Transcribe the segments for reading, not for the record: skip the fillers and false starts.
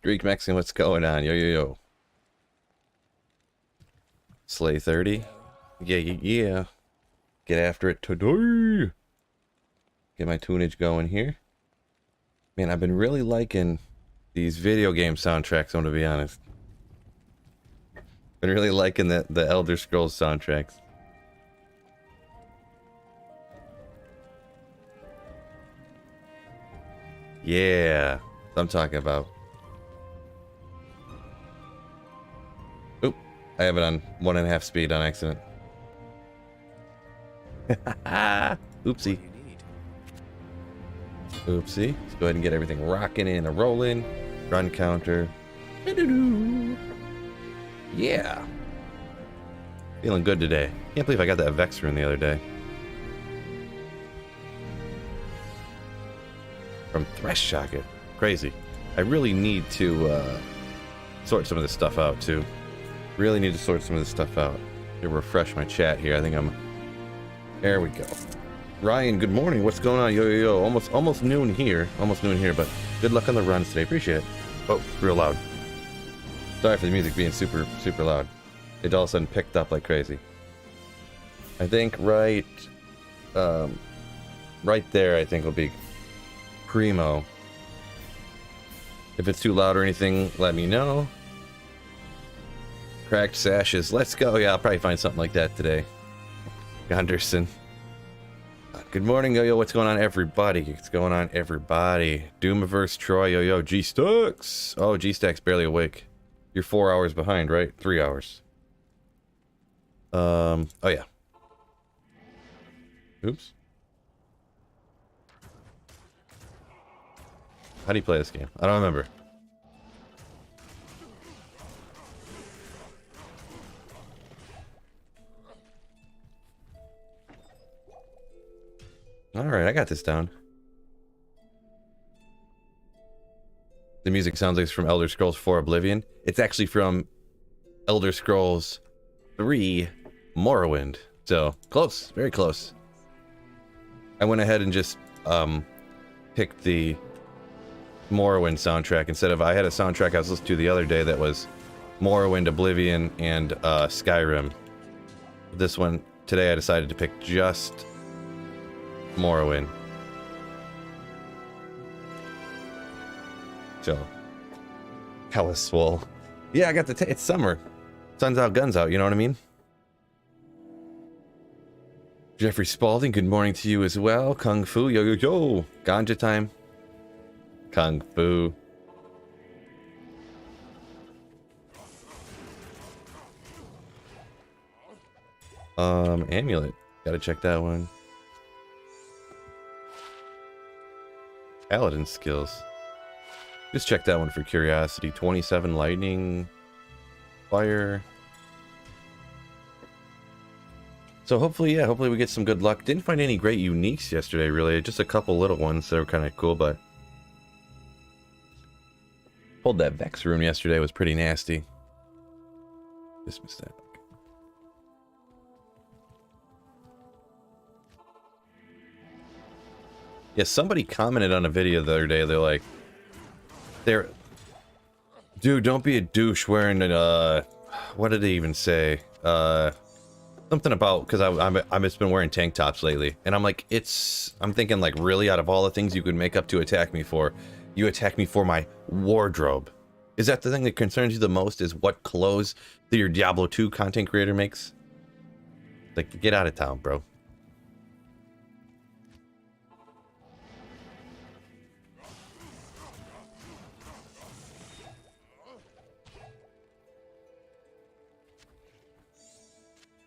Greek Mexican, what's going on? Yo, yo, yo. Slay 30. Yeah, yeah, yeah. Get after it today. Get my tunage going here. Man, I've been really liking these video game soundtracks, I'm gonna be honest. Been really liking the Elder Scrolls soundtracks. Yeah, that's what I'm talking about. Oop, I have it on 1.5 speed on accident. Oopsie. Oopsie. Let's go ahead and get everything rocking and rolling. Run counter. Yeah. Feeling good today. Can't believe I got that Vex rune the other day. From Threshy. Crazy. I really need to sort some of this stuff out too. Really need to sort some of this stuff out. To refresh my chat here. I think I'm... There we go. Ryan, good morning. What's going on? Yo, yo, yo. Almost noon here. Almost noon here, but good luck on the runs today. Appreciate it. Oh, real loud. Sorry for the music being super, super loud. It all of a sudden picked up like crazy. I think right there, I think will be primo. If it's too loud or anything, let me know. Cracked sashes. Let's go. Yeah, I'll probably find something like that today. Gunderson. Good morning, yo yo. What's going on, everybody? What's going on, everybody? Doomiverse, Troy, yo yo. G Stacks. Oh, G Stacks barely awake. You're 4 hours behind, right? 3 hours. Oh yeah. Oops. How do you play this game? I don't remember. Alright, I got this down. The music sounds like it's from Elder Scrolls 4 Oblivion. It's actually from Elder Scrolls 3 Morrowind. So, close. Very close. I went ahead and just picked the Morrowind soundtrack instead of... I had a soundtrack I was listening to the other day that was Morrowind, Oblivion, and Skyrim. This one, today I decided to pick just Morrowind. So, hella swole. Yeah, I got the... it's summer. Sun's out, guns out, you know what I mean? Jeffrey Spalding, good morning to you as well. Kung Fu, yo yo yo. Ganja time. Kung Fu. Amulet. Gotta check that one. Paladin skills. Just check that one for curiosity. 27 lightning. Fire. So hopefully, yeah, hopefully we get some good luck. Didn't find any great uniques yesterday, really. Just a couple little ones that were kind of cool, but... Pulled that Vex rune yesterday, was pretty nasty. Dismiss that. Yeah, somebody commented on a video the other day, they're like... Dude, don't be a douche wearing what did they even say? Something about, because I've just been wearing tank tops lately, and I'm like, I'm thinking like, really, out of all the things you could make up to attack me for, you attack me for my wardrobe. Is that the thing that concerns you the most, is what clothes that your Diablo 2 content creator makes? Like, get out of town, bro.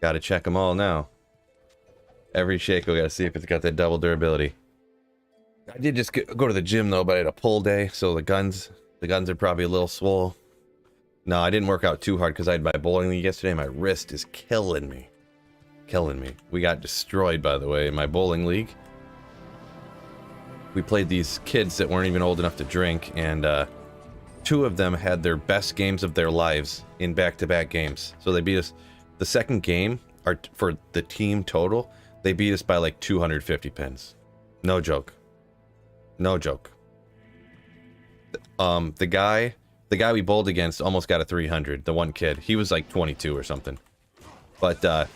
Gotta check them all now. Every Shaco, gotta see if it's got that double durability. I did just go to the gym though, but I had a pull day, so the guns are probably a little swole. No, I didn't work out too hard because I had my bowling league yesterday. My wrist is killing me. Killing me. We got destroyed, by the way, in my bowling league. We played these kids that weren't even old enough to drink, and 2 of them had their best games of their lives in back-to-back games. So they beat us. The second game, for the team total, they beat us by like 250 pins. No joke. No joke. The guy we bowled against almost got a 300. The one kid, he was like 22 or something, but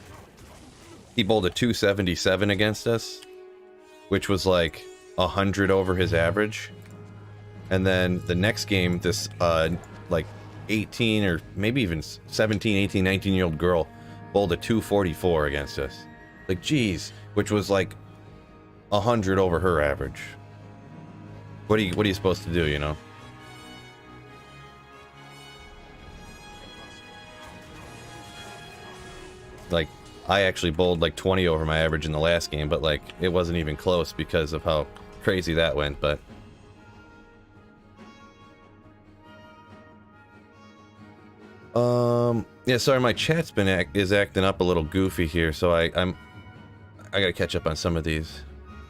he bowled a 277 against us, which was like 100 over his average. And then the next game, this like 18 or maybe even 17, 18, 19-year-old girl bowled a 244 against us. Like, geez, which was like 100 over her average. What are you supposed to do, you know? Like, I actually bowled like 20 over my average in the last game, but like it wasn't even close because of how crazy that went. But yeah, sorry, my chat's been acting up a little goofy here, so I gotta catch up on some of these.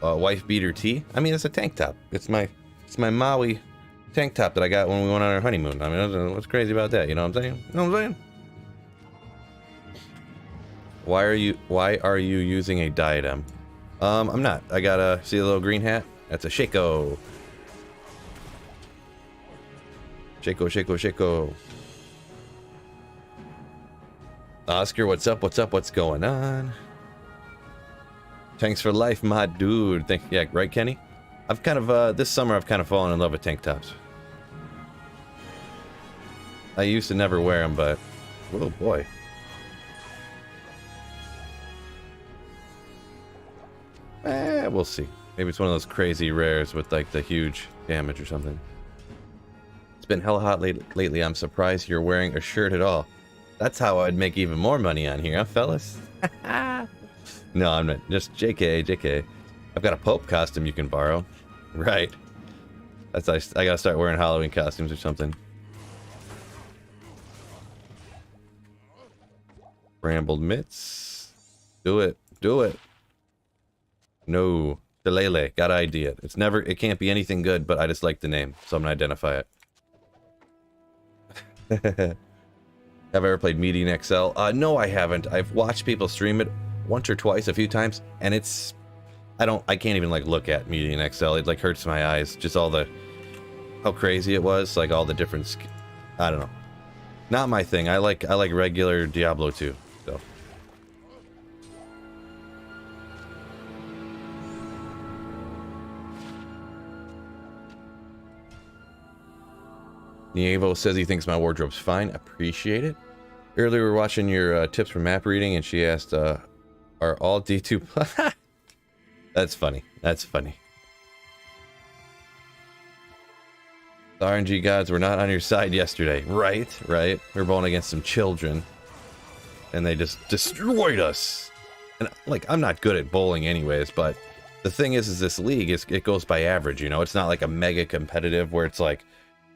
Wife beater tee. I mean, it's a tank top. It's my Maui tank top that I got when we went on our honeymoon. I mean, what's crazy about that? You know what I'm saying? You know what I'm saying? Why are you using a diadem? I'm not. I got see a little green hat? That's a Shaco. Shaco. Oscar, what's up? What's going on? Tanks for life, my dude. Yeah, right, Kenny? I've kind of, this summer I've kind of fallen in love with tank tops. I used to never wear them, but, oh boy. We'll see. Maybe it's one of those crazy rares with like the huge damage or something. It's been hella hot lately. I'm surprised you're wearing a shirt at all. That's how I'd make even more money on here, huh, fellas? No, I'm not. Just JK. I've got a Pope costume you can borrow. Right. That's nice. I gotta start wearing Halloween costumes or something. Brambled mitts. Do it. No. Delele. Gotta ID it. It can't be anything good, but I just like the name, so I'm gonna identify it. Have I ever played Median XL? No, I haven't. I've watched people stream it once or twice, a few times, and it's... I can't even, like, look at Median XL. It, like, hurts my eyes. Just all the... how crazy it was. Like, all the different... I don't know. Not my thing. I like regular Diablo 2, so... Nievo says he thinks my wardrobe's fine. Appreciate it. Earlier we were watching your tips for map reading, and she asked, are all D2... That's funny. That's funny. The RNG gods were not on your side yesterday. Right. We were bowling against some children, and they just destroyed us. And, like, I'm not good at bowling anyways, but the thing is this league, it goes by average, you know? It's not like a mega competitive where it's like,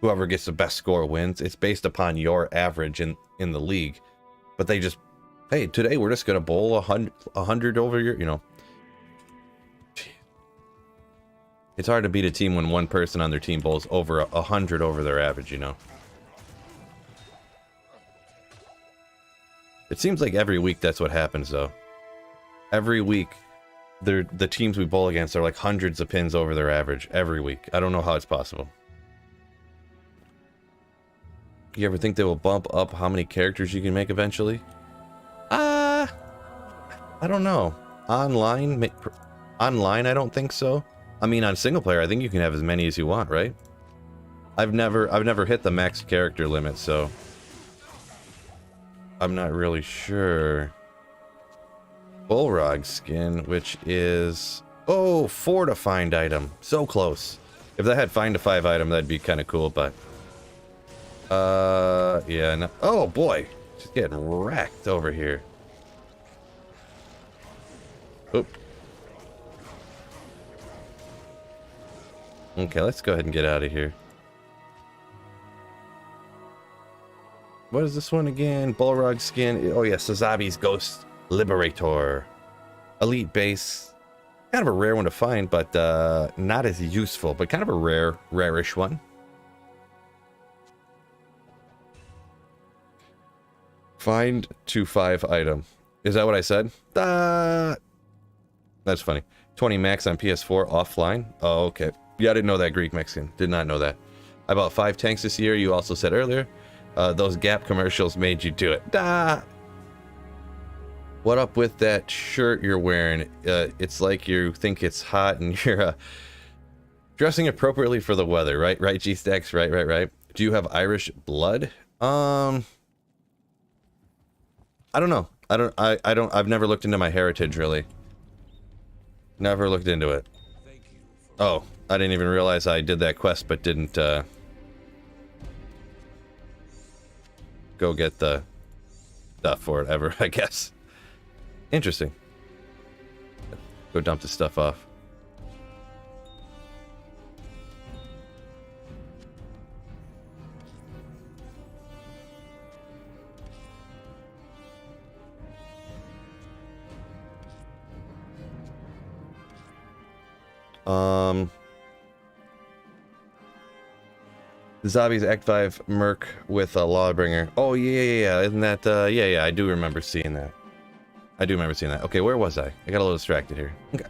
whoever gets the best score wins. It's based upon your average in the league. But they just, hey, today we're just gonna bowl 100 over your, you know. It's hard to beat a team when one person on their team bowls over 100 over their average, you know. It seems like every week that's what happens, though. Every week, the teams we bowl against are like hundreds of pins over their average every week. I don't know how it's possible. You ever think they will bump up how many characters you can make eventually? I don't know. Online, I don't think so. I mean, on single player, I think you can have as many as you want, right? I've never hit the max character limit, so I'm not really sure. Bullrog skin, which is... oh, 4 to find item. So close. If that had find to 5 item, that'd be kind of cool, but... yeah, no. Oh boy, just getting wrecked over here. Oop. Okay, let's go ahead and get out of here. What is this one again? Bullrog skin. Oh yeah, Sazabi's Ghost Liberator. Elite base. Kind of a rare one to find, but not as useful, but kind of a rarish one. Find to 5 item. Is that what I said? That's funny. 20 max on PS4 offline. Oh, okay. Yeah, I didn't know that, Greek Mexican. Did not know that. I bought 5 tanks this year. You also said earlier. Those Gap commercials made you do it. Da! What up with that shirt you're wearing? It's like you think it's hot and you're dressing appropriately for the weather, right? Right, G-Stacks? Right. Do you have Irish blood? I don't know. I've never looked into my heritage, really. Never looked into it. Oh, I didn't even realize I did that quest, but didn't, go get the stuff for it ever, I guess. Interesting. Go dump this stuff off. The Zombies Act 5 Merc with a Lawbringer. Oh, yeah. Isn't that, yeah, I do remember seeing that. Okay, where was I? I got a little distracted here. Okay.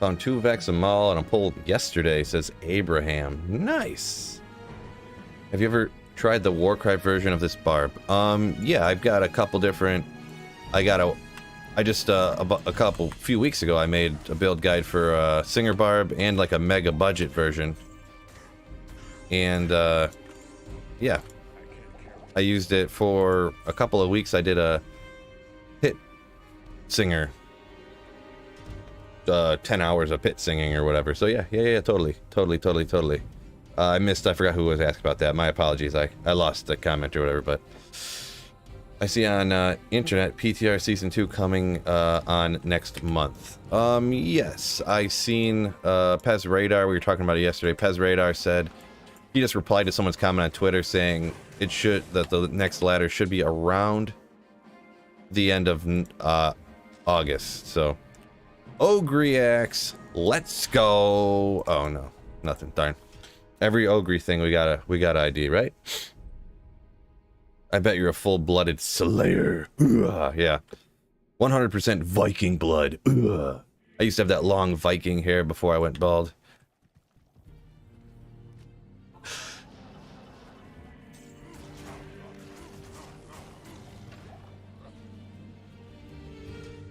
Found 2 Vex, a Maul, and a pull yesterday, says Abraham. Nice! Have you ever tried the Warcry version of this Barb? Yeah, I've got a couple different... few weeks ago, I made a build guide for Singer Barb and like a mega budget version. And, yeah. I used it for a couple of weeks. I did a pit singer. 10 hours of pit singing or whatever. So yeah, totally. I forgot who was asked about that. My apologies. I lost the comment or whatever, but... I see on internet PTR Season 2 coming on next month. Yes, I seen Pez Radar, we were talking about it yesterday. Pez Radar said, he just replied to someone's comment on Twitter saying that the next ladder should be around the end of August. So, Ogriax, let's go. Oh no, nothing, darn. Every Ogre thing we got ID, right? I bet you're a full-blooded slayer. Yeah. 100% Viking blood. I used to have that long Viking hair before I went bald.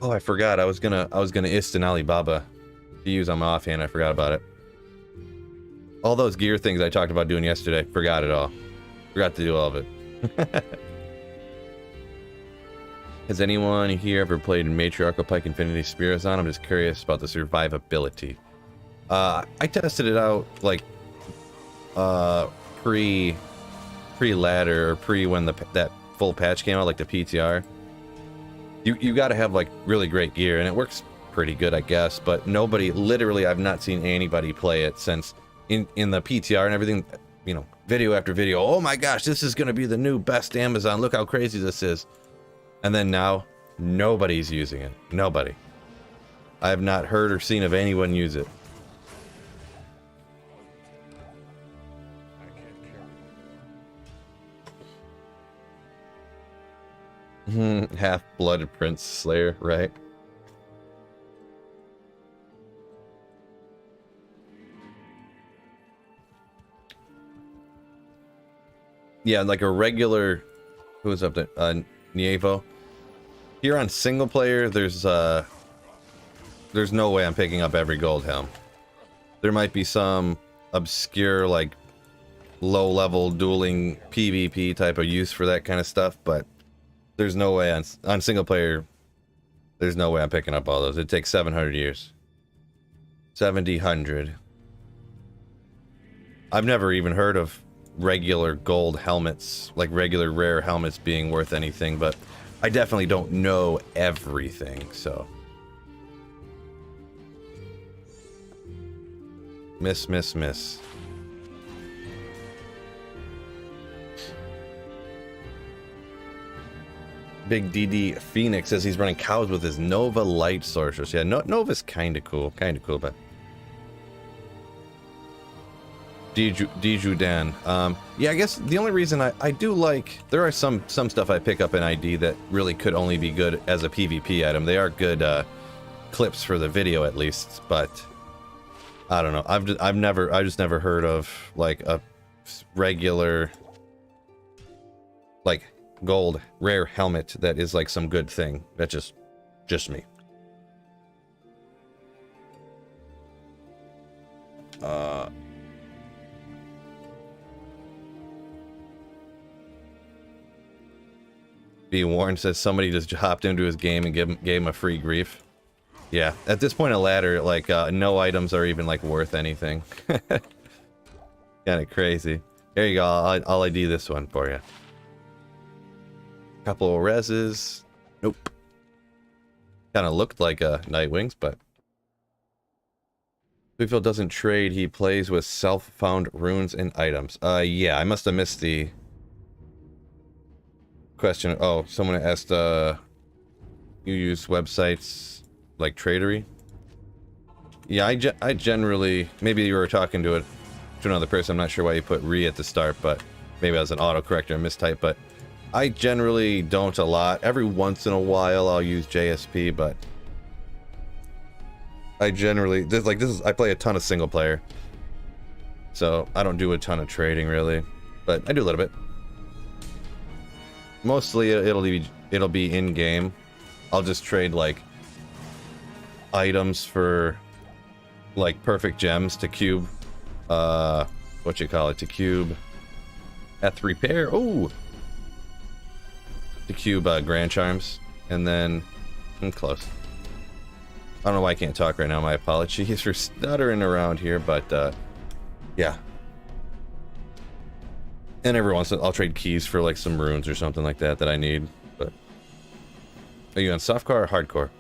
Oh, I forgot. I was gonna Istin Alibaba to use on my offhand. I forgot about it. All those gear things I talked about doing yesterday. Forgot it all. Forgot to do all of it. Has anyone here ever played Matriarchal Pike Infinity Spirazon? I'm just curious about the survivability. I tested it out like pre-ladder or pre when that full patch came out, like the PTR. You got to have like really great gear, and it works pretty good, I guess. But nobody, literally, I've not seen anybody play it since in the PTR and everything. You know, video after video. Oh my gosh, this is gonna be the new best Amazon. Look how crazy this is. And then now, nobody's using it. Nobody. I have not heard or seen of anyone use it. Half-blooded Prince Slayer, right? Yeah, like a regular... Who's up there? Nievo. Here on single player, there's no way I'm picking up every gold helm. There might be some obscure, like, low-level dueling PvP type of use for that kind of stuff, but there's no way on single player, there's no way I'm picking up all those. It takes 700 years. 700. I've never even heard of regular gold helmets, like regular rare helmets being worth anything, but I definitely don't know everything, so. Miss. Big DD Phoenix says he's running cows with his Nova Light Sorceress. Yeah, Nova's kind of cool, but Dijudan. Yeah, I guess the only reason I do like, there are some stuff I pick up in ID that really could only be good as a PvP item. They are good clips for the video at least, but I don't know. I just never heard of like a regular like gold rare helmet that is like some good thing. That's just me. Be warned, says somebody just hopped into his game and gave him a free grief. Yeah, at this point a ladder, like no items are even like worth anything. Kind of crazy. Here you go. I'll ID this one for you. Couple of reses. Nope. Kind of looked like Nightwings, but Sweetfield doesn't trade. He plays with self-found runes and items. Yeah, I must have missed the question. Oh, someone asked, you use websites like Tradery? Yeah, I generally, maybe you were talking to another person. I'm not sure why you put re at the start, but maybe as an autocorrector mistype, but I generally don't a lot. Every once in a while I'll use JSP, but I generally, I play a ton of single player, so I don't do a ton of trading really, but I do a little bit. Mostly it'll be in game. I'll just trade like items for like perfect gems to cube to cube F repair. Oh, to cube grand charms, and then I'm close. I don't know why I can't talk right now. My apologies for stuttering around here, but yeah. And every once in a while I'll trade keys for like some runes or something like that I need. But are you on softcore or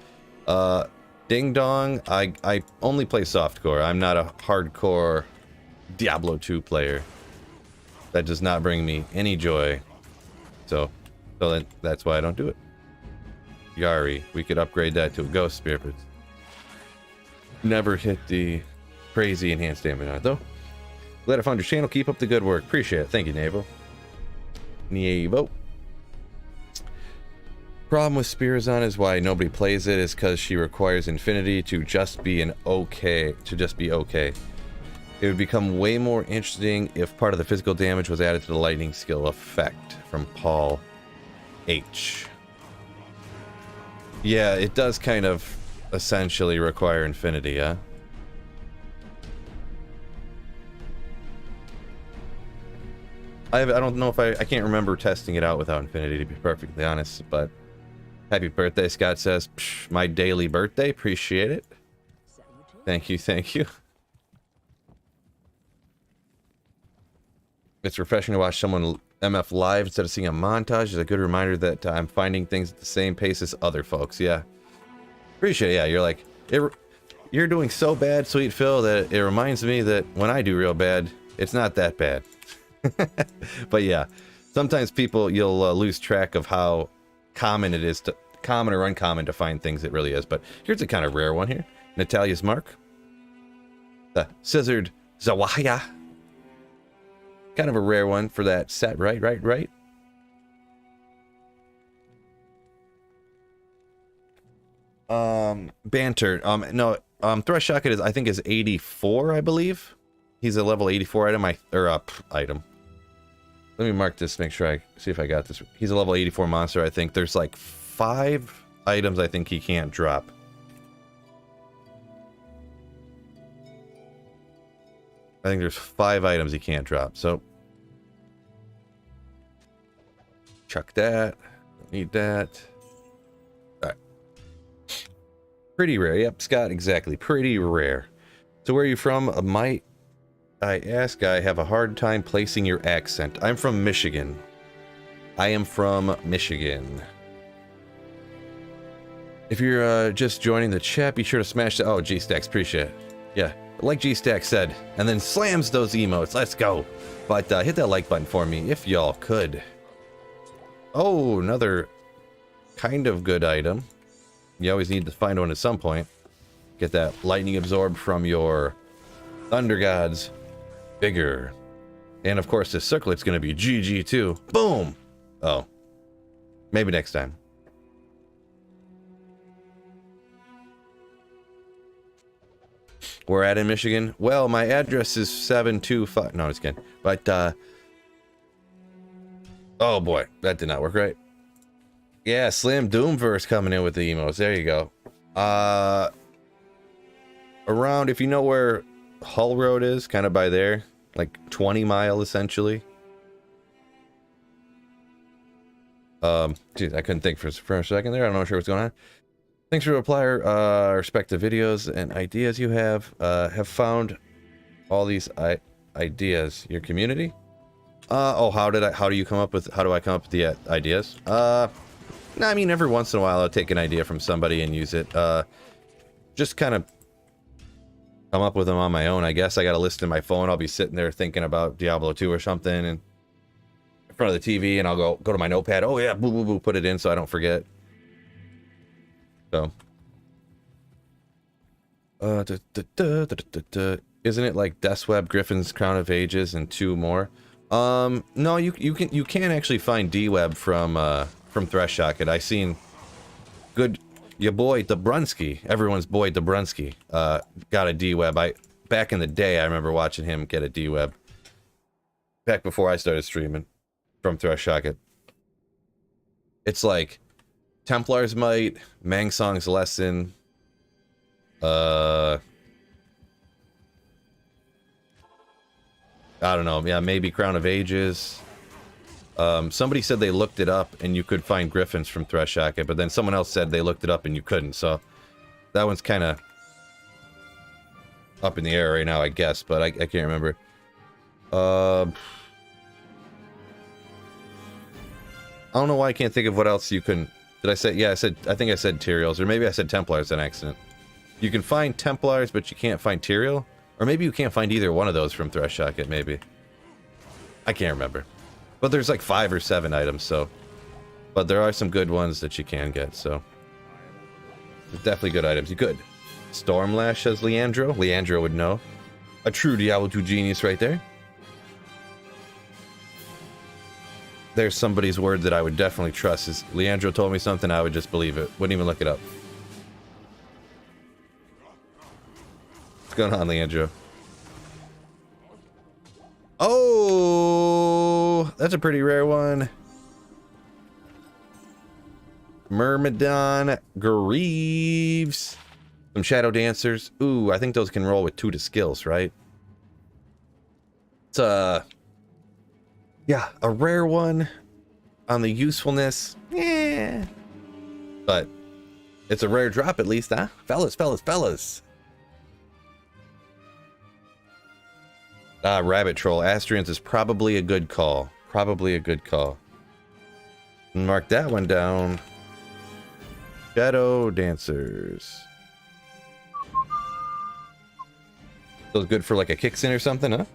hardcore? Ding dong. I only play softcore. I'm not a hardcore Diablo 2 player. That does not bring me any joy. So that's why I don't do it. Yari, we could upgrade that to a ghost spirit. But never hit the crazy enhanced damage on it though. Glad I found your channel. Keep up the good work. Appreciate it. Thank you, Navo. Problem with Spirazon is why nobody plays it is because she requires infinity to just be okay. It would become way more interesting if part of the physical damage was added to the lightning skill effect. From Paul H. Yeah, it does kind of essentially require infinity, yeah? I don't know if I can't remember testing it out without infinity, to be perfectly honest, but happy birthday, Scott says. Psh, my daily birthday, appreciate it. Thank you, thank you. It's refreshing to watch someone MF live instead of seeing a montage. It's a good reminder that I'm finding things at the same pace as other folks, yeah. Appreciate it, yeah, you're like, you're doing so bad, Sweet Phil, that it reminds me that when I do real bad, it's not that bad. But yeah, sometimes you'll lose track of how common it is common or uncommon to find things it really is. But here's a kind of rare one here. Natalia's Mark. The Scissored Zawaya. Kind of a rare one for that set, right? Banter. No, Threshy I think is 84, I believe. He's a level 84 item, item. Let me mark this, make sure I see if I got this. He's a level 84 monster, I think. There's like 5 items I think he can't drop. I think there's 5 items he can't drop, so chuck that. Don't need that. Alright. Pretty rare. Yep, Scott, exactly. Pretty rare. So where are you from? I have a hard time placing your accent. I'm from Michigan. I am from Michigan. If you're just joining the chat, be sure to smash the... Oh, G-Stacks, appreciate it. Yeah, like G-Stack said, and then slams those emotes. Let's go. But hit that like button for me, if y'all could. Oh, another kind of good item. You always need to find one at some point. Get that lightning absorb from your Thunder Gods. Bigger. And of course this circlet's gonna be GG too. Boom! Oh. Maybe next time. Where at in Michigan? Well, my address is 725. No, I'm just kidding. But, oh boy, that did not work right. Yeah, Slim Doomverse coming in with the emos. There you go. Around, if you know where Hull Road is, kind of by there, like 20 Mile essentially. Geez, I couldn't think for a second there. I'm not sure what's going on. Thanks for reply. Respective videos and ideas you have found all these ideas. Your community? Oh, how do I come up with the ideas? No, I mean, every once in a while I'll take an idea from somebody and use it. Just kind of come up with them on my own, I guess. I got a list in my phone. I'll be sitting there thinking about Diablo 2 or something, and in front of the TV, and I'll go to my notepad. Oh yeah, boo boo boo, put it in so I don't forget. So, isn't it like Death's Web, Griffin's Crown of Ages, and 2 more? No, you can actually find D-Web from Threshy. I seen good. Your boy Dobrunsky, everyone's boy Dobrunsky, got a D-Web. Back in the day, I remember watching him get a D-Web. Back before I started streaming from Threshy. It's like Templar's Might, Mangsong's Lesson, I don't know, yeah, maybe Crown of Ages. Somebody said they looked it up and you could find Griffins from Threshy, but then someone else said they looked it up and you couldn't, so that one's kind of up in the air right now, I guess, but I can't remember. I don't know why I can't think of what else you can... Did I say... Yeah, I think I said Tyraels, or maybe I said Templars on accident. You can find Templars, but you can't find Tyrael? Or maybe you can't find either one of those from Threshy, maybe. I can't remember. But there's like 5 or 7 items, so... But there are some good ones that you can get, so... There's definitely good items. You could. Stormlash, says Leandro. Leandro would know. A true Diablo 2 genius right there. There's somebody's word that I would definitely trust. Is Leandro told me something, I would just believe it. Wouldn't even look it up. What's going on, Leandro? Oh, that's a pretty rare one. Myrmidon Greaves. Some Shadow Dancers. Ooh, I think those can roll with 2 to skills, right? It's yeah, a rare one. On the usefulness, yeah. But it's a rare drop at least, huh? Fellas. Rabbit Troll. Astrians is probably a good call. Mark that one down. Shadow Dancers. Those good for like a kicksin or something, huh?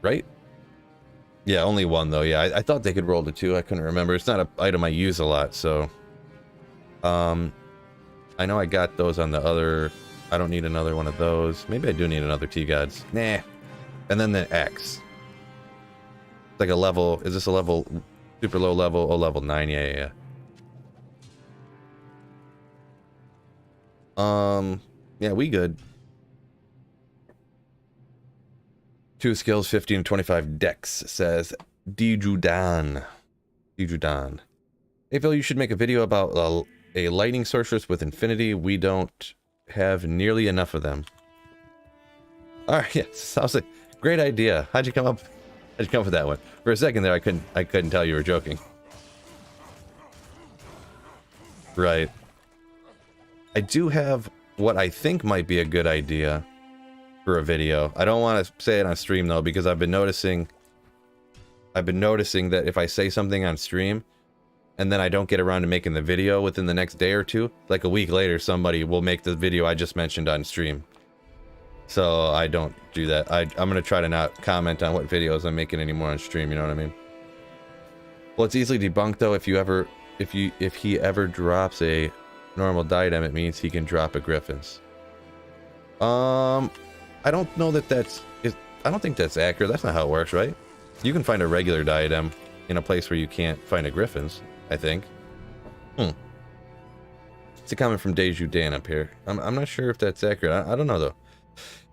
Right? Yeah, only 1 though. Yeah, I thought they could roll to 2. I couldn't remember. It's not an item I use a lot, so... I know I got those on the other... I don't need another one of those. Maybe I do need another T-Gods. Nah. And then the X. It's like a level... Is this a level... Super low level? Oh, level 9. Yeah. Yeah, we good. 2 skills, 15 to 25 dex, says Dijudan. Hey Phil, you should make a video about a lightning sorceress with infinity. We don't have nearly enough of them. Alright, yes, sounds like great idea. How'd you come up with that one? For a second there, I couldn't tell you were joking. Right. I do have what I think might be a good idea for a video. I don't want to say it on stream though, because I've been noticing that if I say something on stream and then I don't get around to making the video within the next day or 2, like a week later, somebody will make the video I just mentioned on stream. So I don't do that. I'm gonna try to not comment on what videos I'm making anymore on stream. You know what I mean? Well, it's easily debunked though. If he ever drops a normal diadem, it means he can drop a Griffin's. I don't know that I don't think that's accurate. That's not how it works, right? You can find a regular diadem in a place where you can't find a Griffin's, I think. It's a comment from Deju Dan up here. I'm not sure if that's accurate. I don't know though.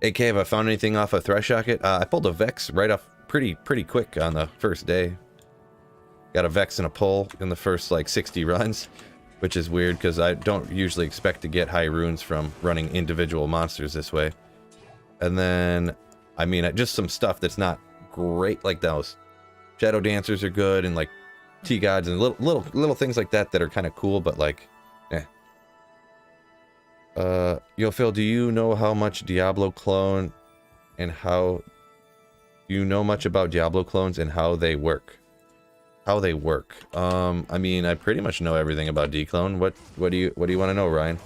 AK, have I found anything off of Threshy? I pulled a Vex right off pretty quick on the first day. Got a Vex and a pull in the first like 60 runs, which is weird because I don't usually expect to get high runes from running individual monsters this way. And then, I mean, just some stuff that's not great, like those Shadow Dancers are good, and like T-Gods and little things like that that are kind of cool, but like, eh. Yo, Phil, do you know how much Diablo clone and how... Do you know much about Diablo clones and how they work? How they work? I mean, I pretty much know everything about D-clone. What do you want to know, Ryan?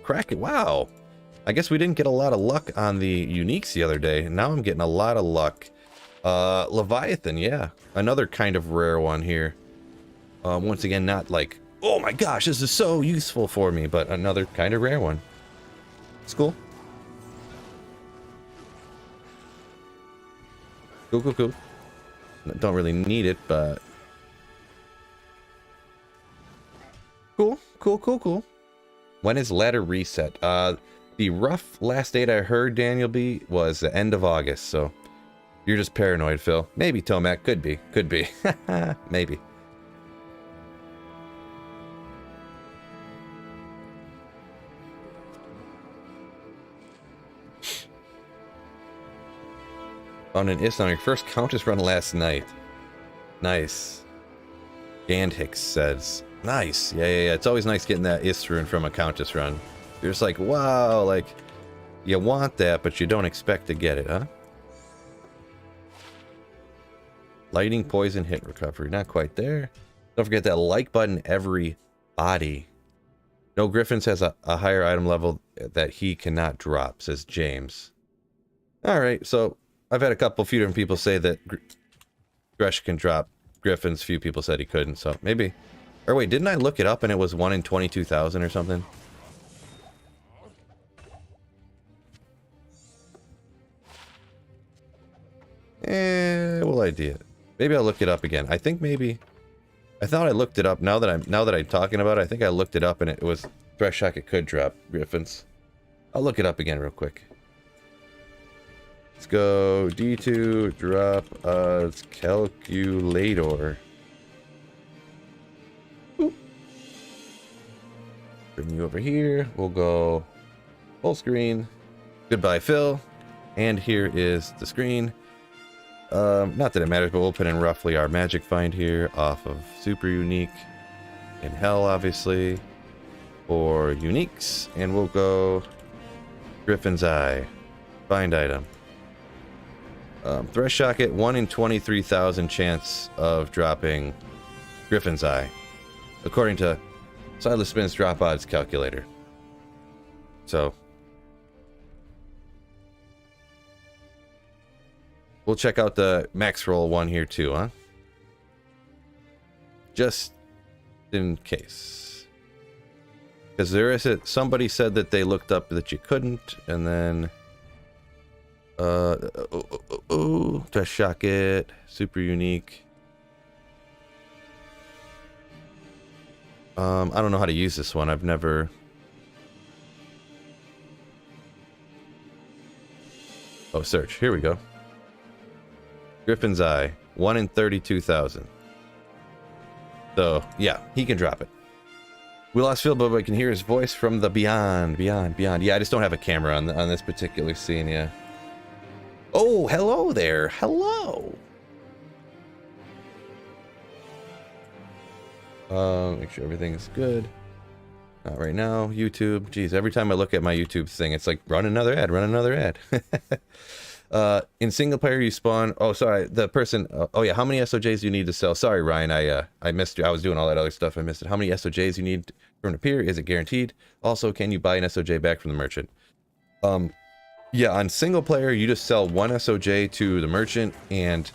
Crack it! Wow. I guess we didn't get a lot of luck on the uniques the other day. Now I'm getting a lot of luck. Leviathan, yeah, another kind of rare one here. Once again, not like, oh my gosh, this is so useful for me, but another kind of rare one. It's cool. Cool. Don't really need it, but cool. When is ladder reset? The rough last date I heard, Daniel B, was the end of August, so you're just paranoid, Phil. Maybe, Tomac. Could be. Maybe. Found an Is on your first Countess run last night. Nice. Gandhix says. Nice. Yeah. It's always nice getting that Is rune from a Countess run. You're just like, wow, like, you want that, but you don't expect to get it, huh? Lighting, poison, hit recovery. Not quite there. Don't forget that like button, everybody. No, Griffins has a higher item level that he cannot drop, says James. Alright, so I've had a few different people say that Thresh can drop Griffins. Few people said he couldn't, so maybe. Or wait, didn't I look it up and it was 1 in 22,000 or something? Well, I did. Maybe I'll look it up again. I think maybe... I thought I looked it up. Now that I'm talking about it, I think I looked it up and it was Thresh it could drop Griffins. I'll look it up again real quick. Let's go D2 drop calculator. Boop. Bring you over here. We'll go full screen. Goodbye, Phil. And here is the screen. Not that it matters, but we'll put in roughly our magic find here off of super unique in hell, obviously, for uniques, and we'll go Griffin's Eye, find item. Thresh Socket, 1 in 23,000 chance of dropping Griffin's Eye, according to Silas Spin's drop odds calculator. So we'll check out the max roll one here too, huh? Just in case. Because there is somebody said that they looked up that you couldn't, and then Thresh Socket, super unique. I don't know how to use this one. I've never... Oh, search. Here we go. Griffin's Eye, 1 in 32,000. So, yeah, he can drop it. We lost Phil, but I can hear his voice from the beyond. Yeah, I just don't have a camera on this particular scene, yeah. Oh, hello there. Hello. Make sure everything's good. Not right now. YouTube. Jeez, every time I look at my YouTube thing, it's like, run another ad, run another ad. In single player, you spawn... Oh, sorry, the person... oh, yeah, how many SOJs do you need to sell? Sorry, Ryan, I missed you. I was doing all that other stuff. I missed it. How many SOJs you need from the peer? Is it guaranteed? Also, can you buy an SOJ back from the merchant? Yeah, on single player, you just sell 1 SOJ to the merchant, and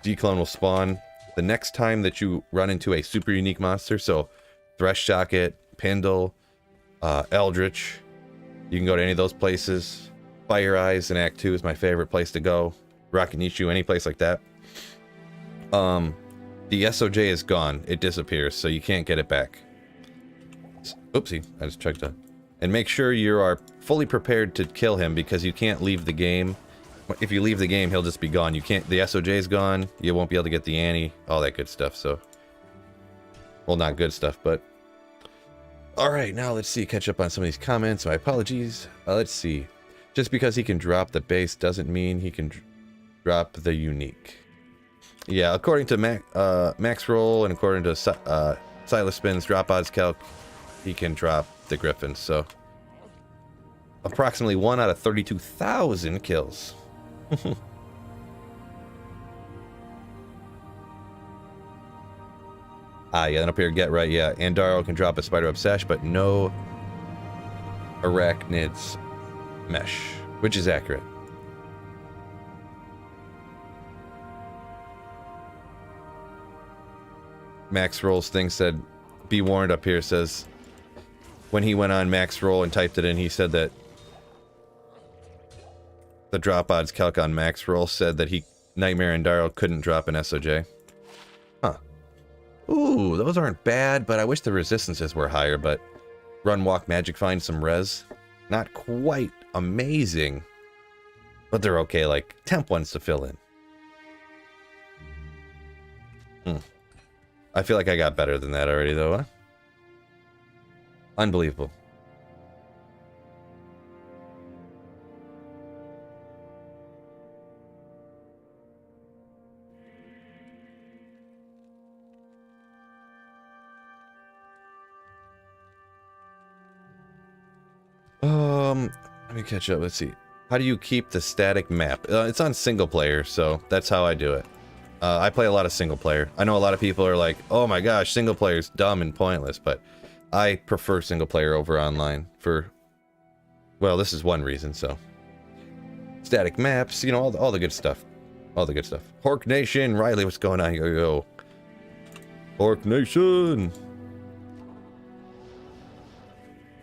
D-Clone will spawn the next time that you run into a super unique monster. So, Thresh Socket, Pindle, Eldritch. You can go to any of those places. Fire Eyes in Act 2 is my favorite place to go. Rocket Nishu, any place like that. The SOJ is gone. It disappears, so you can't get it back. Oopsie, I just checked on. And make sure you are fully prepared to kill him, because you can't leave the game. If you leave the game, he'll just be gone. You can't. The SOJ is gone. You won't be able to get the Annie, all that good stuff. So, well, not good stuff, but all right. Now let's see. Catch up on some of these comments. My apologies. Let's see. Just because he can drop the base doesn't mean he can drop the unique. Yeah, according to Max Roll and according to Silas Spin's drop odds calc, he can drop the Griffin. So, approximately 1 out of 32,000 kills. Yeah, then up here, get right, yeah. Andaro can drop a Spider Web Sash, but no Arachnids Mesh, which is accurate. Max Roll's thing said, be warned up here, says, when he went on Max Roll and typed it in, he said that the drop odds calc on Max Roll said that Nightmare and Darrow couldn't drop an SOJ. Huh. Ooh, those aren't bad, but I wish the resistances were higher, but Run, Walk, Magic, Find some res. Not quite amazing, but they're okay, like temp ones to fill in. I feel like I got better than that already, though, huh? Unbelievable. Let me catch up. Let's see. How do you keep the static map? It's on single player, so that's how I do it. I play a lot of single player. I know a lot of people are like, oh my gosh, single player is dumb and pointless, but I prefer single player over online for, well, this is one reason, so. Static maps, you know, all the good stuff. All the good stuff. Hork Nation, Riley, what's going on? Yo. Hork Nation!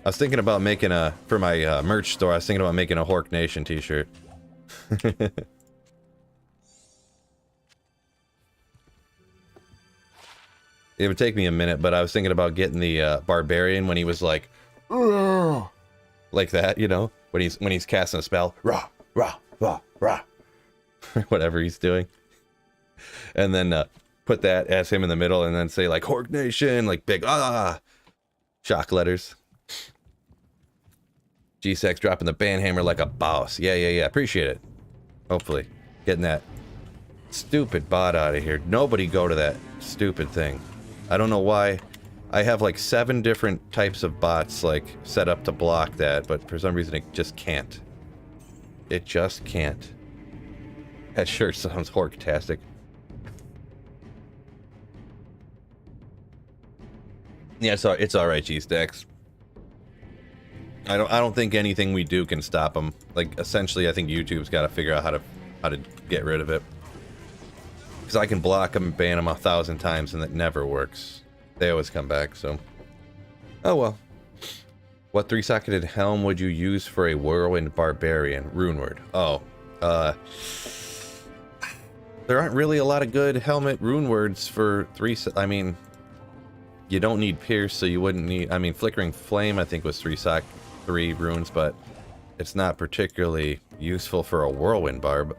I was thinking about making for my merch store, I was thinking about making a Hork Nation t-shirt. It would take me a minute, but I was thinking about getting the Barbarian when he was like, "Ugh," like that, you know, when he's casting a spell, rah, rah, rah, rah, whatever he's doing, and then put that as him in the middle, and then say like Hork Nation, like big shock letters. G-Sex dropping the banhammer like a boss. Yeah. Appreciate it. Hopefully, getting that stupid bot out of here. Nobody go to that stupid thing. I don't know why. I have like 7 different types of bots like set up to block that, but for some reason it just can't. It just can't. That sure sounds hork-tastic. Yeah, it's all right, G-Stacks. I don't think anything we do can stop them. Like essentially, I think YouTube's got to figure out how to get rid of it. Because I can block them and ban them 1,000 times, and that never works. They always come back. So, oh well. What 3-socketed helm would you use for a Whirlwind Barbarian? Runeward. Oh, there aren't really a lot of good helmet runewords for 3. I mean, you don't need Pierce, so you wouldn't need. I mean, Flickering Flame, I think was 3 runes, but it's not particularly useful for a Whirlwind Barb.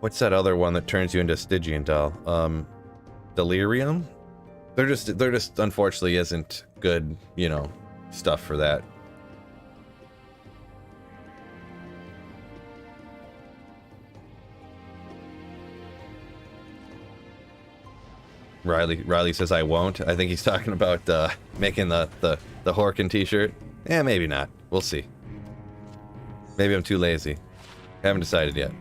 What's that other one that turns you into a Stygian doll? Delirium? There just unfortunately isn't good, you know, stuff for that. Riley says I won't. I think he's talking about making the Horkin t-shirt. Eh, maybe not. We'll see. Maybe I'm too lazy. Haven't decided yet.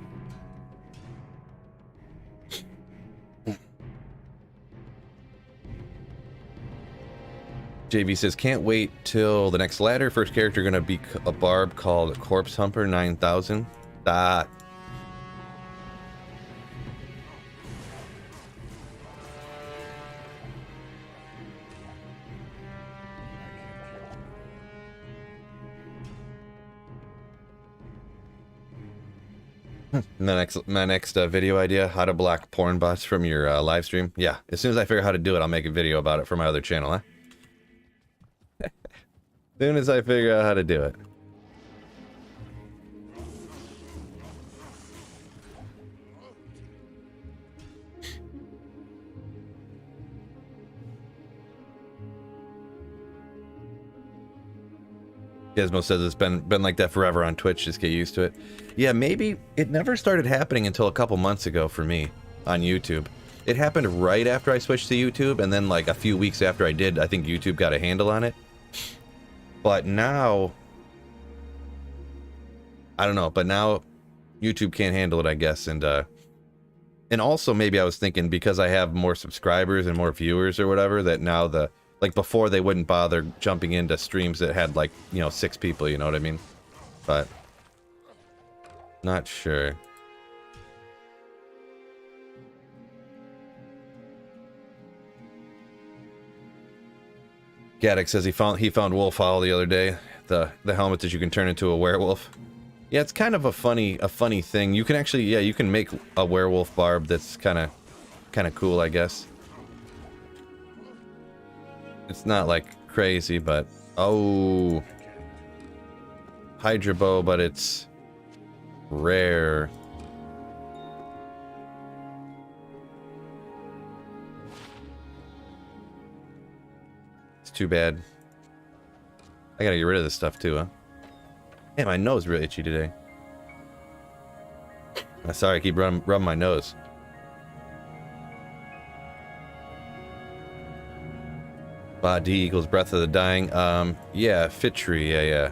JV says, can't wait till the next ladder. First character gonna be a Barb called Corpse Humper 9000. Ah. My next video idea: how to block porn bots from your live stream. Yeah, as soon as I figure out how to do it, I'll make a video about it for my other channel. Huh? As soon as I figure out how to do it. Gizmo says it's been like that forever on Twitch. Just get used to it. Yeah, maybe it never started happening until a couple months ago for me on YouTube. It happened right after I switched to YouTube, and then like a few weeks after I did, I think YouTube got a handle on it. But now, I don't know. But now, YouTube can't handle it, I guess, and also maybe I was thinking because I have more subscribers and more viewers or whatever, that now like before they wouldn't bother jumping into streams that had like, you know, 6 people, you know what I mean? But not sure. Gaddick says he found Wolf Owl the other day, the helmet that you can turn into a werewolf. Yeah, it's kind of a funny thing. You can actually, yeah, you can make a werewolf Barb that's kind of cool, I guess. It's not like crazy, but oh, Hydra bow, but it's rare. It's too bad. I gotta get rid of this stuff too, huh? Man, my nose is really itchy today. I'm sorry, I keep rubbing my nose. Bot D equals Breath of the Dying. Yeah, Fitry, yeah.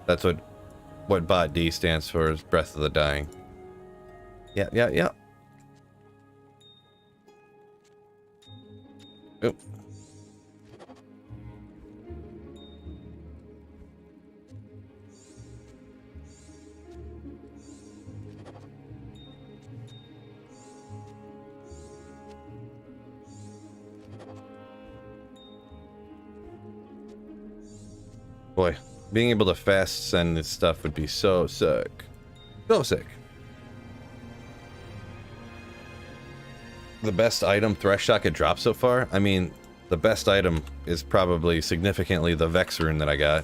That's what Bot D stands for, is Breath of the Dying. Yeah. Oop. Boy, being able to fast send this stuff would be so sick. So sick. The best item Threshy could drop so far? I mean, the best item is probably significantly the Vex rune that I got.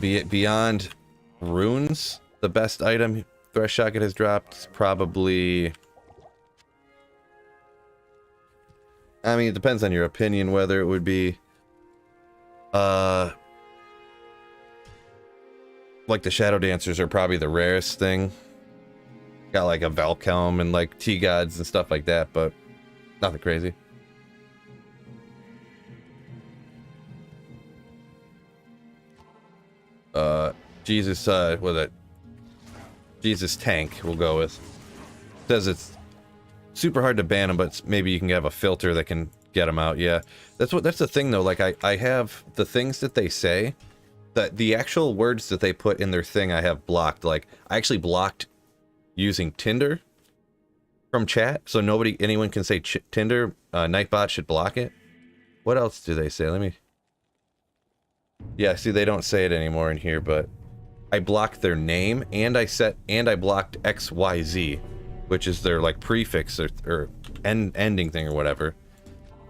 Beyond runes, the best item Threshy has dropped is probably... I mean, it depends on your opinion whether it would be... like the Shadow Dancers are probably the rarest thing. Got like a Valkelm and like T-Gods and stuff like that, but nothing crazy. Jesus, what is it? Jesus Tank, we'll go with. Says it's super hard to ban them, but maybe you can have a filter that can get them out. Yeah, that's the thing though. Like I have the things that they say, that the actual words that they put in their thing I have blocked. Like I actually blocked using Tinder from chat, so anyone can say Tinder. Nightbot should block it. What else do they say? Let me... Yeah, see, they don't say it anymore in here, but I blocked their name, and I blocked XYZ, which is their like prefix or ending thing or whatever.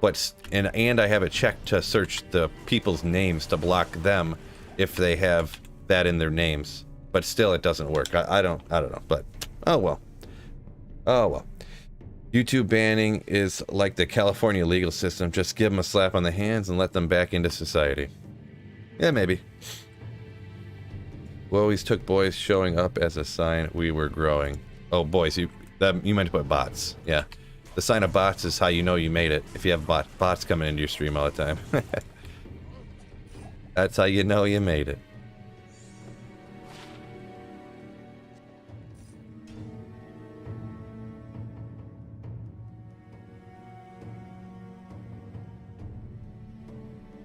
But and I have it checked to search the people's names to block them if they have that in their names. But still, it doesn't work. I don't know. But oh well. Oh well. YouTube banning is like the California legal system. Just give them a slap on the hands and let them back into society. Yeah, maybe. We always took boys showing up as a sign we were growing. Oh, boys, you meant to put bots. Yeah. The sign of bots is how you know you made it. If you have bots coming into your stream all the time. That's how you know you made it.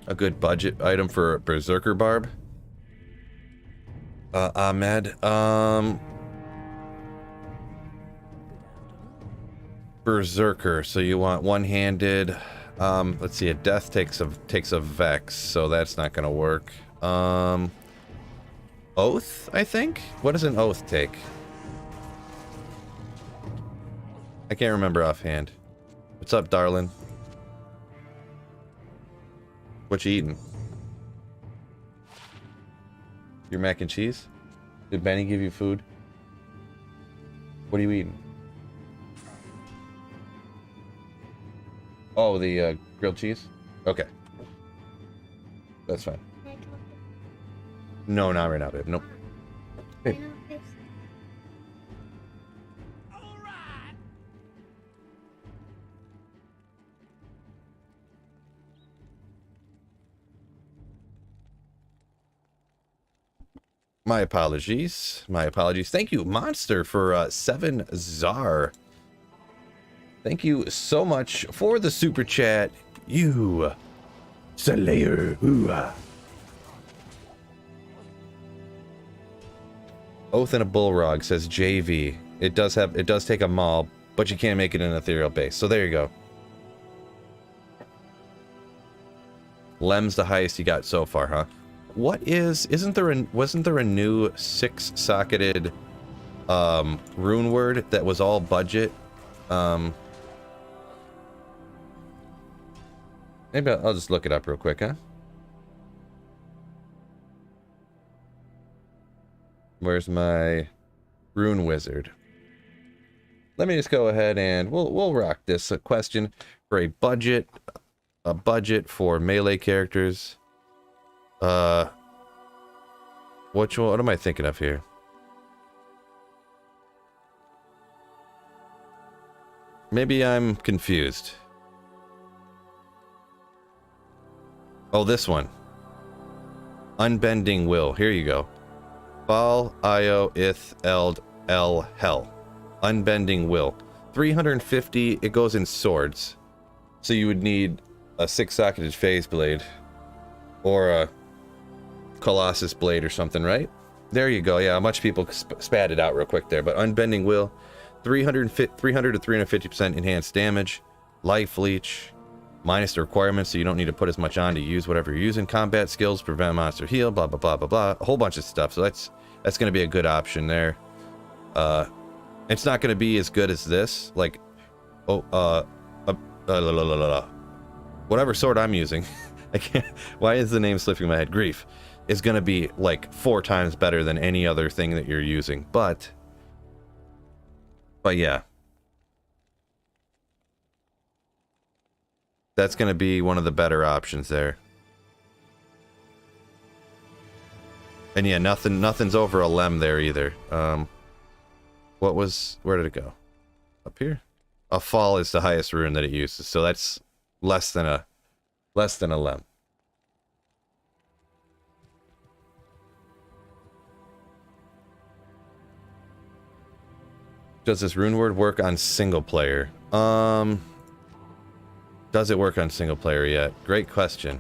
A good budget item for Berserker Barb? Ahmed, Berserker, so you want one-handed, let's see, a death takes a Vex, so that's not gonna work. Oath, I think? What does an oath take? I can't remember offhand. What's up, darling? What you eating? Your mac and cheese? Did Benny give you food? What are you eating? Oh, the grilled cheese? Okay. That's fine. No, not right now, babe. Nope. Babe. My apologies. My apologies. Thank you, Monster, for 7 Czar. Thank you so much for the super chat. You, Slayer. Oath and a Bullrog, says JV. It does take a maul, but you can't make it an ethereal base. So there you go. Lem's the highest you got so far, huh? Wasn't there a new 6-socketed rune word that was all budget? Maybe I'll just look it up real quick, huh? Where's my rune wizard? Let me just go ahead and we'll rock this question for a budget for melee characters. What am I thinking of here? Maybe I'm confused. Oh, this one. Unbending Will. Here you go. Bal, Io, Ith, Eld, El, Hell. Unbending Will. 350, it goes in swords. So you would need a 6-socketed phase blade. Or a Colossus blade or something, right? There you go. Yeah, much people spat it out real quick there. But Unbending Will. 300 to 350% enhanced damage. Life leech. Minus the requirements, so you don't need to put as much on to use whatever you're using. Combat skills, prevent monster heal, blah, blah, blah, blah, blah. A whole bunch of stuff. So that's going to be a good option there. It's not going to be as good as this. Like, whatever sword I'm using. I can't. Why is the name slipping my head? Grief is going to be like 4 times better than any other thing that you're using. But yeah. That's going to be one of the better options there. And yeah, nothing's over a Lem there either. Where did it go? Up here? A Fall is the highest rune that it uses, so that's less than a Lem. Does this rune word work on single player? Does it work on single player yet? Great question.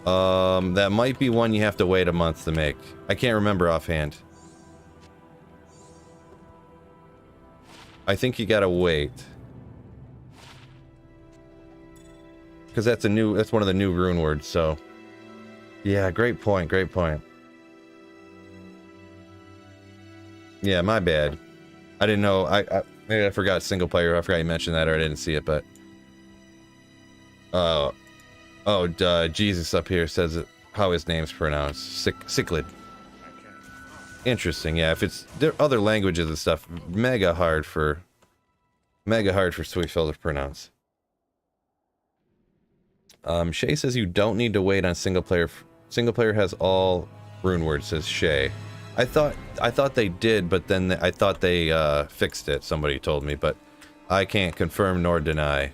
That might be one you have to wait a month to make. I can't remember offhand. I think you gotta wait. Because that's one of the new rune words, so. Yeah, great point, great point. Yeah, my bad. I didn't know, maybe I forgot single player. I forgot you mentioned that, or I didn't see it, but... Jesus up here says how his name's pronounced. Cichlid. Interesting, yeah. If it's other languages and stuff, mega hard for Sweetfield to pronounce. Shay says you don't need to wait on single player. Single player has all rune words, says Shay. I thought they did, but then I thought they fixed it. Somebody told me, but I can't confirm nor deny.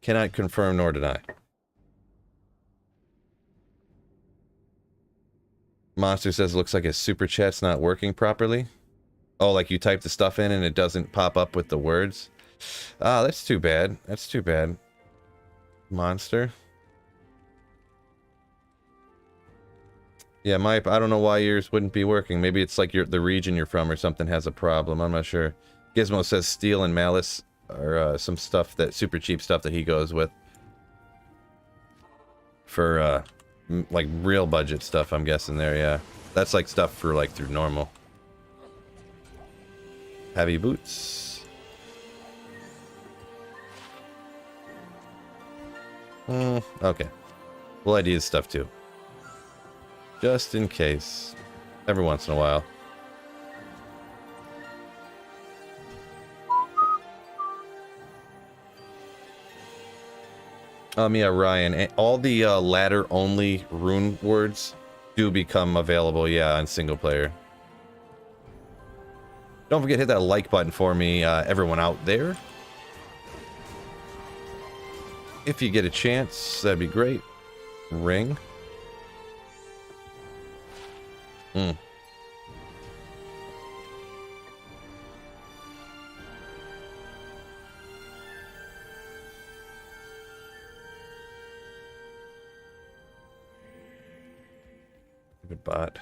Cannot confirm nor deny. Monster says it looks like his super chat's not working properly. Oh, like you type the stuff in and it doesn't pop up with the words? Ah, that's too bad. That's too bad. Monster. Yeah, I don't know why yours wouldn't be working. Maybe it's like the region you're from or something has a problem. I'm not sure. Gizmo says Steel and Malice are some stuff, that super cheap stuff that he goes with for Like real budget stuff, I'm guessing there, yeah. That's like stuff for like through normal. Heavy boots. Okay. Well, I need stuff too. Just in case. Every once in a while. Yeah, Ryan. All the ladder-only rune words do become available, yeah, on single player. Don't forget to hit that like button for me, everyone out there. If you get a chance, that'd be great. Ring. Good bot.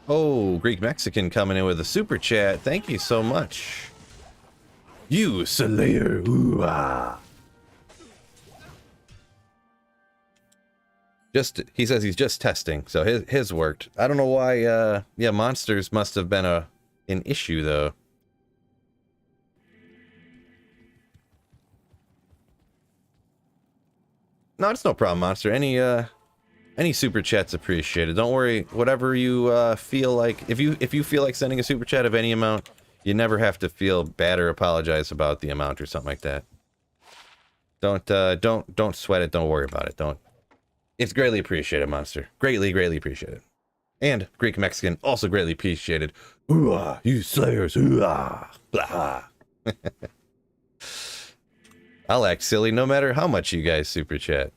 Oh, Greek Mexican coming in with a super chat. Thank you so much. You Slayer. Ooh, ah. He says he's just testing, so his worked. I don't know why. Yeah, monsters must have been an issue though. No, it's no problem, Monster. Any super chat's appreciated. Don't worry. Whatever you feel like, if you feel like sending a super chat of any amount, you never have to feel bad or apologize about the amount or something like that. Don't sweat it. Don't worry about it. Don't. It's greatly appreciated, Monster. Greatly appreciated. And Greek Mexican also greatly appreciated. Ooh-ah, you slayers. Ooh-ah. Blah. I'll act silly no matter how much you guys super chat.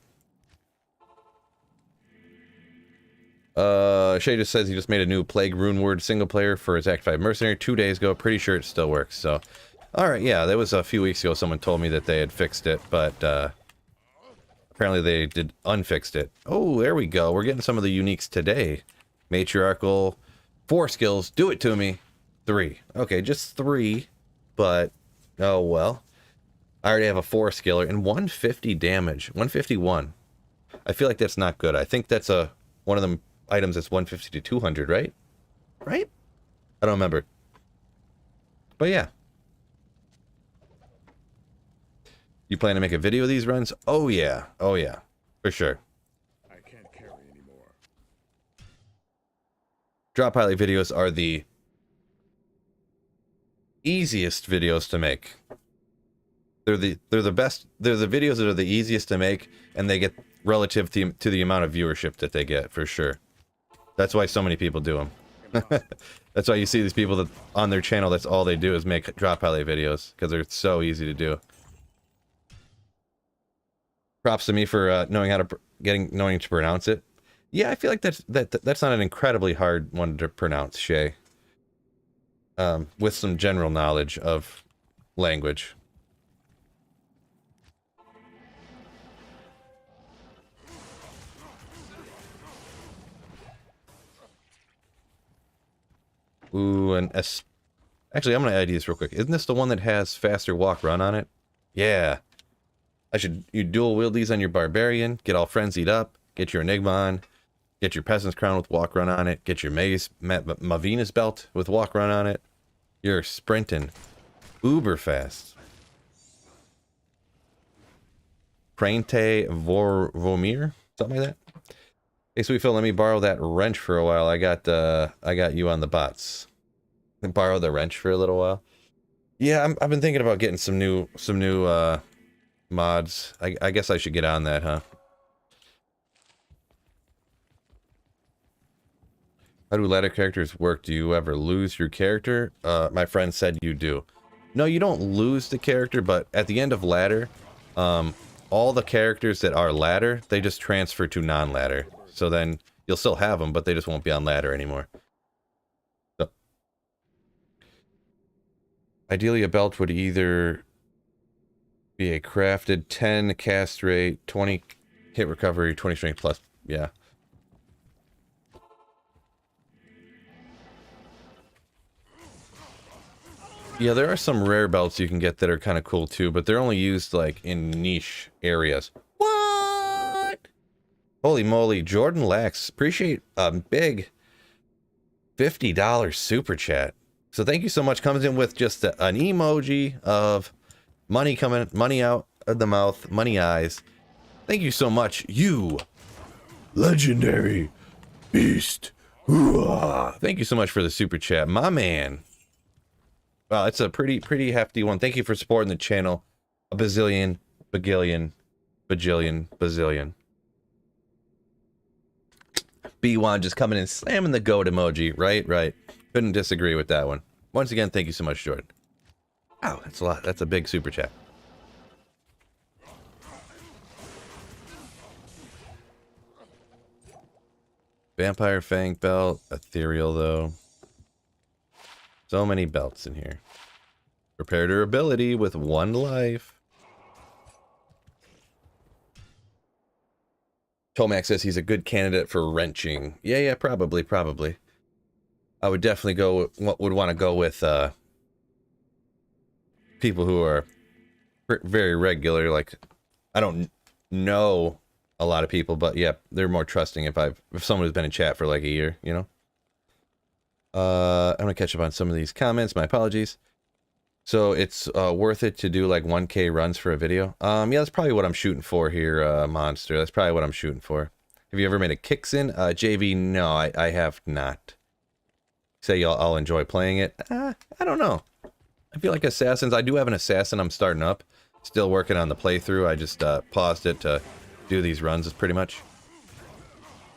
Shay just says he just made a new Plague Rune Word single player for his Act 5 Mercenary 2 days ago. Pretty sure it still works, so. Alright, yeah, that was a few weeks ago someone told me that they had fixed it, but, apparently they did unfixed it. Oh, there we go. We're getting some of the uniques today. Matriarchal. 4 skills. Do it to me. 3. Okay, just 3, but, oh well. I already have a 4 skiller and 150 damage. 151. I feel like that's not good. I think that's one of them items that's 150 to 200, right? Right? I don't remember. But yeah. You plan to make a video of these runs? Oh yeah. Oh yeah. For sure. I can't carry anymore. Drop highlight videos are the easiest videos to make. They're the best. They're the videos that are the easiest to make, and they get relative to the amount of viewership that they get, for sure. That's why so many people do them. That's why you see these people that on their channel, that's all they do is make drop highlight videos, because they're so easy to do. Props to me for knowing to pronounce it. Yeah, I feel like that's not an incredibly hard one to pronounce, Shay. With some general knowledge of language. Ooh, and actually, I'm gonna add these real quick. Isn't this the one that has faster walk run on it? Yeah. You dual wield these on your barbarian, get all frenzied up, get your enigma on, get your peasant's crown with walk run on it, get your Mavinus belt with walk run on it. You're sprinting uber fast. Prente Vomir, something like that. Hey, sweet Phil, let me borrow that wrench for a while. I got you on the bots. Borrow the wrench for a little while. Yeah, I've been thinking about getting some new mods. I guess I should get on that, huh? How do ladder characters work? Do you ever lose your character? My friend said you do. No, you don't lose the character, but at the end of ladder, all the characters that are ladder, they just transfer to non-ladder. So then you'll still have them, but they just won't be on ladder anymore. So, ideally, a belt would either be a crafted 10 cast rate, 20 hit recovery, 20 strength plus. Yeah. Yeah, there are some rare belts you can get that are kind of cool too, but they're only used like in niche areas. Holy moly, Jordan Lax. Appreciate a big $50 super chat. So thank you so much. Comes in with just an emoji of money coming, money out of the mouth, money eyes. Thank you so much, you legendary beast. Hoo-ah. Thank you so much for the super chat, my man. Wow, it's a pretty hefty one. Thank you for supporting the channel. A bazillion, bagillion, bajillion, bazillion. B1 just coming in slamming the goat emoji. Right. Couldn't disagree with that one. Once again, thank you so much, Jordan. Wow, that's a lot. That's a big super chat. Vampire Fang belt. Ethereal, though. So many belts in here. Prepare durability with 1 life. Tomac says he's a good candidate for wrenching. Yeah, probably. I would definitely would want to go with people who are very regular. Like, I don't know a lot of people, but yeah, they're more trusting if someone has been in chat for like a year, you know? I'm gonna catch up on some of these comments. My apologies. So it's worth it to do like 1K runs for a video. Yeah, that's probably what I'm shooting for here, Monster. That's probably what I'm shooting for. Have you ever made a Kixin? JV, no, I have not. Say I'll enjoy playing it. I don't know. I feel like Assassins, I do have an Assassin I'm starting up. Still working on the playthrough. I just paused it to do these runs, pretty much.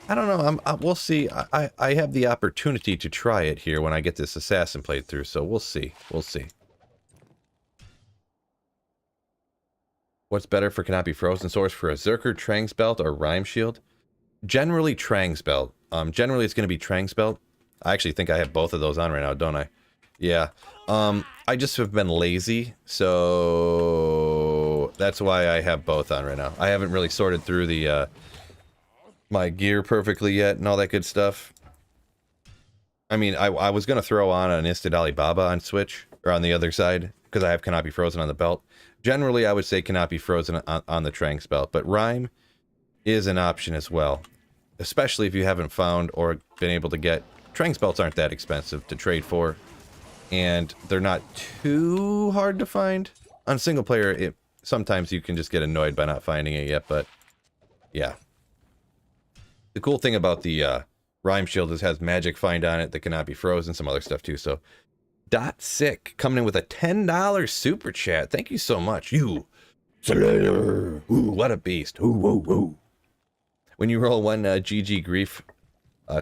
I don't know. We'll see. I have the opportunity to try it here when I get this Assassin played through, so we'll see. We'll see. What's better for cannot be frozen source for a Zerker, Trang's Belt, or Rhyme Shield? Generally Trang's Belt. Generally it's going to be Trang's Belt. I actually think I have both of those on right now, don't I? Yeah. I just have been lazy, so that's why I have both on right now. I haven't really sorted through the my gear perfectly yet and all that good stuff. I mean, I was going to throw on an Instant Alibaba on Switch, or on the other side, because I have cannot be frozen on the belt. Generally, I would say cannot be frozen on the Trang's Belt, but Rhyme is an option as well. Especially if you haven't found or been able to get... Trang's Belts aren't that expensive to trade for, and they're not too hard to find. On single player, sometimes you can just get annoyed by not finding it yet, but yeah. The cool thing about the Rhyme Shield is it has magic find on it that cannot be frozen, some other stuff too, so... Dot Sick coming in with a $10 super chat. Thank you so much. You Slayer. Ooh, what a beast. Ooh, woo, woo. When you roll one GG Grief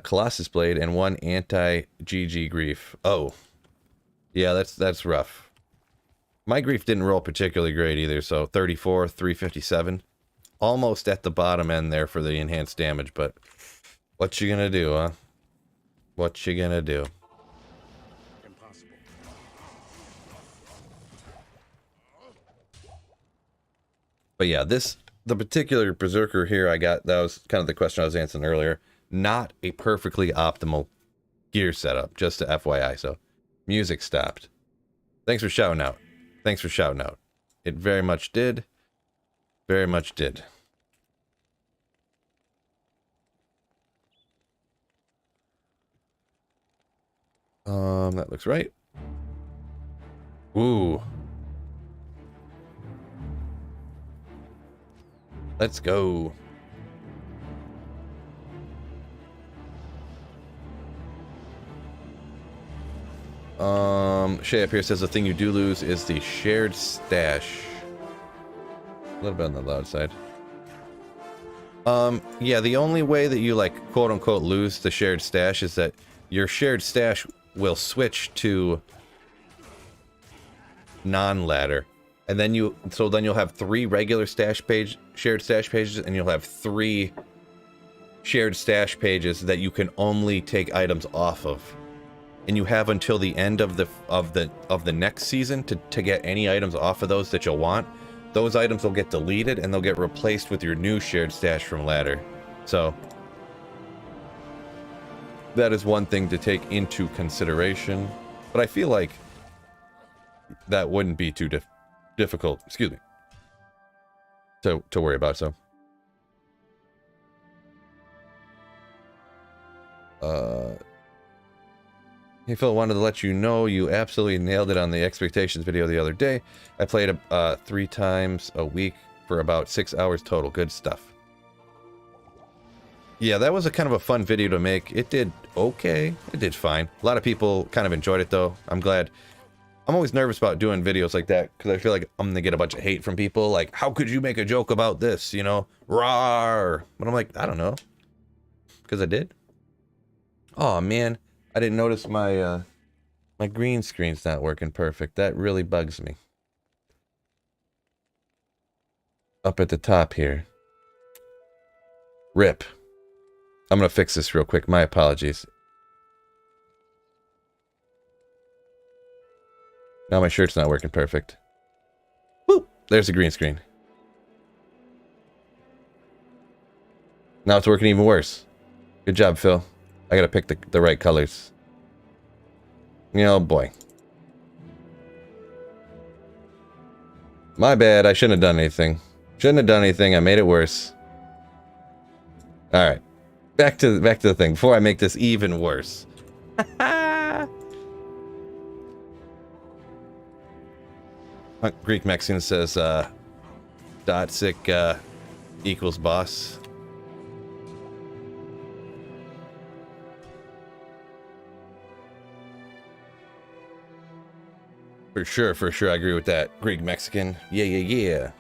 Colossus Blade and one anti-GG Grief. Oh. Yeah, that's rough. My Grief didn't roll particularly great either, so 34, 357. Almost at the bottom end there for the enhanced damage, but what you gonna do, huh? What you gonna do? But yeah, the particular Berserker here I got, that was kind of the question I was answering earlier. Not a perfectly optimal gear setup, just to FYI, so music stopped. Thanks for shouting out. Thanks for shouting out. It very much did. Very much did. That looks right. Ooh. Let's go. Shay up here says the thing you do lose is the shared stash. A little bit on the loud side. Yeah, the only way that you, like, quote-unquote lose the shared stash is that your shared stash will switch to non-ladder. And then you'll have 3 regular shared stash pages, and you'll have 3 shared stash pages that you can only take items off of. And you have until the end of the next season to get any items off of those that you'll want. Those items will get deleted and they'll get replaced with your new shared stash from ladder. So that is one thing to take into consideration. But I feel like that wouldn't be too difficult, excuse me, to worry about. So Hey Phil, wanted to let you know you absolutely nailed it on the expectations video the other day. I played 3 times a week for about 6 hours total. Good stuff. Yeah, that was a kind of a fun video to make. It did okay. It did fine. A lot of people kind of enjoyed it though. I'm glad. I'm always nervous about doing videos like that because I feel like I'm gonna get a bunch of hate from people. Like, how could you make a joke about this? You know, rawr. But I'm like, I don't know, because I did. Oh man, I didn't notice my my green screen's not working perfect. That really bugs me. Up at the top here. Rip. I'm gonna fix this real quick. My apologies. Now my shirt's not working perfect. Woo! There's the green screen. Now it's working even worse. Good job, Phil. I gotta pick the right colors. Oh boy. My bad, I shouldn't have done anything. Shouldn't have done anything, I made it worse. Alright. Back to the thing, before I make this even worse. Greek Mexican says, Dotsic equals boss. For sure, I agree with that. Greek Mexican. Yeah.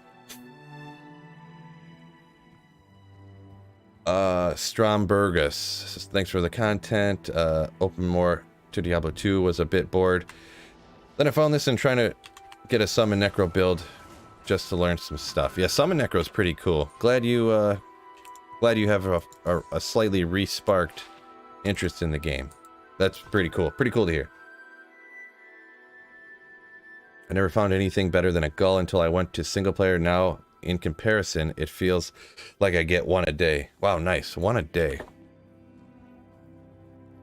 Strombergus, thanks for the content. Open more to Diablo 2, was a bit bored. Then I found this and trying to get a Summon Necro build just to learn some stuff. Yeah, Summon Necro is pretty cool. Glad you have a slightly re-sparked interest in the game. That's pretty cool. Pretty cool to hear. I never found anything better than a gull until I went to single player. Now, in comparison, it feels like I get 1 a day. Wow, nice. 1 a day.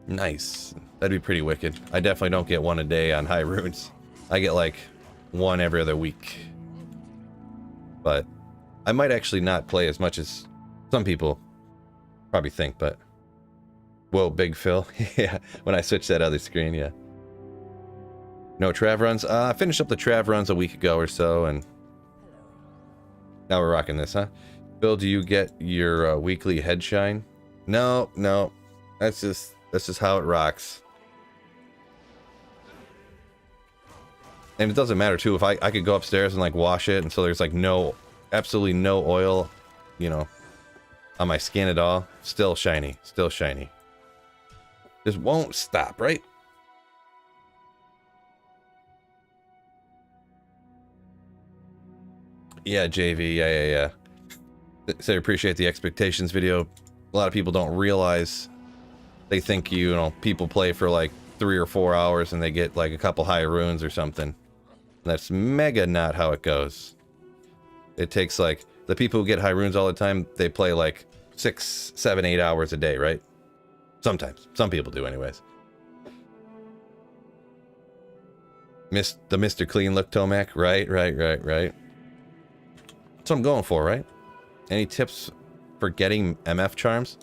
Nice. That'd be pretty wicked. I definitely don't get 1 a day on high runes. I get like 1 every other week. But I might actually not play as much as some people probably think, but... Whoa, Big Phil. Yeah, when I switched that other screen, yeah. No Trav runs? I finished up the Trav runs a week ago or so, and... Now we're rocking this, huh? Bill, do you get your weekly head shine? No. That's just how it rocks. And it doesn't matter too if I could go upstairs and like wash it, and so there's like absolutely no oil, you know, on my skin at all. Still shiny. Just won't stop, right? Yeah, JV, yeah. So I appreciate the expectations video. A lot of people don't realize, they think you know, people play for like 3 or 4 hours and they get like a couple high runes or something. That's mega not how it goes. It takes like, the people who get high runes all the time, they play like 6, 7, 8 hours a day, right? Sometimes. Some people do anyways. The Mr. Clean look, Tomac. Right. That's what I'm going for, right? Any tips for getting MF charms?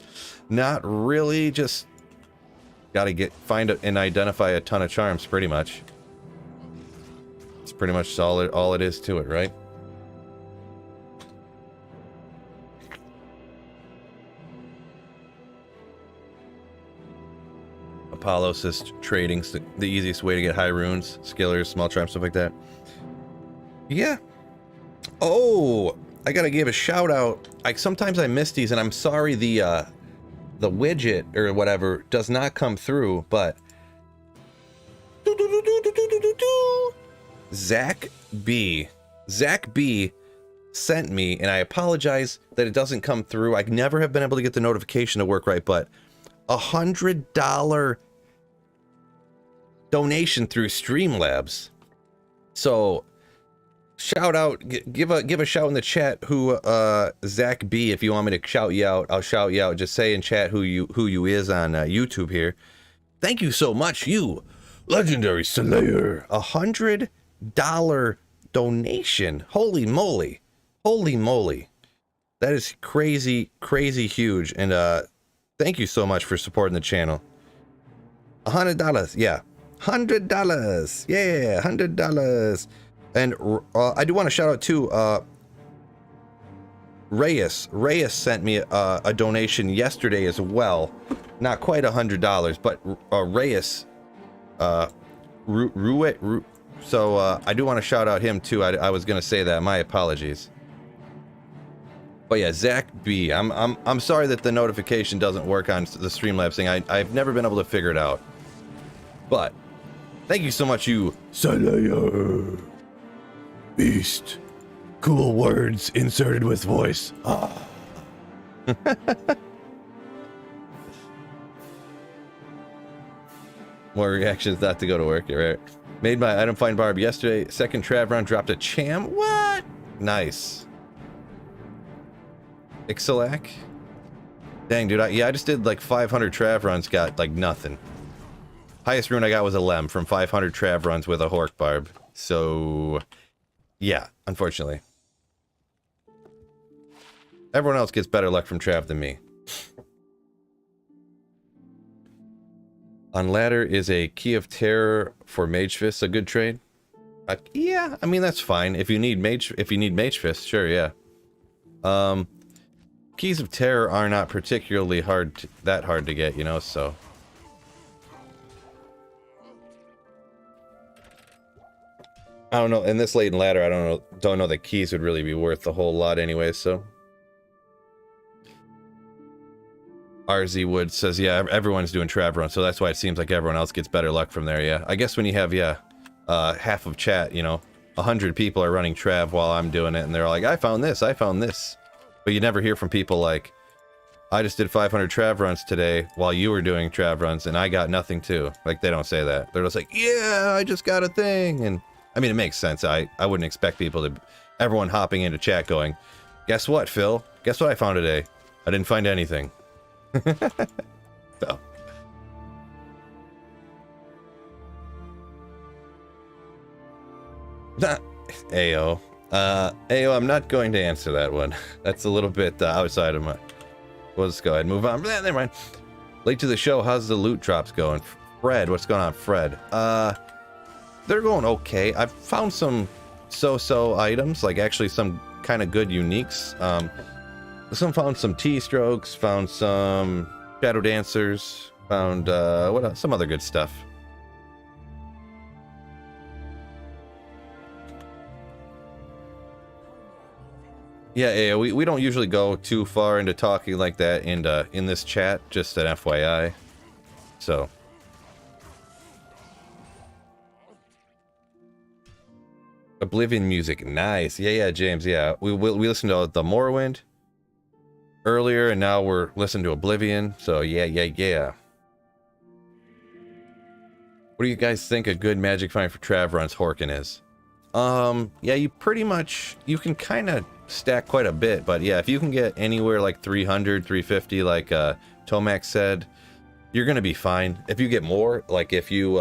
Not really, just gotta find and identify a ton of charms, pretty much. It's pretty much all it is to it, right? Apollo says trading's the easiest way to get high runes, skillers, small charms, stuff like that. Yeah. Oh, I gotta give a shout out. Sometimes I miss these, and I'm sorry the widget or whatever does not come through, but Zach B sent me, and I apologize that it doesn't come through. I never have been able to get the notification to work right, but $100 donation through Streamlabs. So shout out, give a shout in the chat who Zach B, if you want me to shout you out, I'll shout you out. Just say in chat who you is on YouTube here. Thank you so much, you legendary slayer. $100 donation. Holy moly. That is crazy huge. And Thank you so much for supporting the channel. $100, yeah. $100, yeah, $100. And I do want to shout out to Reyes. Reyes sent me a donation yesterday as well. Not quite $100, but Reyes, so I do want to shout out him too. I was gonna say that. My apologies. But yeah, Zach B. I'm sorry that the notification doesn't work on the Streamlabs thing. I've never been able to figure it out. But thank you so much, you Slayer Beast. Cool words inserted with voice. Ah. More reactions not to go to work, right? Made my item find Barb yesterday. Second Trav round dropped a Cham. What? Nice. Ixalac? Dang, dude. I just did like 500 Trav runs, got like nothing. Highest rune I got was a Lem from 500 Trav runs with a Hork Barb. So, yeah, unfortunately. Everyone else gets better luck from Trav than me. On ladder is a Key of Terror for Mage Fist a good trade? Yeah, I mean that's fine. If you need Mage Fist, sure, yeah. Keys of Terror are not particularly that hard to get, you know, so. I don't know, in this late in ladder, I don't know that keys would really be worth a whole lot anyway, so. RZ Wood says, yeah, everyone's doing Trav run, so that's why it seems like everyone else gets better luck from there, yeah. I guess when you have, yeah, half of chat, you know, 100 people are running Trav while I'm doing it, and they're like, I found this. But you never hear from people like, I just did 500 Trav runs today while you were doing Trav runs, and I got nothing too. Like, they don't say that. They're just like, yeah, I just got a thing, and, I mean, it makes sense. I wouldn't expect people to, everyone hopping into chat going, guess what, Phil? Guess what I found today? I didn't find anything. So. Ayo. Ayo, I'm not going to answer that one. That's a little bit outside of my... We'll just go ahead and move on. Never mind. Late to the show, how's the loot drops going? Fred, what's going on, Fred? They're going okay. I've found some so-so items, like actually some kind of good uniques. Found some T-strokes, found some Shadow Dancers, found, what else? Some other good stuff. Yeah, we don't usually go too far into talking like that in this chat, just an FYI. So. Oblivion music, nice. Yeah, James, yeah. We listened to the Morrowind earlier, and now we're listening to Oblivion, so yeah. What do you guys think a good magic find for Trav runs Horkin is? Yeah, you can kind of stack quite a bit, but yeah, if you can get anywhere like 300, 350, like Tomac said, you're gonna be fine. If you get more, like if you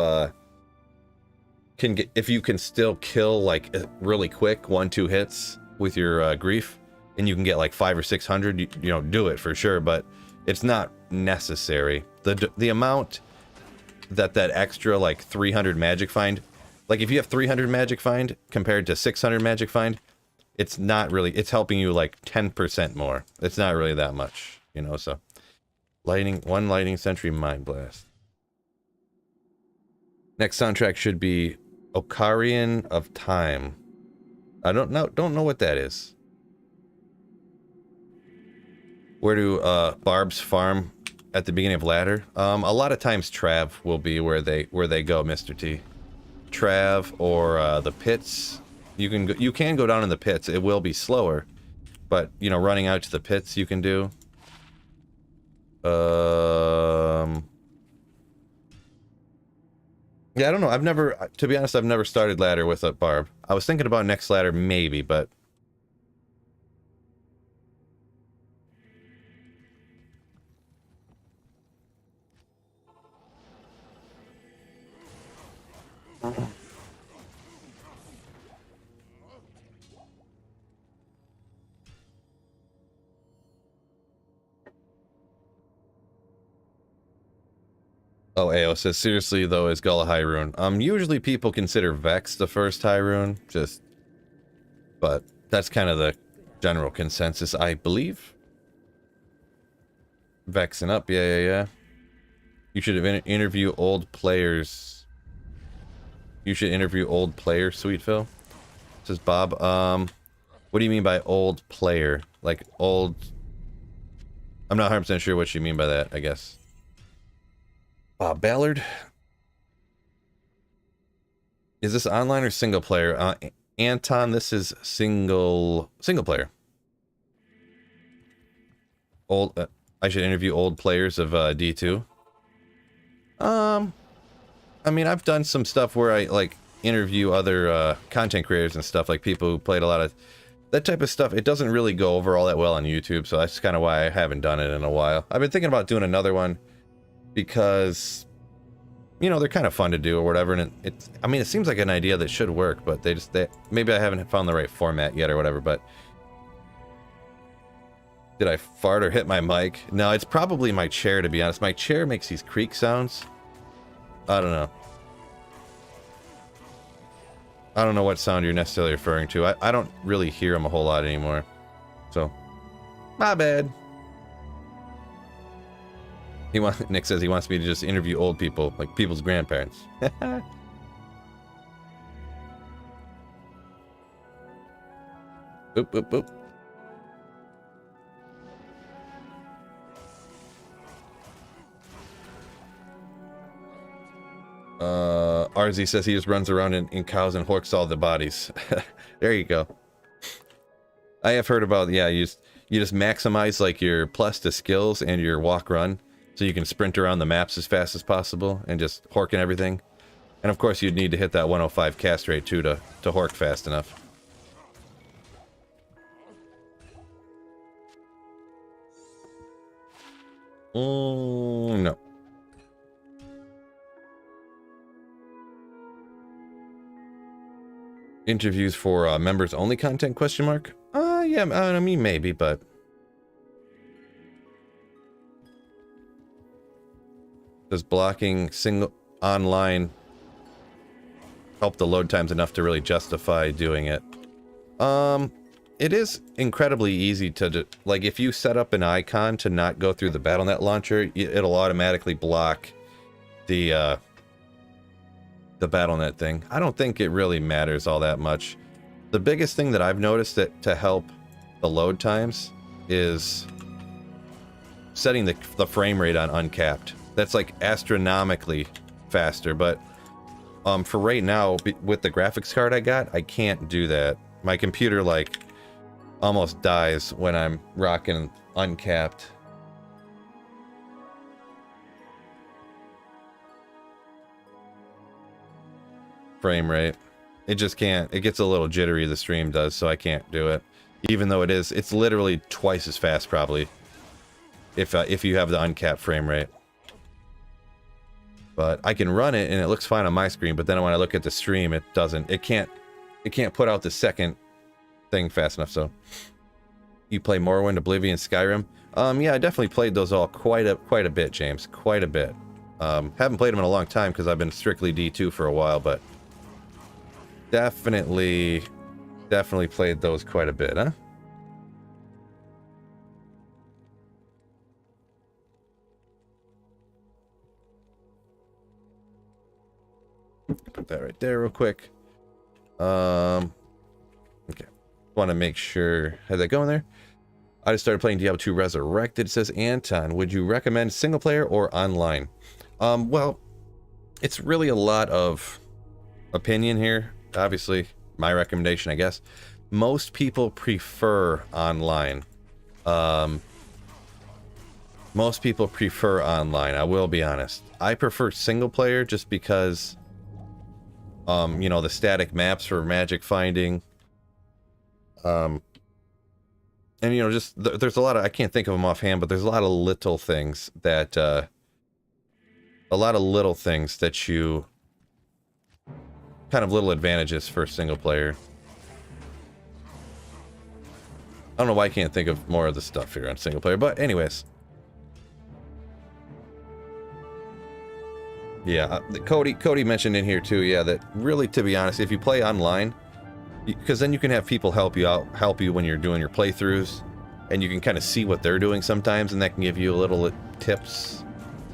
can still kill like really quick 1-2 hits with your grief, and you can get like 500 or 600, you know, do it for sure, but it's not necessary. The amount that extra like 300 magic find, like if you have 300 magic find compared to 600 magic find, it's not really, it's helping you like 10% more. It's not really that much, you know. So one lightning sentry mind blast. Next soundtrack should be Ocarina of Time. I don't know what that is. Where do Barb's farm at the beginning of ladder? A lot of times Trav will be where they go, Mr. T. Trav or the pits. You can go down in the pits. It will be slower, but you know, running out to the pits you can do. Yeah, I don't know. To be honest, I've never started ladder with a Barb. I was thinking about next ladder maybe, but Oh, AO says, seriously though, is Gull a high rune? Usually people consider Vex the first high rune, but that's kind of the general consensus, I believe. Vex and up, yeah. You should have interview old players. You should interview old players, Sweet Phil. Says Bob. What do you mean by old player? Like old... I'm not 100% sure what you mean by that, I guess. Ballard? Is this online or single player? Anton, this is single player. I should interview old players of D2. I mean, I've done some stuff where I like interview other content creators and stuff, like people who played a lot of that type of stuff. It doesn't really go over all that well on YouTube, so that's kind of why I haven't done it in a while. I've been thinking about doing another one because, you know, they're kind of fun to do or whatever, and I mean, it seems like an idea that should work, but maybe I haven't found the right format yet or whatever. But did I fart or hit my mic? No, it's probably my chair, to be honest. My chair makes these creak sounds. I don't know. I don't know what sound you're necessarily referring to. I don't really hear them a whole lot anymore. So, my bad. Nick says he wants me to just interview old people, like people's grandparents. Oop. RZ says he just runs around in cows and horks all the bodies. There you go. I have heard about, yeah, you just maximize like your plus to skills and your walk run, so you can sprint around the maps as fast as possible and just horking everything. And of course you'd need to hit that 105 cast rate too to hork fast enough. No. Interviews for members only content, question mark? Yeah, I mean maybe, but does blocking single online help the load times enough to really justify doing it? It is incredibly easy to like, if you set up an icon to not go through the BattleNet launcher, it'll automatically block the BattleNet thing. I don't think it really matters all that much. The biggest thing that I've noticed that to help the load times is setting the frame rate on uncapped. That's like astronomically faster, but for right now, with the graphics card I got, I can't do that. My computer like almost dies when I'm rocking uncapped. Frame rate. It just can't. It gets a little jittery, the stream does, so I can't do it. Even though it's literally twice as fast probably if you have the uncapped frame rate. But I can run it and it looks fine on my screen, but then when I look at the stream, it doesn't. It can't put out the second thing fast enough. So you play Morrowind, Oblivion, Skyrim? Yeah, I definitely played those all quite a bit, James. Quite a bit. Haven't played them in a long time because I've been strictly D2 for a while, but definitely played those quite a bit, huh? Put that right there real quick. Okay. Want to make sure. How's that going there? I just started playing Diablo 2 Resurrected. It says, Anton, would you recommend single player or online? Well, it's really a lot of opinion here. Obviously, my recommendation, I guess. Most people prefer online. Most people prefer online, I will be honest. I prefer single player just because, you know, the static maps for magic finding. And, you know, just, there's a lot of, I can't think of them offhand, but there's a lot of little things that, you, kind of little advantages for single player. I don't know why I can't think of more of the stuff here on single player, but anyways. Yeah, Cody mentioned in here too, yeah, that really, to be honest, if you play online, because then you can have people help you when you're doing your playthroughs, and you can kind of see what they're doing sometimes, and that can give you a little tips,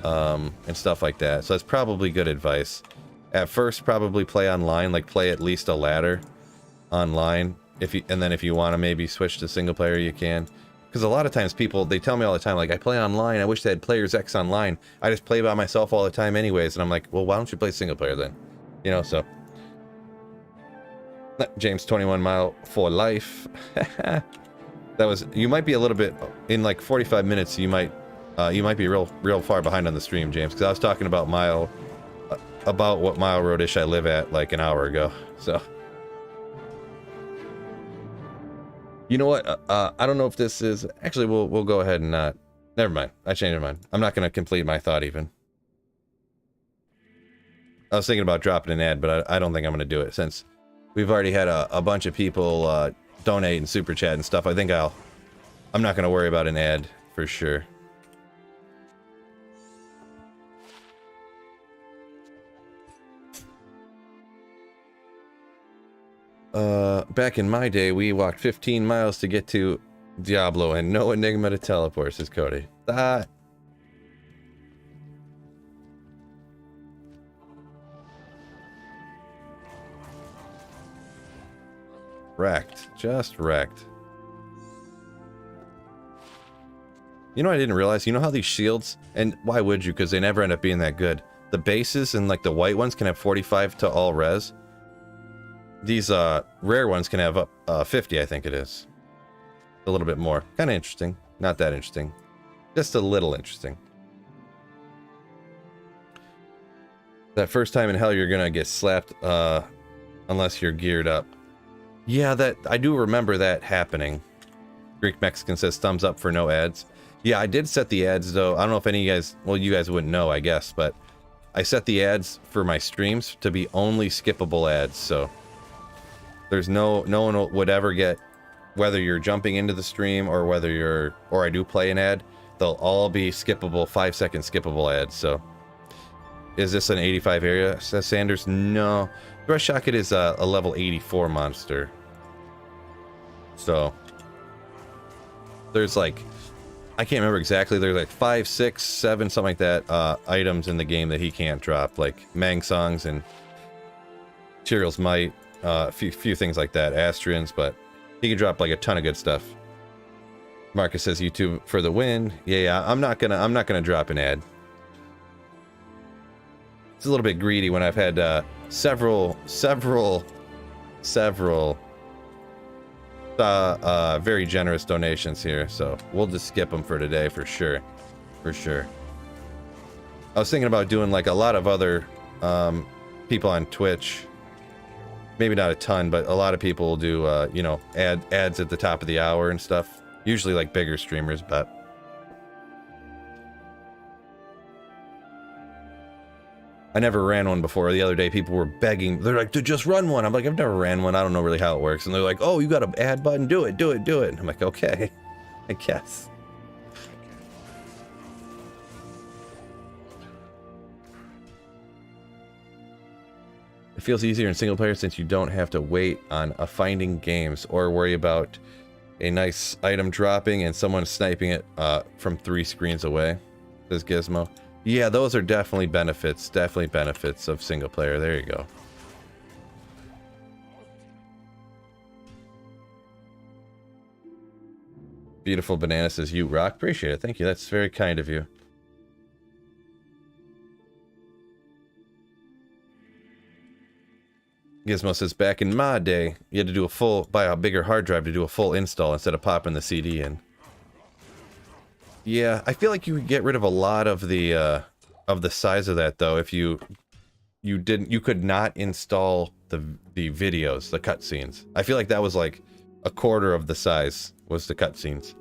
and stuff like that. So that's probably good advice. At first, probably play online, like play at least a ladder online, and then if you want to maybe switch to single player, you can. Because a lot of times people, they tell me all the time, like, I play online, I wish they had Players X online. I just play by myself all the time anyways, and I'm like, well, why don't you play single player then? You know, so. James 21 mile for life. That was, you might be a little bit, in like 45 minutes, you might be real far behind on the stream, James, because I was talking about what mile road-ish I live at like an hour ago, so. You know what? I don't know if this is... Actually, we'll go ahead and not... Never mind. I changed my mind. I'm not going to complete my thought even. I was thinking about dropping an ad, but I don't think I'm going to do it since we've already had a bunch of people donate and super chat and stuff. I think I'm not going to worry about an ad for sure. Back in my day, we walked 15 miles to get to Diablo and no Enigma to teleport, says Cody. That. Wrecked. Just wrecked. You know what I didn't realize? You know how these shields, and why would you? Because they never end up being that good. The bases and like the white ones can have 45 to all res. These rare ones can have 50, I think it is. A little bit more. Kind of interesting. Not that interesting. Just a little interesting. That first time in hell you're gonna get slapped unless you're geared up. Yeah, that I do remember that happening. Greek Mexican says thumbs up for no ads. Yeah, I did set the ads though. I don't know if any of you guys, well, you guys wouldn't know, I guess, but I set the ads for my streams to be only skippable ads, so there's no one would ever get, whether you're jumping into the stream or whether I do play an ad, they'll all be skippable, 5-second skippable ads. So is this an 85 area, says Sanders? No, Rush Shocket is a level 84 monster. So there's like, I can't remember exactly, there's like 5, 6, 7, something like that, items in the game that he can't drop, like Mang Songs and Tyrell's Might. A few things like that, Astrians, but he can drop like a ton of good stuff. Marcus says YouTube for the win. Yeah, I'm not gonna drop an ad. It's a little bit greedy when I've had several very generous donations here, so we'll just skip them for today for sure. I was thinking about doing like a lot of other people on Twitch. Maybe not a ton, but a lot of people will do, you know, ads at the top of the hour and stuff. Usually like bigger streamers, but... I never ran one before. The other day people were begging. They're like, dude, just run one. I'm like, I've never ran one. I don't know really how it works. And they're like, oh, you got an ad button? Do it. I'm like, okay, I guess. It feels easier in single player since you don't have to wait on finding games or worry about a nice item dropping and someone sniping it from 3 screens away, says Gizmo. Yeah, those are definitely benefits of single player. There you go. Beautiful Banana says, you rock. Appreciate it. Thank you. That's very kind of you. Gizmo says, back in my day, you had to do buy a bigger hard drive to do a full install instead of popping the CD in. Yeah, I feel like you could get rid of a lot of the size of that though if you could not install the videos, the cutscenes. I feel like that was like a quarter of the size was the cutscenes.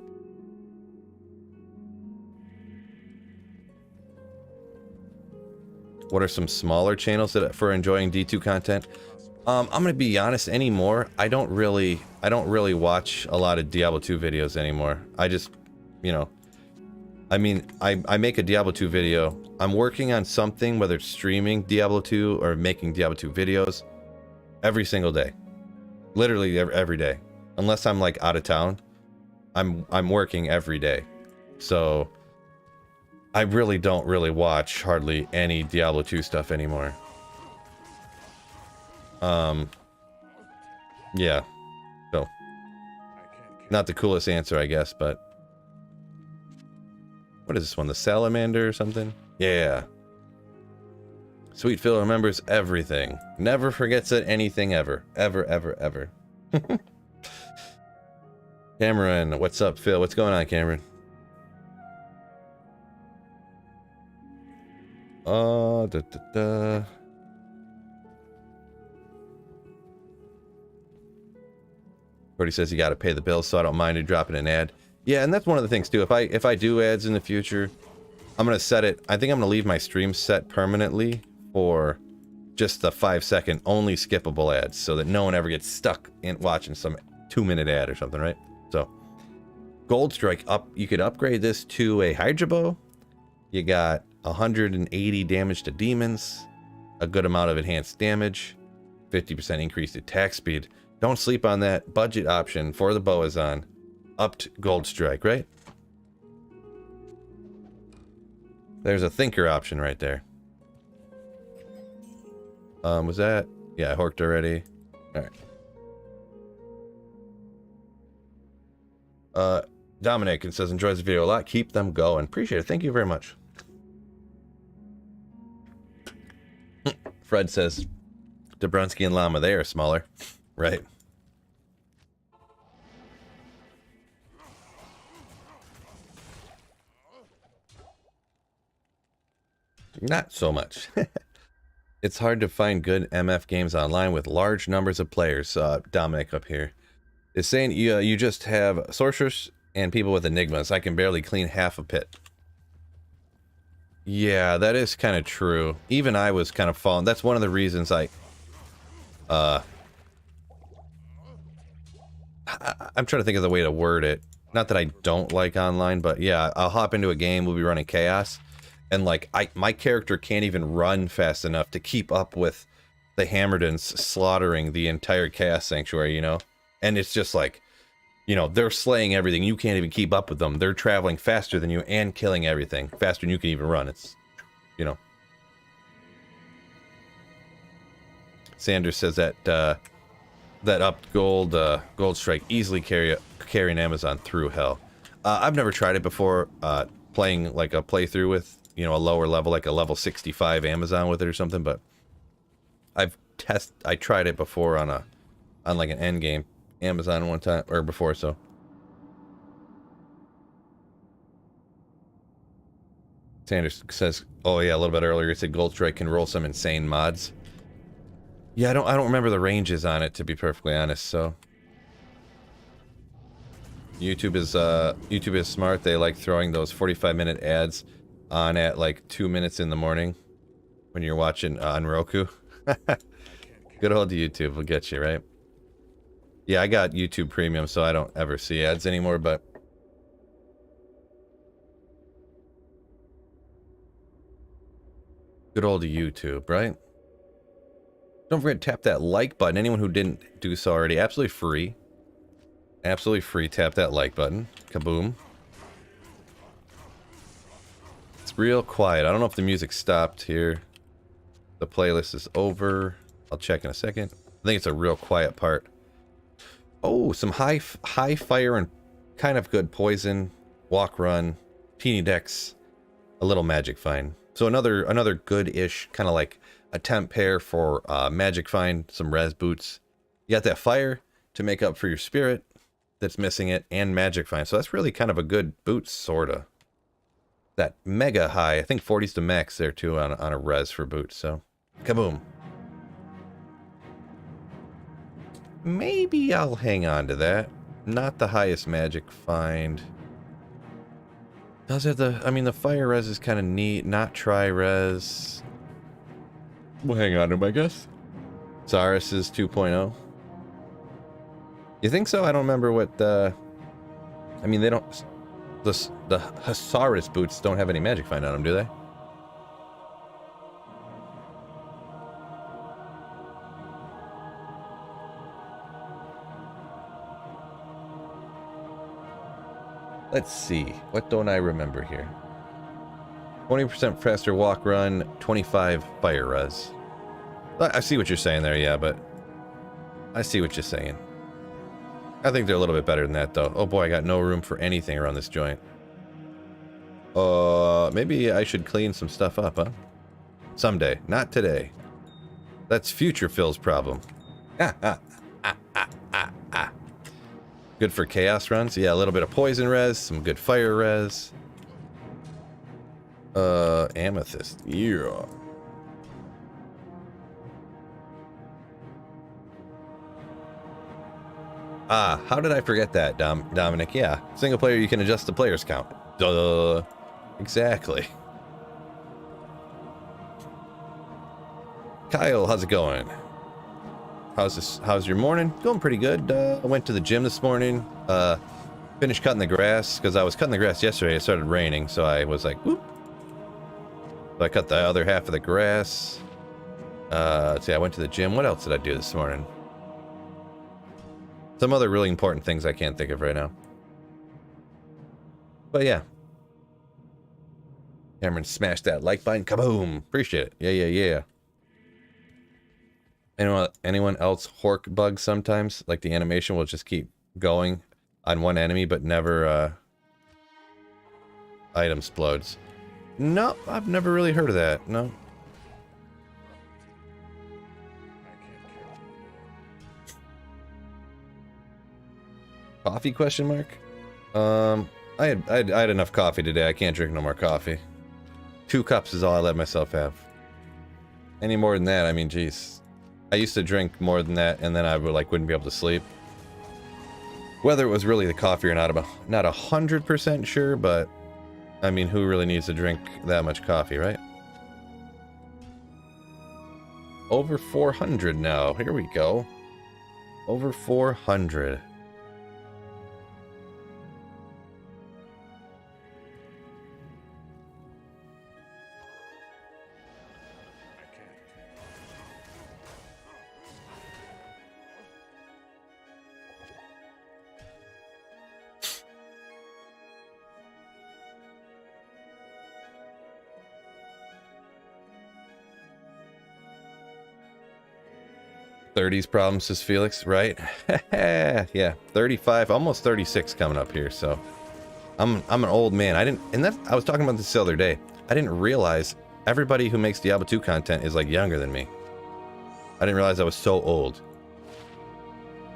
What are some smaller channels for enjoying D2 content? I'm gonna be honest anymore. I don't really watch a lot of Diablo 2 videos anymore. I just, you know, I mean, I make a Diablo 2 video. I'm working on something, whether it's streaming Diablo 2 or making Diablo 2 videos, every single day. Literally every day. Unless I'm like out of town, I'm working every day. So I really don't watch hardly any Diablo 2 stuff anymore. Yeah. So not the coolest answer, I guess, but what is this one? The salamander or something? Yeah. Sweet Phil remembers everything. Never forgets it anything ever. Ever, ever, ever. Cameron, what's up, Phil? What's going on, Cameron? Brody says you got to pay the bills, so I don't mind you dropping an ad. Yeah, and that's one of the things too. If I do ads in the future, I'm gonna set it. I think I'm gonna leave my stream set permanently for just the 5-second only skippable ads, so that no one ever gets stuck in watching some 2-minute ad or something, right? So, Gold Strike up. You could upgrade this to a Hydra Bow. You got 180 damage to demons, a good amount of enhanced damage, 50% increased attack speed. Don't sleep on that budget option for the bow is on. Upped Gold Strike, right? There's a thinker option right there. Was that? Yeah, I horked already. Alright. Dominic, it says, enjoys the video a lot. Keep them going. Appreciate it. Thank you very much. Fred says, Dabrowski and Llama, they are smaller. Right. Not so much. It's hard to find good MF games online with large numbers of players. Dominic up here is saying you just have sorcerers and people with enigmas. I can barely clean half a pit. Yeah, that is kind of true. Even I was kind of falling. That's one of the reasons I'm trying to think of the way to word it. Not that I don't like online, but yeah, I'll hop into a game, we'll be running chaos, and like my character can't even run fast enough to keep up with the Hammerdens slaughtering the entire chaos sanctuary, you know? And it's just like, you know, they're slaying everything. You can't even keep up with them. They're traveling faster than you and killing everything faster than you can even run. It's, you know. Sanders says that that upped gold strike easily carry an Amazon through hell. I've never tried it before. Playing like a playthrough with, you know, a lower level, like a level 65 Amazon with it or something. But I tried it before on like an end game Amazon one time or before. So Sanders says, oh yeah, a little bit earlier, he said Gold Strike can roll some insane mods. Yeah, I don't remember the ranges on it, to be perfectly honest. So YouTube is smart. They like throwing those 45-minute ads on at like 2 minutes in the morning when you're watching on Roku. Good old YouTube will get you, right? Yeah, I got YouTube Premium, so I don't ever see ads anymore, but good old YouTube, right? Don't forget to tap that like button. Anyone who didn't do so already, absolutely free. Absolutely free. Tap that like button. Kaboom. It's real quiet. I don't know if the music stopped here. The playlist is over. I'll check in a second. I think it's a real quiet part. Oh, some high fire and kind of good poison, walk run, teeny decks, a little magic find. So another good-ish kind of like a temp pair for magic find, some res boots. You got that fire to make up for your spirit that's missing it, and magic find. So that's really kind of a good boot, sorta. That mega high, I think 40's to max there too on a res for boots. So kaboom. Maybe I'll hang on to that. Not the highest magic find. Does it the fire res is kind of neat. Not tri res. We'll hang on to him, I guess. Zaris is 2.0. You think so? I don't remember what I mean, they don't. The Hasaurus boots don't have any magic find on them, do they? Let's see. What don't I remember here? 20% faster walk run, 25 fire res. I see what you're saying there, yeah, but I see what you're saying. I think they're a little bit better than that, though. Oh boy, I got no room for anything around this joint. Maybe I should clean some stuff up, huh? Someday. Not today. That's future Phil's problem. Good for chaos runs. Yeah, a little bit of poison res, some good fire res. Amethyst. Yeah. Ah, how did I forget that, Dominic? Yeah, single player, you can adjust the player's count. Duh. Exactly. Kyle, how's it going? How's your morning? Going pretty good. I went to the gym this morning. Finished cutting the grass because I was cutting the grass yesterday. It started raining, so I was like, whoop. So I cut the other half of the grass. Let's see, I went to the gym. What else did I do this morning? Some other really important things I can't think of right now. But yeah. Cameron smashed that like button. Kaboom! Appreciate it. Yeah. Anyone else hork bugs sometimes? Like the animation will just keep going on one enemy, but never item explodes. No, I've never really heard of that. No. Coffee question mark? I had enough coffee today. I can't drink no more coffee. 2 cups is all I let myself have. Any more than that, I mean, geez. I used to drink more than that, and then I would wouldn't be able to sleep. Whether it was really the coffee or not, I'm not 100% sure, but I mean, who really needs to drink that much coffee, right? Over 400 now. Here we go. Over 400. '30s problems, says Felix, right? Yeah, 35, almost 36 coming up here, so I'm an old man. I was talking about this the other day. I didn't realize everybody who makes Diablo 2 content is younger than me. I didn't realize I was so old.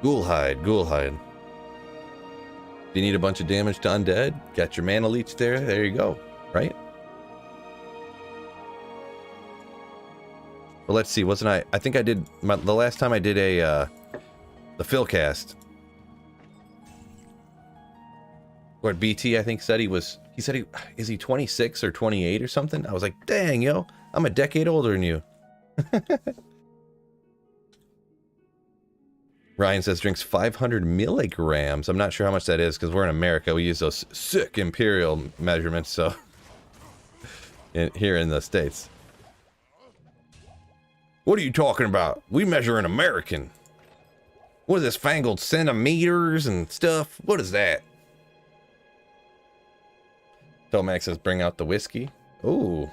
Ghoulhide. Do you need a bunch of damage to undead? Got your mana leech there you go, right? Well, let's see, I think I did, the last time I did the Philcast, what BT I think said is he 26 or 28 or something? I was like, dang, yo, I'm a decade older than you. Ryan says drinks 500 milligrams. I'm not sure how much that is because we're in America. We use those sick imperial measurements, so here in the States. What are you talking about? We measure in American. What is this, fangled centimeters and stuff? What is that? Tomax says bring out the whiskey. Ooh.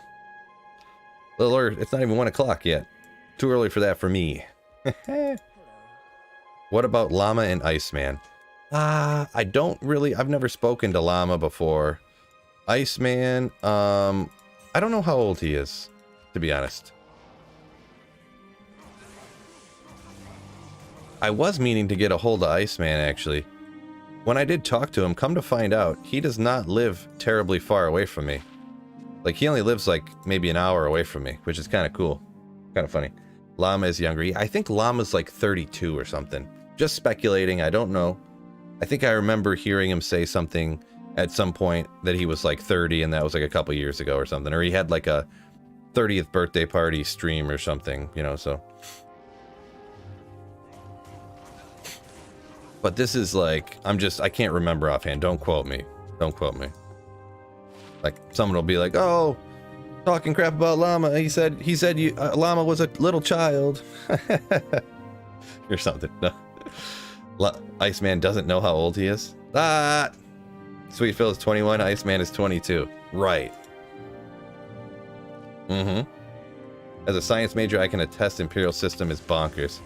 Little early. It's not even 1 o'clock yet. Too early for that for me. What about Llama and Iceman? I don't really, I've never spoken to Llama before. Iceman, I don't know how old he is, to be honest. I was meaning to get a hold of Iceman, actually. When I did talk to him, come to find out, he does not live terribly far away from me. He only lives maybe an hour away from me, which is kind of cool. Kind of funny. Llama is younger. I think Llama's 32 or something. Just speculating, I don't know. I think I remember hearing him say something at some point that he was 30, and that was a couple years ago or something. Or he had a 30th birthday party stream or something, so. But this is I can't remember offhand. Don't quote me. Don't quote me. Like someone will be like, "Oh, talking crap about Llama. He said you Llama was a little child," or something. No. Iceman doesn't know how old he is. Ah, Sweet Phil is 21. Iceman is 22. Right. Mm-hmm. As a science major, I can attest Imperial system is bonkers.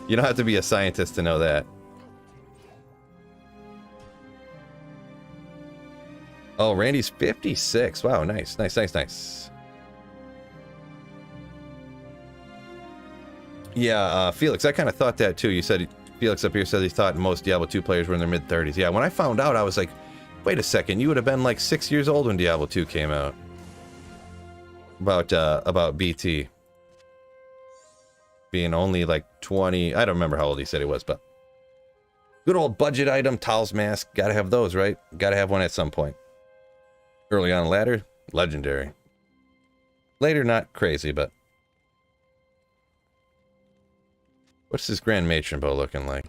You don't have to be a scientist to know that. Oh, Randy's 56. Wow, nice, nice, nice, nice. Yeah, Felix, I kind of thought that too. You said, Felix up here said he thought most Diablo 2 players were in their mid-30s. Yeah, when I found out, I was like, wait a second, you would have been like 6 years old when Diablo 2 came out. About BT. Being only like 20, I don't remember how old he said he was, but. Good old budget item, Tal's Mask, gotta have those, right? Gotta have one at some point. Early on ladder, legendary. Later, not crazy, but. What's this Grand Matron bow looking like?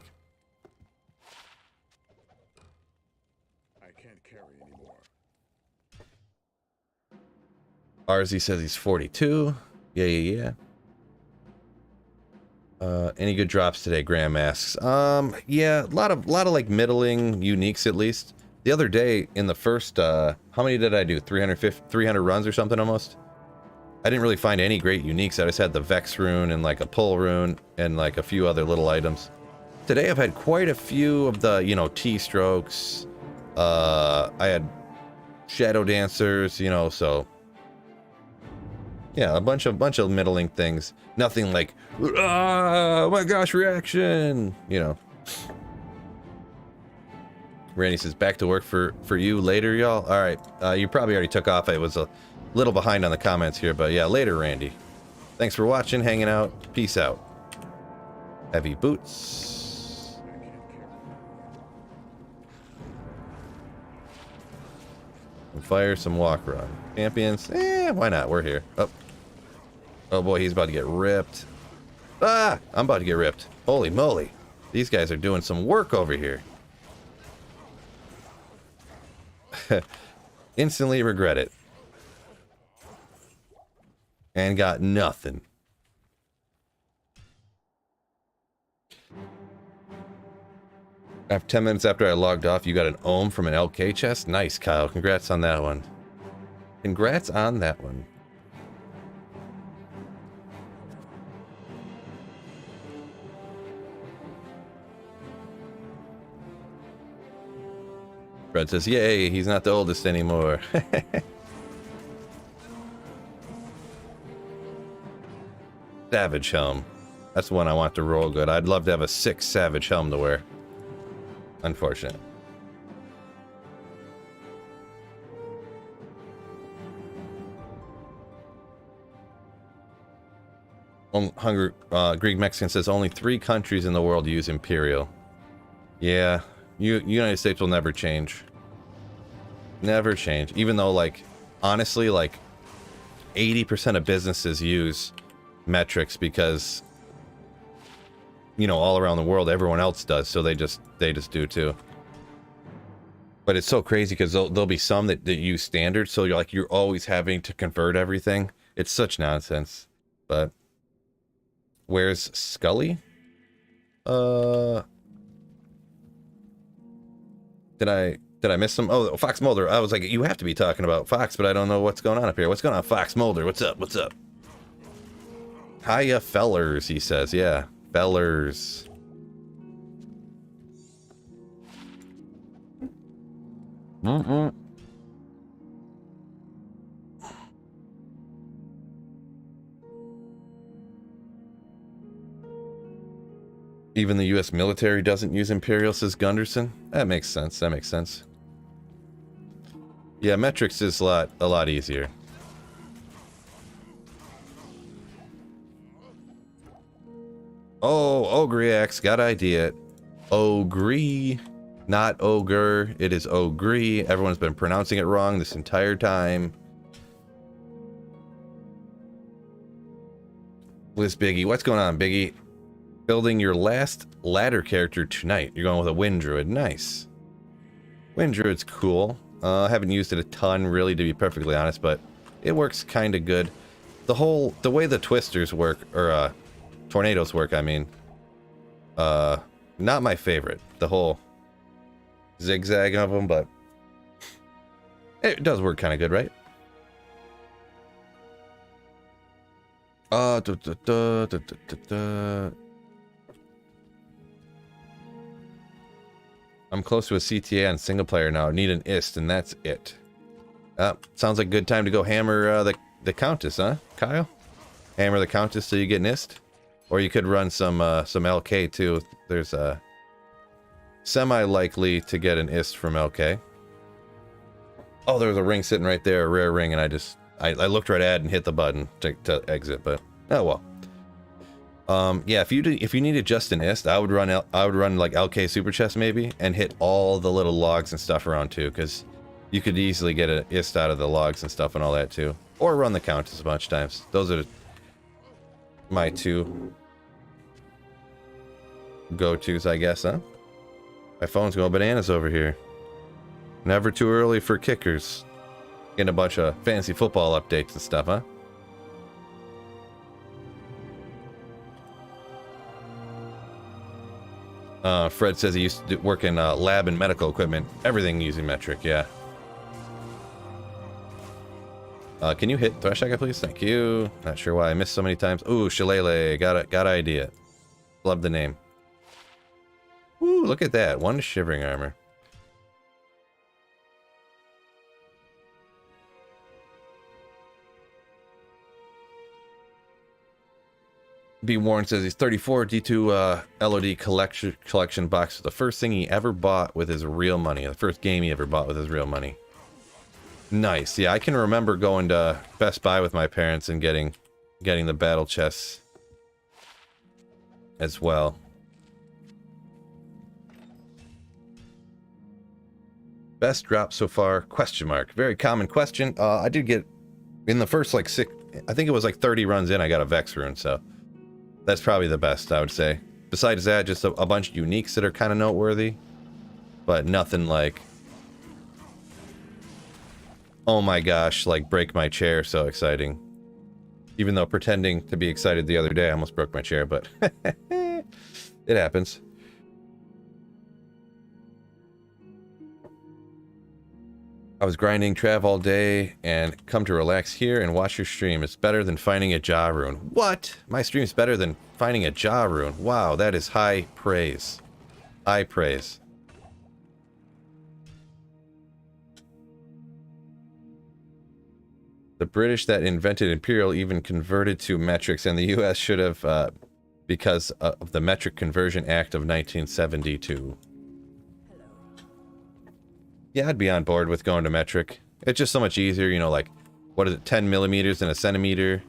I can't carry anymore. RZ says he's 42. Yeah. Any good drops today, Grand Masks? Yeah, a lot of like middling uniques at least. The other day in the first, how many did I do? 300 runs or something almost? I didn't really find any great uniques. I just had the Vex rune and like a pull rune and like a few other little items. Today I've had quite a few of the, you know, T-strokes. I had Shadow Dancers, you know, so yeah, a bunch of middling things. Nothing like, oh my gosh, reaction, you know. Randy says, back to work for you later, y'all. All right, you probably already took off. I was a little behind on the comments here, but yeah, later, Randy. Thanks for watching, hanging out. Peace out. Heavy boots. Some fire, some walk run. Champions, why not? We're here. Oh boy, he's about to get ripped. Ah, I'm about to get ripped. Holy moly. These guys are doing some work over here. Instantly regret it. And got nothing. After 10 minutes after I logged off, you got an ohm from an LK chest? Nice, Kyle. Congrats on that one. Congrats on that one. Fred says, yay, he's not the oldest anymore. Savage helm. That's the one I want to roll good. I'd love to have a 6 Savage helm to wear. Unfortunate. Greek Mexican says only 3 countries in the world use Imperial. Yeah, United States will never change. Never change. Even though, like, honestly, like 80% of businesses use metrics because, you know, all around the world everyone else does, so they just do too. But it's so crazy because there'll be some that use standard, so you're always having to convert everything. It's such nonsense. But where's Scully? Did I miss some? Oh, Fox Mulder. I was like, you have to be talking about Fox, but I don't know what's going on up here. What's going on, Fox Mulder? What's up? What's up? Hiya, fellers, he says. Yeah, fellers. Even the U.S. military doesn't use Imperial, says Gunderson. That makes sense. That makes sense. Yeah, metrics is a lot easier. Oh, Ogreax, got idea. Ogre, not ogre. It is Ogre. Everyone's been pronouncing it wrong this entire time. Liz Biggie, what's going on, Biggie? Building your last ladder character tonight. You're going with a Wind Druid. Nice. Wind Druid's cool. I haven't used it a ton, really, to be perfectly honest, but it works kind of good. The way the twisters work, or tornadoes work, I mean, not my favorite. The whole zigzag of them, but it does work kind of good, right? I'm close to a CTA on single player now. Need an ist, and that's it. Sounds like a good time to go hammer the Countess, huh, Kyle? Hammer the Countess so you get an ist? Or you could run some LK too. There's semi-likely to get an ist from LK. Oh, there was a ring sitting right there, a rare ring, and I looked right at it and hit the button to exit, but oh well. Yeah, if you needed just an ist, I would run like LK Super Chest maybe, and hit all the little logs and stuff around too, because you could easily get an ist out of the logs and stuff and all that too. Or run the Countess a bunch of times. Those are my two go-tos, I guess, huh? My phone's going bananas over here. Never too early for kickers. Getting a bunch of fantasy football updates and stuff, huh? Fred says he used to work in lab and medical equipment. Everything using metric, yeah. Can you hit Threshy, please? Thank you. Not sure why I missed so many times. Ooh, Shillelagh. Got idea. Love the name. Ooh, look at that. One shivering armor. B. Warren says he's 34, D2 LOD collection box. The first thing he ever bought with his real money. The first game he ever bought with his real money. Nice. Yeah, I can remember going to Best Buy with my parents and getting the battle chests as well. Best drop so far? Question mark. Very common question. I did get in the first like I think it was like 30 runs in, I got a Vex rune, so that's probably the best, I would say. Besides that, just a bunch of uniques that are kind of noteworthy, but nothing like, oh my gosh, like break my chair, so exciting. Even though pretending to be excited the other day, I almost broke my chair, but it happens. I was grinding Trav all day and come to relax here and watch your stream. It's better than finding a jaw rune. What? My stream's better than finding a jaw rune. Wow, that is high praise. High praise. The British that invented Imperial even converted to metrics, and the US should have because of the Metric Conversion Act of 1972. Yeah, I'd be on board with going to metric. It's just so much easier, you know, like, what is it, 10 millimeters in a centimeter?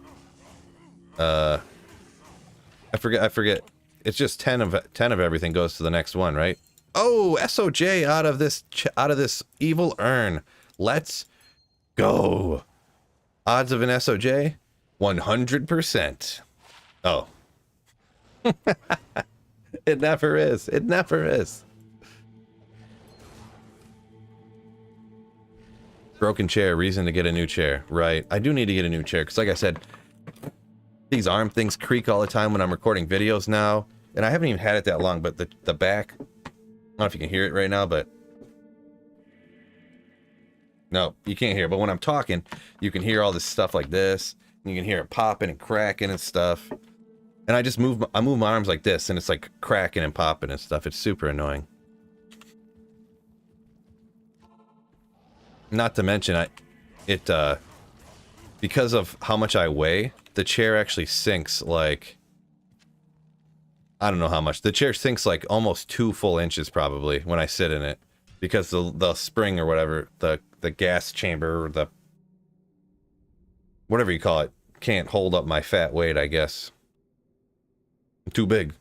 I forget. It's just 10 of everything goes to the next one, right? Oh, SOJ out of this evil urn. Let's go. Odds of an SOJ? 100%. Oh. It never is. It never is. Broken chair, reason to get a new chair. Right. I do need to get a new chair, because like I said, these arm things creak all the time when I'm recording videos now. And I haven't even had it that long, but the back, I don't know if you can hear it right now, but no, you can't hear it. But when I'm talking, you can hear all this stuff like this. And you can hear it popping and cracking and stuff. And I move my arms like this, and it's like cracking and popping and stuff. It's super annoying. Not to mention, because of how much I weigh, the chair actually sinks like, I don't know how much. The chair sinks like almost 2 full inches probably when I sit in it, because the spring or whatever, the gas chamber, or whatever you call it, can't hold up my fat weight, I guess. I'm too big.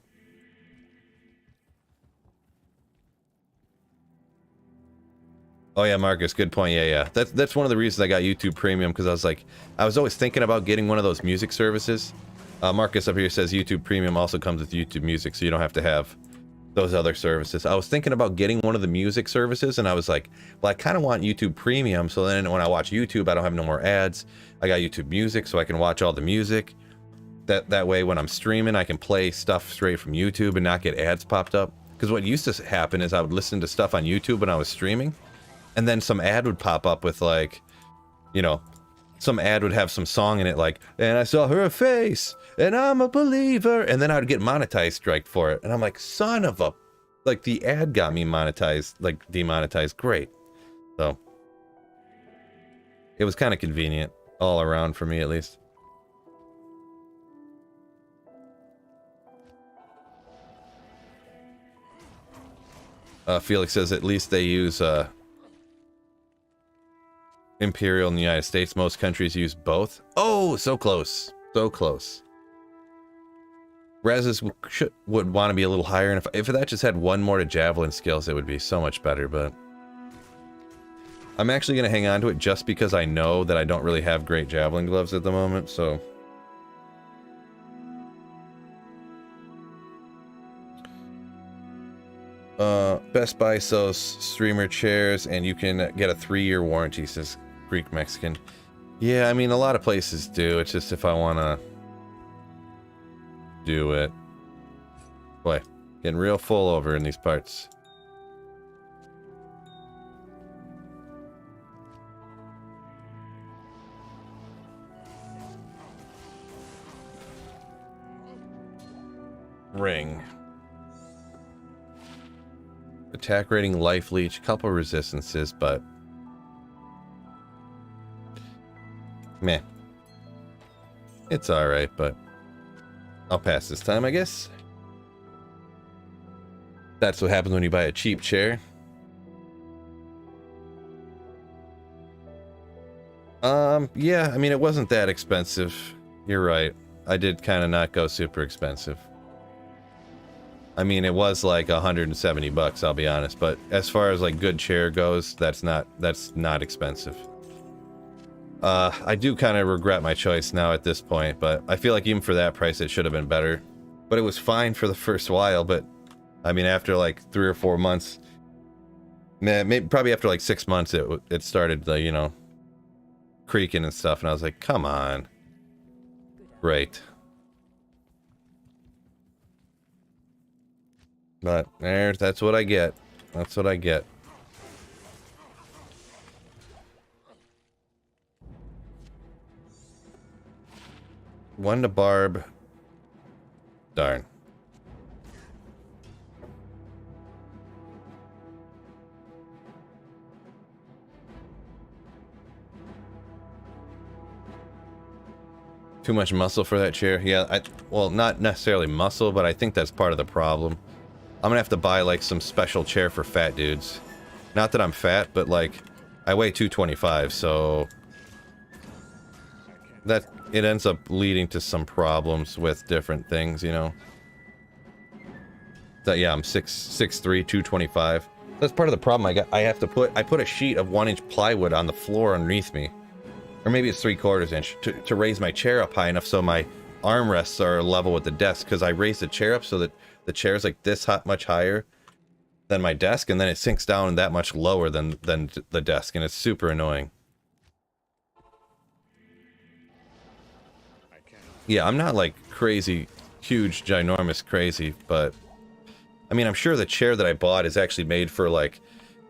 Oh yeah, Marcus, good point. Yeah. That's one of the reasons I got YouTube Premium, because I was always thinking about getting one of those music services. Marcus up here says YouTube Premium also comes with YouTube Music, so you don't have to have those other services. I was thinking about getting one of the music services, and I was like, well, I kind of want YouTube Premium, so then when I watch YouTube, I don't have no more ads. I got YouTube Music, so I can watch all the music. That way, when I'm streaming, I can play stuff straight from YouTube and not get ads popped up. Because what used to happen is I would listen to stuff on YouTube when I was streaming, and then some ad would pop up with, like, you know, some ad would have some song in it, like, and I saw her face, and I'm a believer, and then I'd get monetized strike for it, and I'm like, son of a, like, the ad got me monetized, like, demonetized. Great. So it was kind of convenient all around for me, at least. Felix says at least they use Imperial in the United States. Most countries use both. Oh, so close. So close. Raz's would want to be a little higher, and if that just had one more to javelin skills, it would be so much better, but I'm actually going to hang on to it just because I know that I don't really have great javelin gloves at the moment, so... Best Buy sells streamer chairs, and you can get a 3-year warranty, says Greek Mexican. Yeah, I mean, a lot of places do. It's just if I want to do it. Boy, getting real full over in these parts. Ring. Attack rating, life leech, couple resistances, but meh. It's alright, but I'll pass this time, I guess. That's what happens when you buy a cheap chair. Yeah, I mean, it wasn't that expensive. You're right. I did kind of not go super expensive. I mean, it was like 170 bucks, I'll be honest, but as far as like good chair goes, that's not expensive. I do kind of regret my choice now at this point, but I feel like even for that price, it should have been better. But it was fine for the first while, but I mean, after like 3 or 4 months, maybe probably after like 6 months, it started, you know, creaking and stuff, and I was like, come on. Great. But that's what I get. That's what I get. One to Barb. Darn. Too much muscle for that chair? Yeah, well, not necessarily muscle, but I think that's part of the problem. I'm gonna have to buy like some special chair for fat dudes. Not that I'm fat, but like I weigh 225, so that it ends up leading to some problems with different things, you know. So yeah, I'm 6'3", 225. That's part of the problem. I put a sheet of 1-inch plywood on the floor underneath me, or maybe it's 3/4 inch, to raise my chair up high enough so my armrests are level with the desk, because I raise the chair up so that the chair is like this much higher than my desk, and then it sinks down that much lower than the desk, and it's super annoying. Yeah, I'm not like crazy, huge, ginormous crazy, but I mean, I'm sure the chair that I bought is actually made for, like,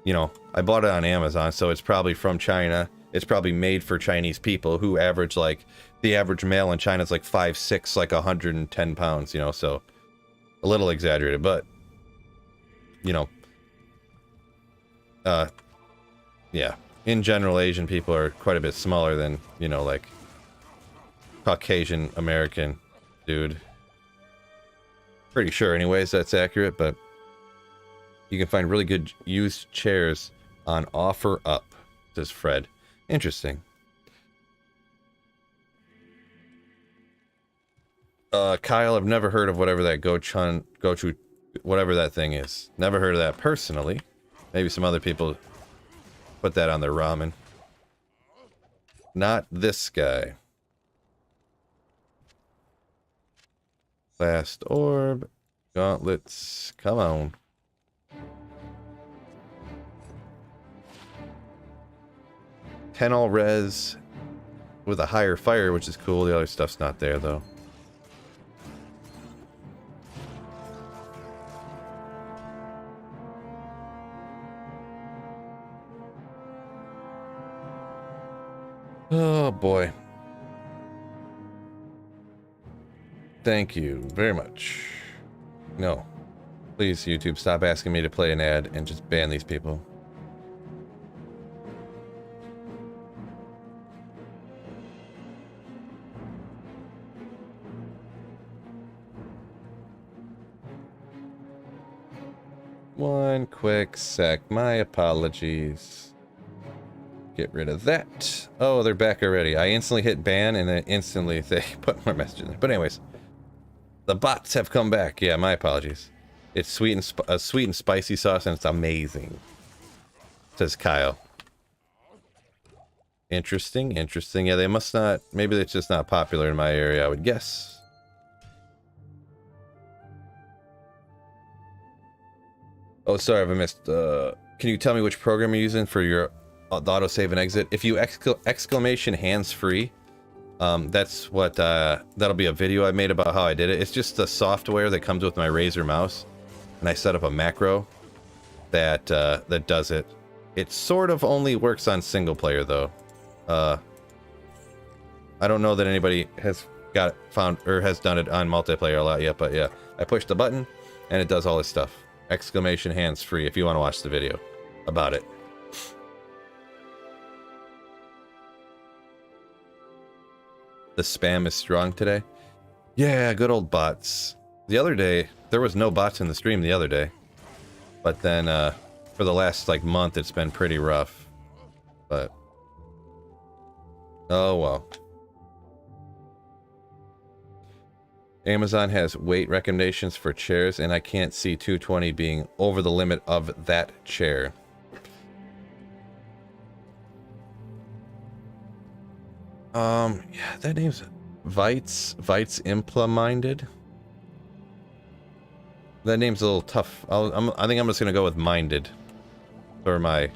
you know, I bought it on Amazon, so it's probably from China. It's probably made for Chinese people who average, like, the average male in China is like 5'6", like 110 pounds, you know, so a little exaggerated, but, you know, yeah, in general, Asian people are quite a bit smaller than, you know, like, Caucasian American dude. Pretty sure, anyways, that's accurate, but you can find really good used chairs on OfferUp, says Fred. Interesting. Kyle, I've never heard of whatever that gochu, whatever that thing is. Never heard of that personally. Maybe some other people put that on their ramen. Not this guy. Last orb. Gauntlets, come on. All res with a higher fire, which is cool. The other stuff's not there though. Oh boy. Thank you very much. No. Please, YouTube, stop asking me to play an ad and just ban these people. One quick sec. My apologies. Get rid of that. Oh, they're back already. I instantly hit ban and then instantly they put more messages in there. But anyways, the bots have come back. Yeah, my apologies. It's sweet and spicy sauce and it's amazing. Says Kyle. Interesting, interesting. Yeah, they must not. Maybe it's just not popular in my area, I would guess. Oh, sorry, I missed. Can you tell me which program you're using for your the autosave and exit? If you exclamation hands-free, that's what, that'll be a video I made about how I did it. It's just the software that comes with my Razer mouse, and I set up a macro that, that does it. It sort of only works on single player, though. I don't know that anybody has found or has done it on multiplayer a lot yet, but yeah, I push the button, and it does all this stuff. Exclamation hands-free if you want to watch the video about it. The spam is strong today. Yeah, good old bots. The other day, there was no bots in the stream the other day. But then, for the last, like, month, it's been pretty rough. But... oh, well. Amazon has weight recommendations for chairs, and I can't see 220 being over the limit of that chair. Yeah, that name's Vites Implemented. That name's a little tough. I think I'm just gonna go with Minded for my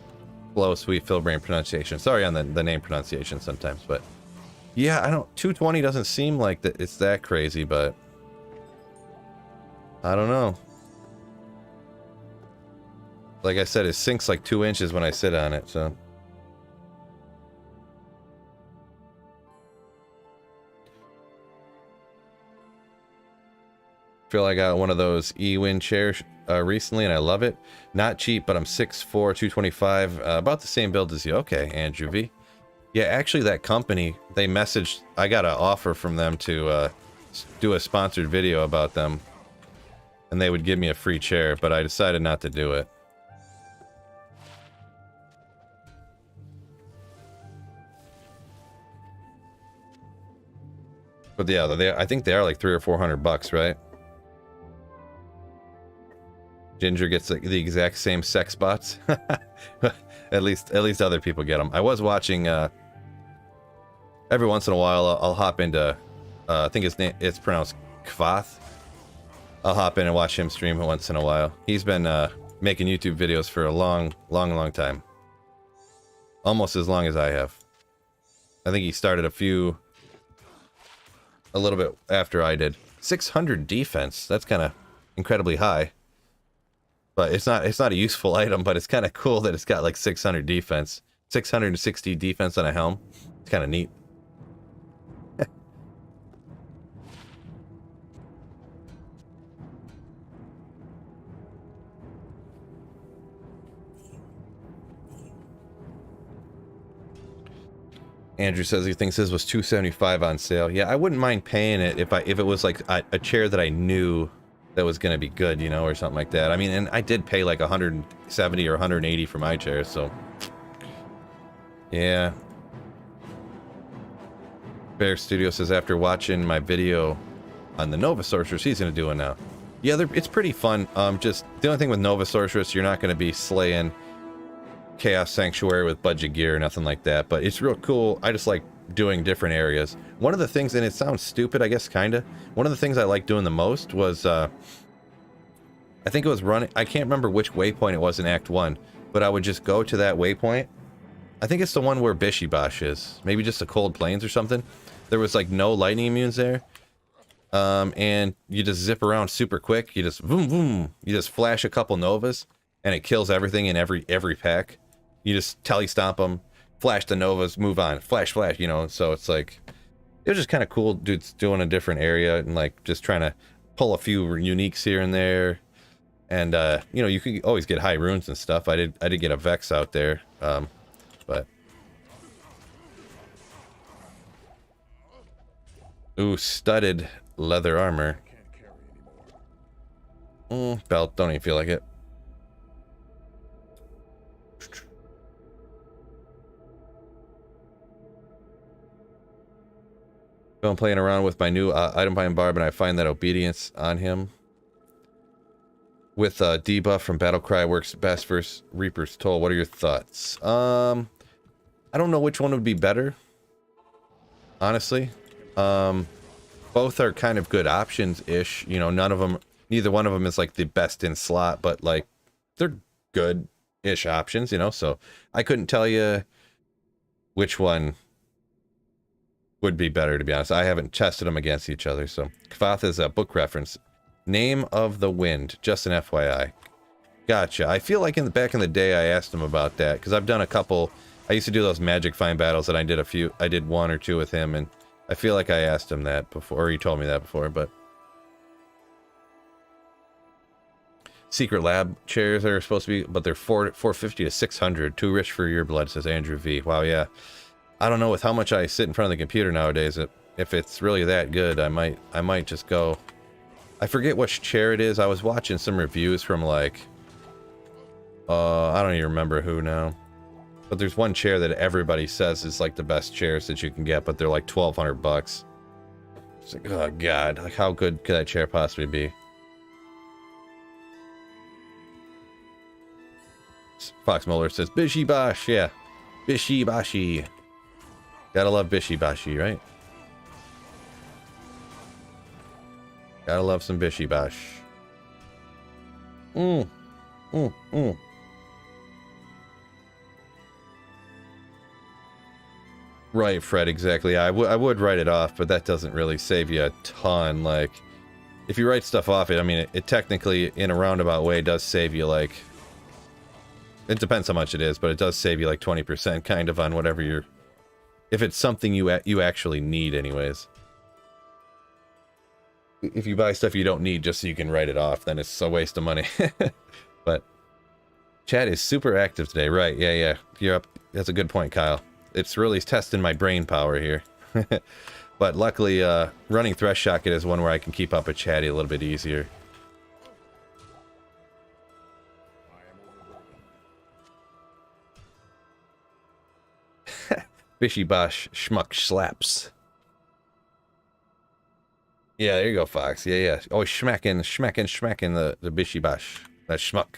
slow, sweet, fill brain pronunciation. Sorry on the name pronunciation sometimes, but yeah, I don't. 220 doesn't seem like that. It's that crazy, but I don't know. Like I said, it sinks like 2 inches when I sit on it, so. Feel I got one of those E-Win chairs recently, and I love it. Not cheap, but I'm 6'4", 225, about the same build as you. Okay, Andrew V. Yeah, actually, that company, they messaged. I got an offer from them to do a sponsored video about them, and they would give me a free chair, but I decided not to do it. But yeah, I think they are like $300 or $400, right? Ginger gets the exact same sex bots. at least other people get them. I was watching. Every once in a while, I'll hop into. I think it's pronounced Kvath. I'll hop in and watch him stream once in a while. He's been making YouTube videos for a long time. Almost as long as I have. I think he started a little bit after I did. 600 defense. That's kind of incredibly high. But it's not a useful item, but it's kind of cool that it's got like 600 defense. 660 defense on a helm. It's kind of neat. Andrew says he thinks his was $275 on sale. Yeah, I wouldn't mind paying it if it was like a chair that I knew that was gonna be good, you know, or something like that. I mean, and I did pay like 170 or 180 for my chair, so yeah. Bear Studio says after watching my video on the Nova Sorceress, he's gonna do it now. Yeah, it's pretty fun. Just the only thing with Nova Sorceress, you're not gonna be slaying Chaos Sanctuary with budget gear or nothing like that, but it's real cool. I just like doing different areas. One of the things, and it sounds stupid, I guess, kinda, one of the things I like doing the most was I think it was running. I can't remember which waypoint it was in Act 1, but I would just go to that waypoint. I think it's the one where Bishibosh is. Maybe just the Cold Plains or something. There was like no lightning immunes there. And you just zip around super quick. You just boom, boom. You just flash a couple Novas, and it kills everything in every pack. You just telly stomp them, flash the Novas, move on, flash, flash, you know. So it's like, it was just kind of cool, dudes doing a different area and like just trying to pull a few uniques here and there. And you know, you could always get high runes and stuff. I did get a Vex out there, but ooh, studded leather armor. Belt, don't even feel like it. So I'm playing around with my new item buying Barb, and I find that obedience on him with debuff from Battlecry works best versus Reaper's Toll. What are your thoughts? I don't know which one would be better, honestly. Both are kind of good options-ish. You know, neither one of them is like the best in slot, but like they're good-ish options, you know. So I couldn't tell you which one would be better, to be honest. I haven't tested them against each other. So Kvath is a book reference. Name of the Wind, just an FYI. Gotcha. I feel like back in the day I asked him about that, because I've done a couple. I used to do those Magic Find battles, and I did one or two with him, and I feel like I asked him that before, or he told me that before. But secret lab chairs are supposed to be, but they're 450 to 600. Too rich for your blood, says Andrew V. Wow, yeah. I don't know, with how much I sit in front of the computer nowadays, if it's really that good, I might just go. I forget which chair it is. I was watching some reviews from like, I don't even remember who now. But there's one chair that everybody says is like the best chairs that you can get, but they're like $1,200. It's like, oh god, like how good could that chair possibly be? Fox Muller says, Bishibosh, yeah. Bishibashi. Gotta love Bishibashi, right? Gotta love some Bishibosh. Right, Fred, exactly. I would write it off, but that doesn't really save you a ton. Like, if you write stuff off, I mean, it technically, in a roundabout way, does save you, like... It depends how much it is, but it does save you, like, 20% kind of on whatever you're... If it's something you actually need, anyways. If you buy stuff you don't need just so you can write it off, then it's a waste of money. But chat is super active today, right? Yeah. You're up. That's a good point, Kyle. It's really testing my brain power here. But luckily, running Thresh Socket is one where I can keep up with chatty a little bit easier. Bishibosh schmuck slaps. Yeah, there you go, Fox. Yeah. Always smacking the Bishibosh. That schmuck.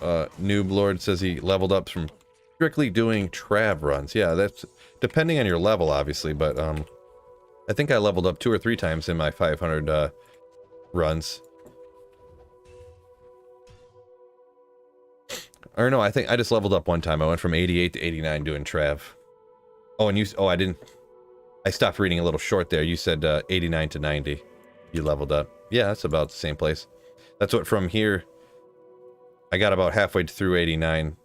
Noob Lord says he leveled up from strictly doing Trav runs. Yeah, that's depending on your level, obviously, but I think I leveled up 2 or 3 times in my 500 runs. Or no, I think I just leveled up one time. I went from 88 to 89 doing Trav. Oh, and I stopped reading a little short there. You said 89 to 90. You leveled up. Yeah, that's about the same place. That's what from here. I got about halfway through 89.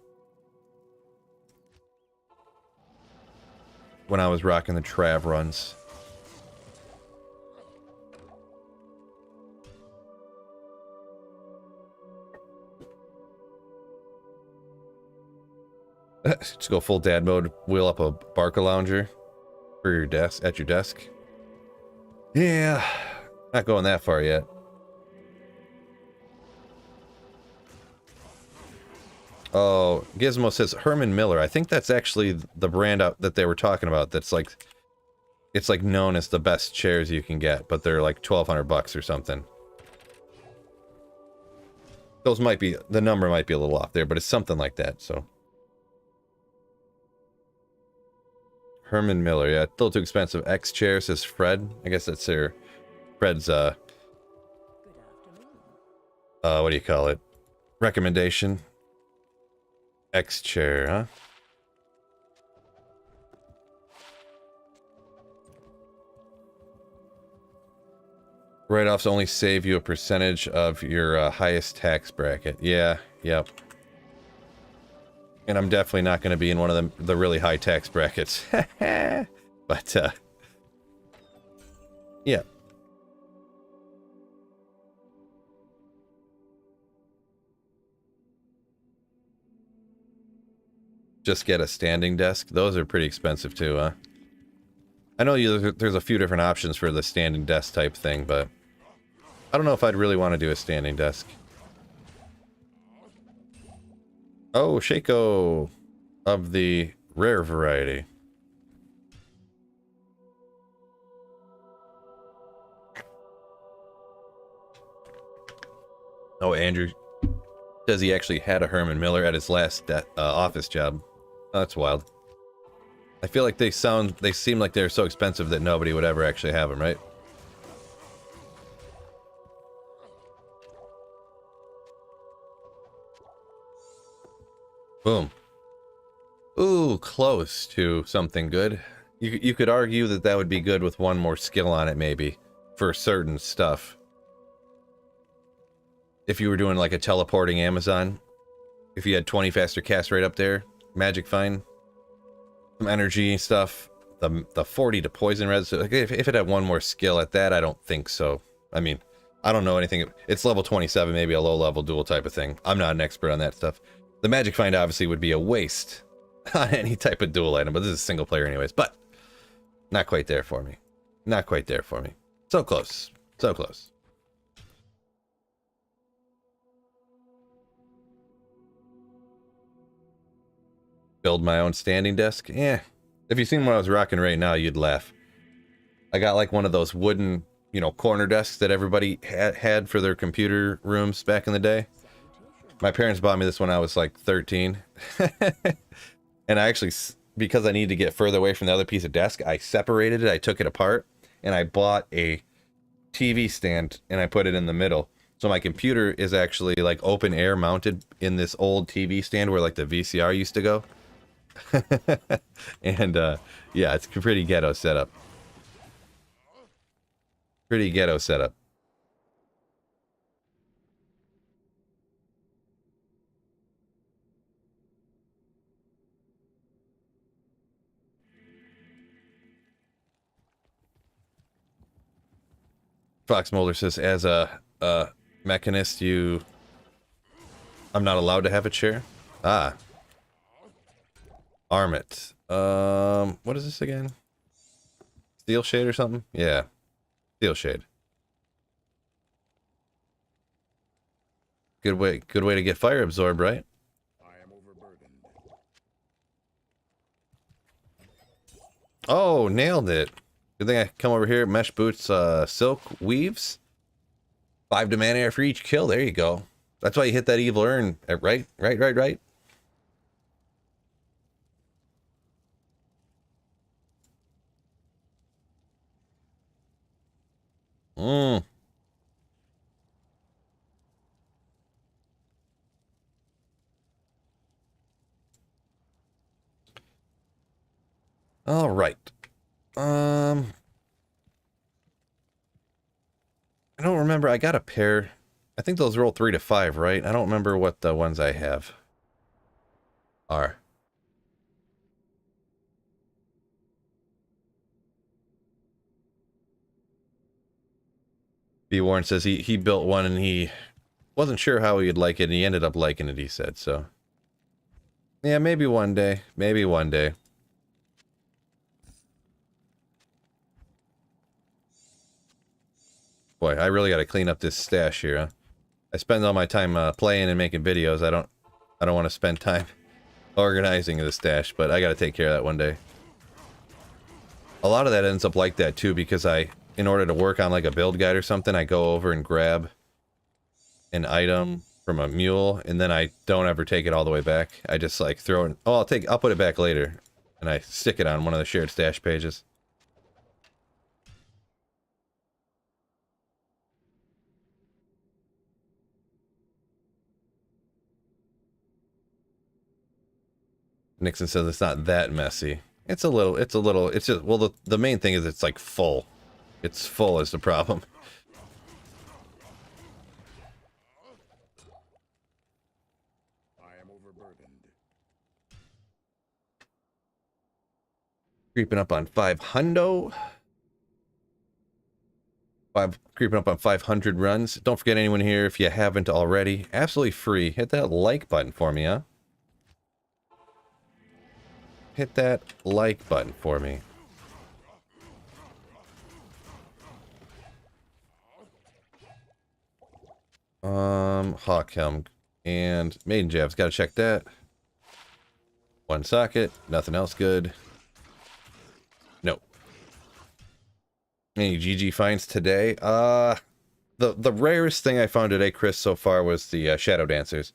When I was rocking the Trav runs. Just go full dad mode, wheel up a Barca lounger for your desk, at your desk. Yeah, not going that far yet. Oh, Gizmo says Herman Miller. I think that's actually the brand out that they were talking about. That's like, it's like known as the best chairs you can get, but they're like $1,200 or something. Those might be, the number might be a little off there, but it's something like that, so. Herman Miller, yeah, a little too expensive. X chair says Fred. I guess that's their Fred's what do you call it? Recommendation. X chair, huh? Write-offs only save you a percentage of your highest tax bracket. Yeah, yep. And I'm definitely not going to be in one of the really high tax brackets. But, yeah. Just get a standing desk. Those are pretty expensive too, huh? I know there's a few different options for the standing desk type thing, but I don't know if I'd really want to do a standing desk. Oh, Shaco of the rare variety. Oh, Andrew says he actually had a Herman Miller at his last office job. Oh, that's wild. I feel like they seem like they're so expensive that nobody would ever actually have them, right? Boom. Ooh, close to something good. You could argue that that would be good with one more skill on it, maybe, for certain stuff. If you were doing like a teleporting Amazon, if you had 20 faster cast rate up there, magic fine, some energy stuff, the 40 to poison res. So if it had one more skill at that, I don't think so. I mean, I don't know anything. It's level 27, maybe a low level dual type of thing. I'm not an expert on that stuff. The magic find obviously would be a waste on any type of dual item, but this is single player anyways. But not quite there for me. Not quite there for me. So close. So close. Build my own standing desk? Yeah. If you've seen what I was rocking right now, you'd laugh. I got like one of those wooden, you know, corner desks that everybody had for their computer rooms back in the day. My parents bought me this when I was like 13. And I actually, because I needed to get further away from the other piece of desk, I separated it, I took it apart, and I bought a TV stand and I put it in the middle. So my computer is actually like open air mounted in this old TV stand where like the VCR used to go. And yeah, it's a pretty ghetto setup. Pretty ghetto setup. Fox Mulder says, as a mechanist, I'm not allowed to have a chair. Ah. Arm it. What is this again? Steel shade or something? Yeah. Steel shade. Good way to get fire absorbed, right? I am overburdened. Oh, nailed it. Good thing I come over here. Mesh boots, silk weaves. 5 demand air for each kill. There you go. That's why you hit that evil urn. Right? Right. All right. I don't remember. I got a pair. I think those roll 3 to 5, right? I don't remember what the ones I have are. B. Warren says he built one and he wasn't sure how he'd like it, and he ended up liking it, he said, so. Yeah, maybe one day. Maybe one day. Boy, I really got to clean up this stash here, huh? I spend all my time playing and making videos. I don't want to spend time organizing the stash, but I got to take care of that one day. A lot of that ends up like that too, because in order to work on like a build guide or something, I go over and grab an item from a mule, and then I don't ever take it all the way back. I just like throw it. Oh, I'll put it back later. and I stick it on one of the shared stash pages. Nixon says it's not that messy. It's just, well, the main thing is it's like full. It's full is the problem. I am overburdened. Creeping up on 500. Creeping up on 500 runs. Don't forget, anyone here, if you haven't already, absolutely free. Hit that like button for me, huh? Hit that like button for me. Hawkhelm and Maiden Jabs. Gotta check that. One socket. Nothing else good. Nope. Any GG finds today? The rarest thing I found today, Chris, so far was the Shadow Dancers.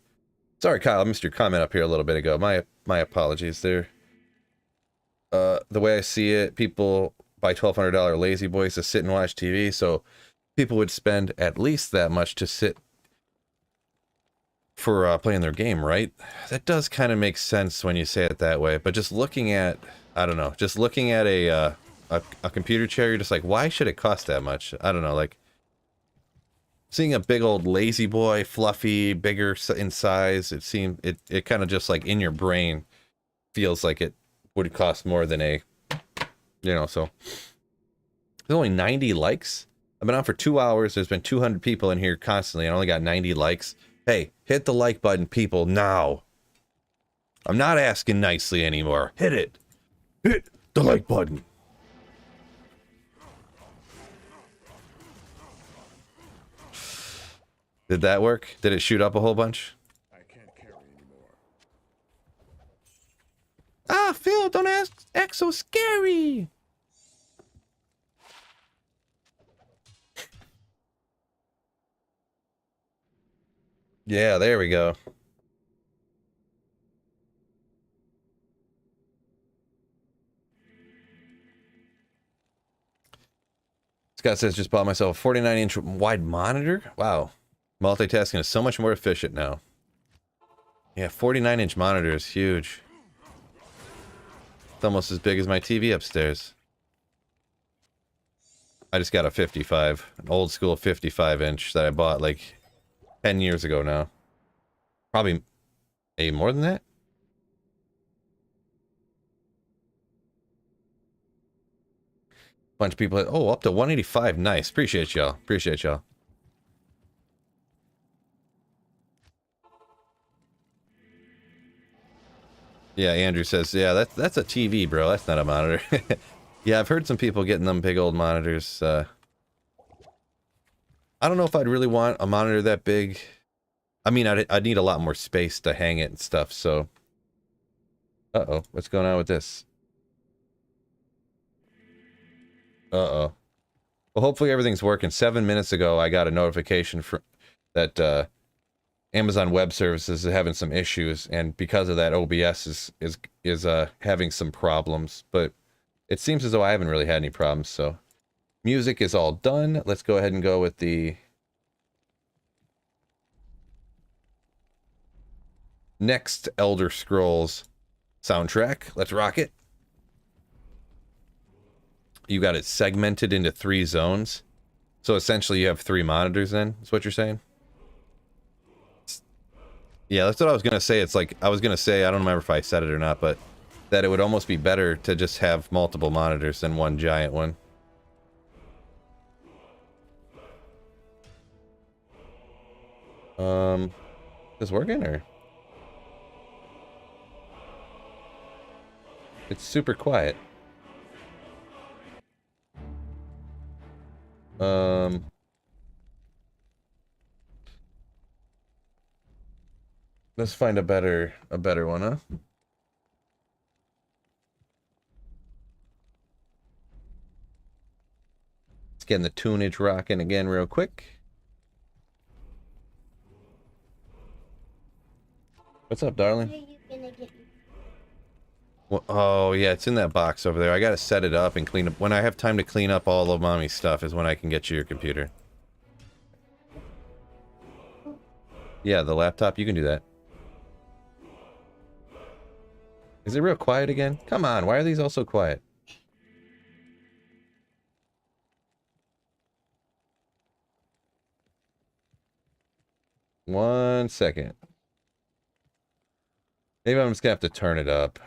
Sorry, Kyle, I missed your comment up here a little bit ago. My apologies there. The way I see it, people buy $1,200 lazy boys to sit and watch TV, so people would spend at least that much to sit for playing their game, right? That does kind of make sense when you say it that way, but just looking at, I don't know, just looking at a computer chair, you're just like, why should it cost that much? I don't know, like, seeing a big old lazy boy, fluffy, bigger in size, it kind of just like in your brain feels like it would cost more than a, you know, so. There's only 90 likes. I've been on for 2 hours. There's been 200 people in here constantly. I only got 90 likes. Hey, hit the like button, people, now. I'm not asking nicely anymore. Hit it. Hit the like button. Did that work? Did it shoot up a whole bunch? I can't carry anymore. Ah, Phil, don't act so scary. Yeah, there we go. Scott says, just bought myself a 49-inch wide monitor. Wow. Multitasking is so much more efficient now. Yeah, 49-inch monitor is huge. It's almost as big as my TV upstairs. I just got a 55, an old school 55-inch that I bought like 10 years ago now. Probably more than that. Bunch of people, oh, up to 185. Nice. Appreciate y'all. Appreciate y'all. Yeah, Andrew says, yeah, that's a TV, bro. That's not a monitor. Yeah, I've heard some people getting them big old monitors. I don't know if I'd really want a monitor that big. I mean, I'd need a lot more space to hang it and stuff, so. Uh-oh, what's going on with this? Uh-oh. Well, hopefully everything's working. 7 minutes ago, I got a notification that Amazon Web Services is having some issues, and because of that, OBS is having some problems. But it seems as though I haven't really had any problems. So, music is all done. Let's go ahead and go with the next Elder Scrolls soundtrack. Let's rock it. You got it segmented into 3 zones. So essentially you have 3 monitors then, is what you're saying? Yeah, that's what I was going to say. It's like, I was going to say, I don't remember if I said it or not, but that it would almost be better to just have multiple monitors than one giant one. Is this working, or? It's super quiet. Let's find a better one, huh? Let's get the tunage rocking again real quick. What's up, darling? Oh, yeah, it's in that box over there. I gotta set it up and clean up. When I have time to clean up all of Mommy's stuff is when I can get you your computer. Yeah, the laptop, you can do that. Is it real quiet again? Come on, why are these all so quiet? One second. Maybe I'm just gonna have to turn it up,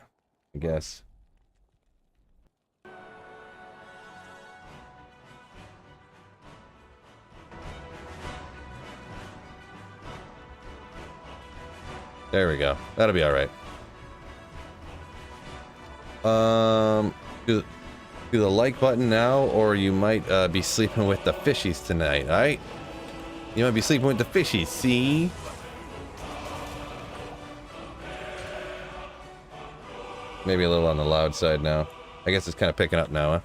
I guess. There we go. That'll be alright. Do the like button now, or you might be sleeping with the fishies tonight, alright? You might be sleeping with the fishies, see? Maybe a little on the loud side now. I guess it's kind of picking up now, huh?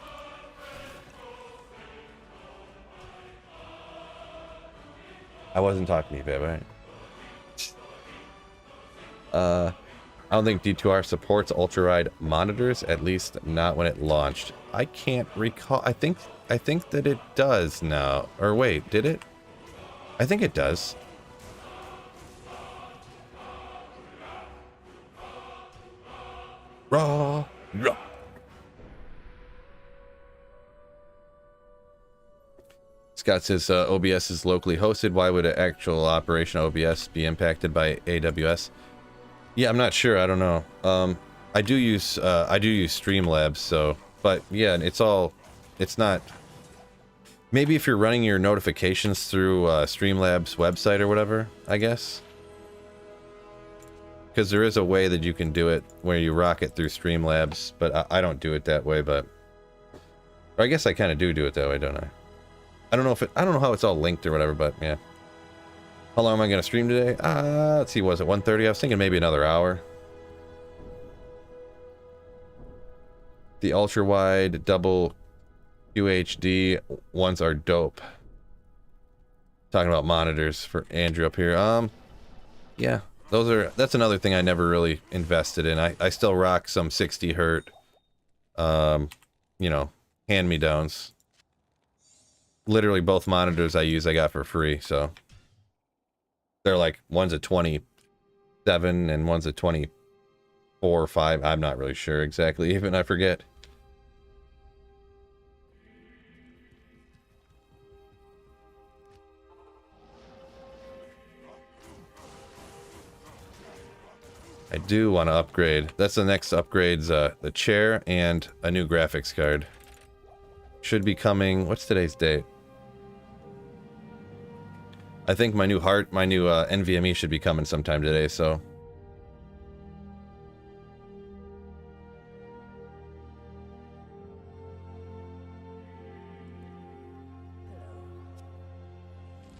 I wasn't talking to you, babe, alright? I don't think D2R supports ultra-wide monitors, at least not when it launched. I can't recall. I think that it does now. Or wait, did it? I think it does. Raw. Raw. Scott says OBS is locally hosted. Why would an actual operation OBS be impacted by AWS? Yeah, I'm not sure. I don't know. I do use Streamlabs, so, but yeah, it's not. Maybe if you're running your notifications through Streamlabs website or whatever, I guess. Because there is a way that you can do it where you rock it through Streamlabs, but I don't do it that way. But, or I guess I kind of do it that way, don't I? I don't know how it's all linked or whatever, but yeah. How long am I going to stream today? Let's see, was it 1:30? I was thinking maybe another hour. The ultra-wide double QHD ones are dope. Talking about monitors for Andrew up here. Yeah, that's another thing I never really invested in. I still rock some 60 hertz, you know, hand-me-downs. Literally both monitors I got for free, so. They're like, one's a 27 and one's a 24 or 5. I'm not really sure exactly, even I forget. I do want to upgrade. That's the next upgrades, the chair and a new graphics card. Should be coming, what's today's date? I think my new NVMe should be coming sometime today, so.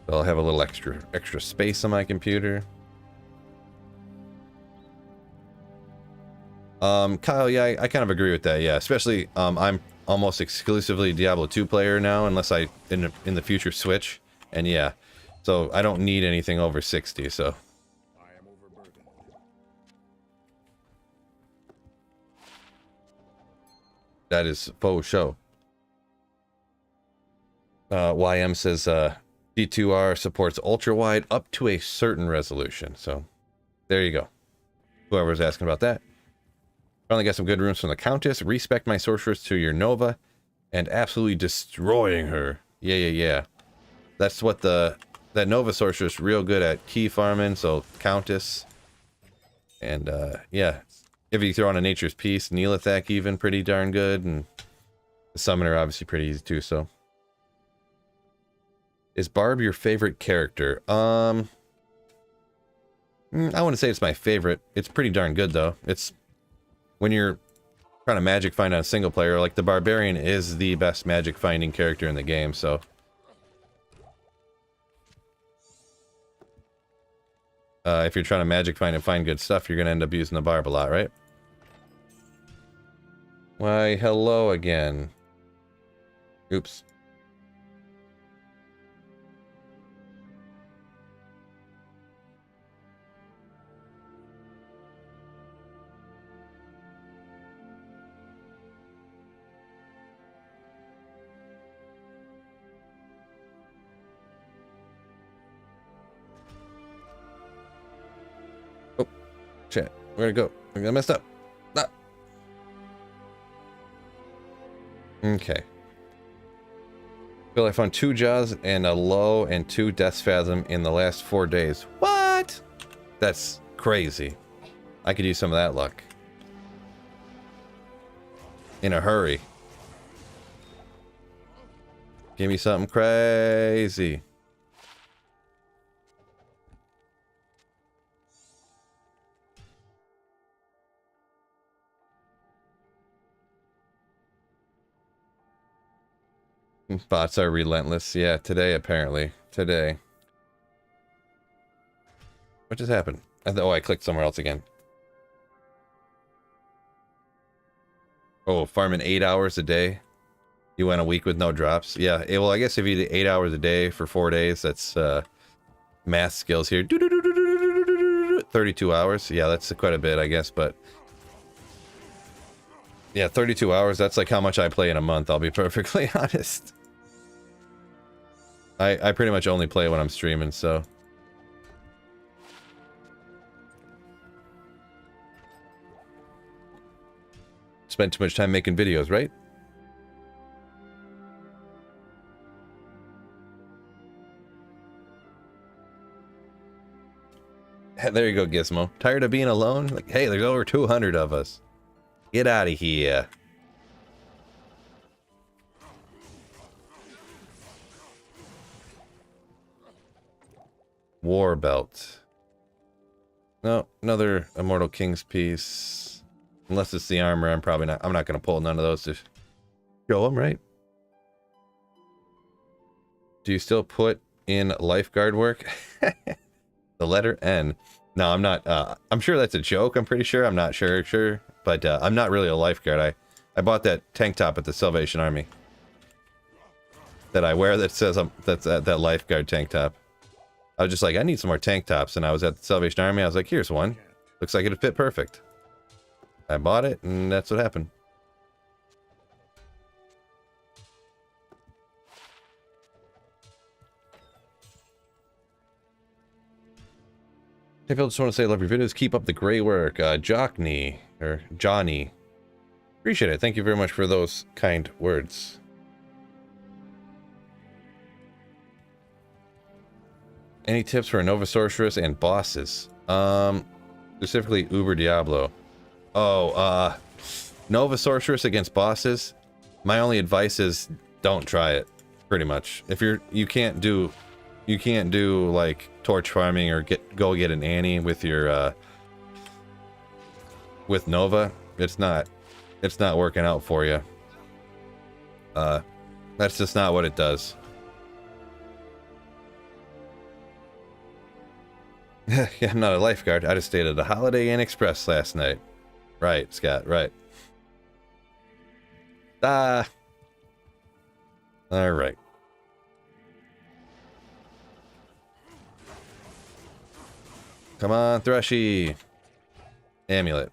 I'll have a little extra space on my computer. Kyle, yeah, I kind of agree with that, yeah. Especially, I'm almost exclusively Diablo 2 player now, unless I, in the future, switch. And yeah. So I don't need anything over 60, so. I am overburdened. That is faux show. YM says D2R supports ultra-wide up to a certain resolution. So there you go. Whoever's asking about that. Finally got some good runes from the Countess. Respect my sorceress to your Nova. And absolutely destroying her. Yeah. That's what that Nova Sorceress real good at key farming, so Countess. And, yeah. If you throw on a Nature's Peace, Neelathak even pretty darn good, and the Summoner obviously pretty easy too, so. Is Barb your favorite character? I wouldn't say it's my favorite. It's pretty darn good, though. It's, when you're trying to magic find on a single player, like, the Barbarian is the best magic finding character in the game, so. If you're trying to magic find and find good stuff, you're going to end up using the Barb a lot, right? Why, hello again. Oops. Shit. Where'd it go? I got messed up. Ah. Okay. Bill, I found 2 jaws and a low and 2 death spasm in the last 4 days. What? That's crazy. I could use some of that luck. In a hurry. Give me something crazy. Bots are relentless. Yeah, today apparently. Today. What just happened? Oh, I clicked somewhere else again. Oh, farming 8 hours a day? You went a week with no drops? Yeah, well, I guess if you did 8 hours a day for 4 days, that's math skills here. 32 hours. Yeah, that's quite a bit, I guess, but... Yeah, 32 hours, that's like how much I play in a month, I'll be perfectly honest. I pretty much only play when I'm streaming, so... Spend too much time making videos, right? There you go, Gizmo. Tired of being alone? Like, hey, there's over 200 of us. Get out of here. War belt. No, another Immortal King's piece. Unless it's the armor, I'm not going to pull none of those to show them, right? Do you still put in lifeguard work? The letter N. No, I'm not. I'm sure that's a joke. I'm pretty sure. I'm not sure. But I'm not really a lifeguard. I bought that tank top at the Salvation Army that I wear that says that's that lifeguard tank top. I was just like, I need some more tank tops, and I was at the Salvation Army. I was like, here's one. Looks like it'd fit perfect. I bought it, and that's what happened. Hey, Phil, just want to say I love your videos. Keep up the great work. Jockney, or Johnny. Appreciate it. Thank you very much for those kind words. Any tips for a Nova Sorceress and bosses? Specifically Uber Diablo. Oh, Nova Sorceress against bosses? My only advice is don't try it, pretty much. If you can't do like torch farming or go get an Annie with your with Nova, it's not working out for you. That's just not what it does. Yeah, I'm not a lifeguard. I just stayed at a Holiday Inn Express last night. Right, Scott, right. Alright. Come on, Threshy. Amulet.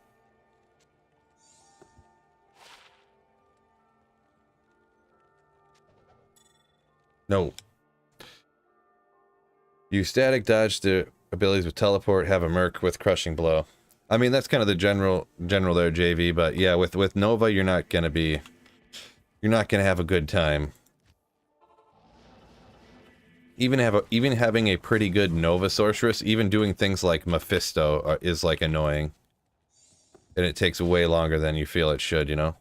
No. You static dodge the abilities with teleport, have a merc with crushing blow. I mean, that's kind of the general there, JV, but yeah, with Nova you're not gonna have a good time. Even having a pretty good Nova Sorceress, even doing things like Mephisto is like annoying. And it takes way longer than you feel it should, you know?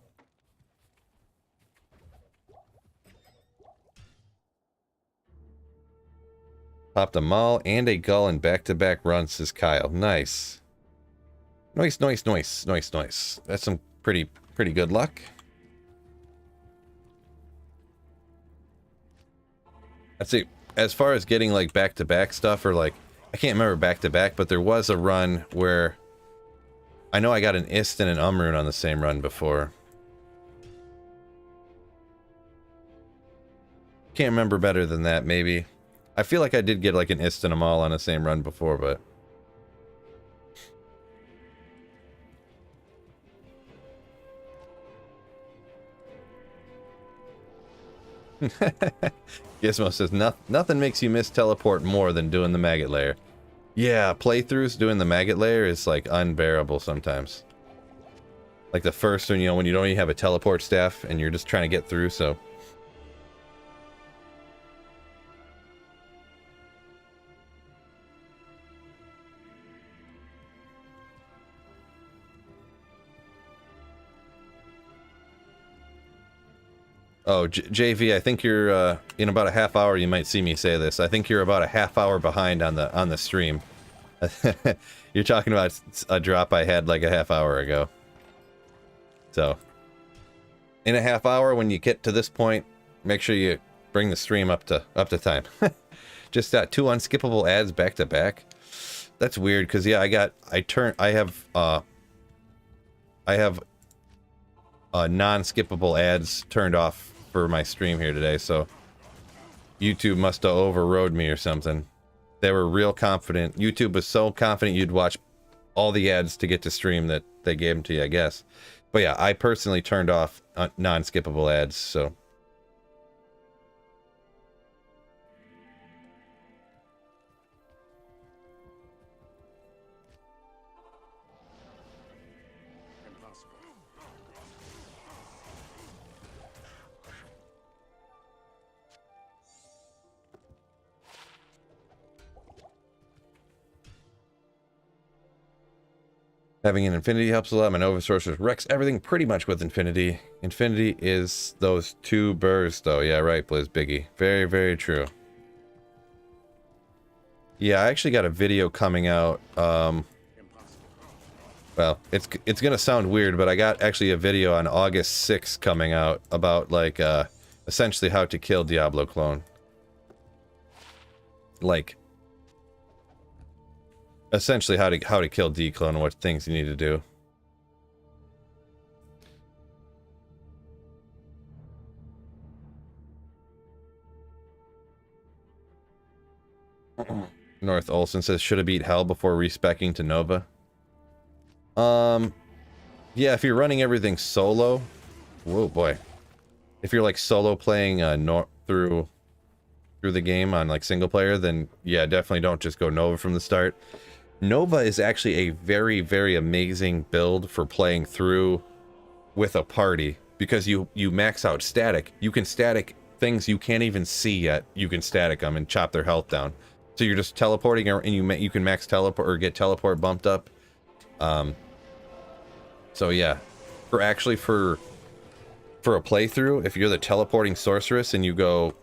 Popped a Maul and a Gull in back-to-back runs, says Kyle. Nice. Nice. That's some pretty good luck. Let's see. As far as getting like back-to-back stuff, or like, I can't remember back-to-back, but there was a run where I know I got an Ist and an Umrune on the same run before. Can't remember better than that, maybe. I feel like I did get like an Ist and a Maul on the same run before, but... Gizmo says, nothing makes you miss teleport more than doing the maggot layer. Yeah, playthroughs doing the maggot layer is like unbearable sometimes. Like the first one, you know, when you don't even have a teleport staff and you're just trying to get through, so. Oh, JV, I think you're, in about a half hour, you might see me say this. I think you're about a half hour behind on the stream. You're talking about a drop I had like a half hour ago. So, in a half hour, when you get to this point, make sure you bring the stream up to time. Just 2 unskippable ads back to back. That's weird, because yeah, I have non-skippable ads turned off for my stream here today, so YouTube must have overrode me or something. They were real confident. YouTube was so confident you'd watch all the ads to get to stream that they gave them to you, I guess. But yeah, I personally turned off non-skippable ads, so. Having an infinity helps a lot. My Nova Sorceress wrecks everything pretty much with infinity. Infinity is those 2 burrs, though. Yeah, right, Blizz Biggie. Very, very true. Yeah, I actually got a video coming out. Well, it's gonna sound weird, but I got actually a video on August 6th coming out about, like, essentially how to kill Diablo clone. Like, essentially how to kill D-clone and what things you need to do. North Olson says, should have beat Hell before respecking to Nova. Yeah, if you're running everything solo, whoa boy. If you're like solo playing through the game on like single player, then yeah, definitely don't just go Nova from the start. Nova is actually a very, very amazing build for playing through with a party, because you max out static. You can static things you can't even see yet. You can static them and chop their health down. So you're just teleporting, and you can max teleport or get teleport bumped up. So yeah, for a playthrough, if you're the teleporting sorceress and you go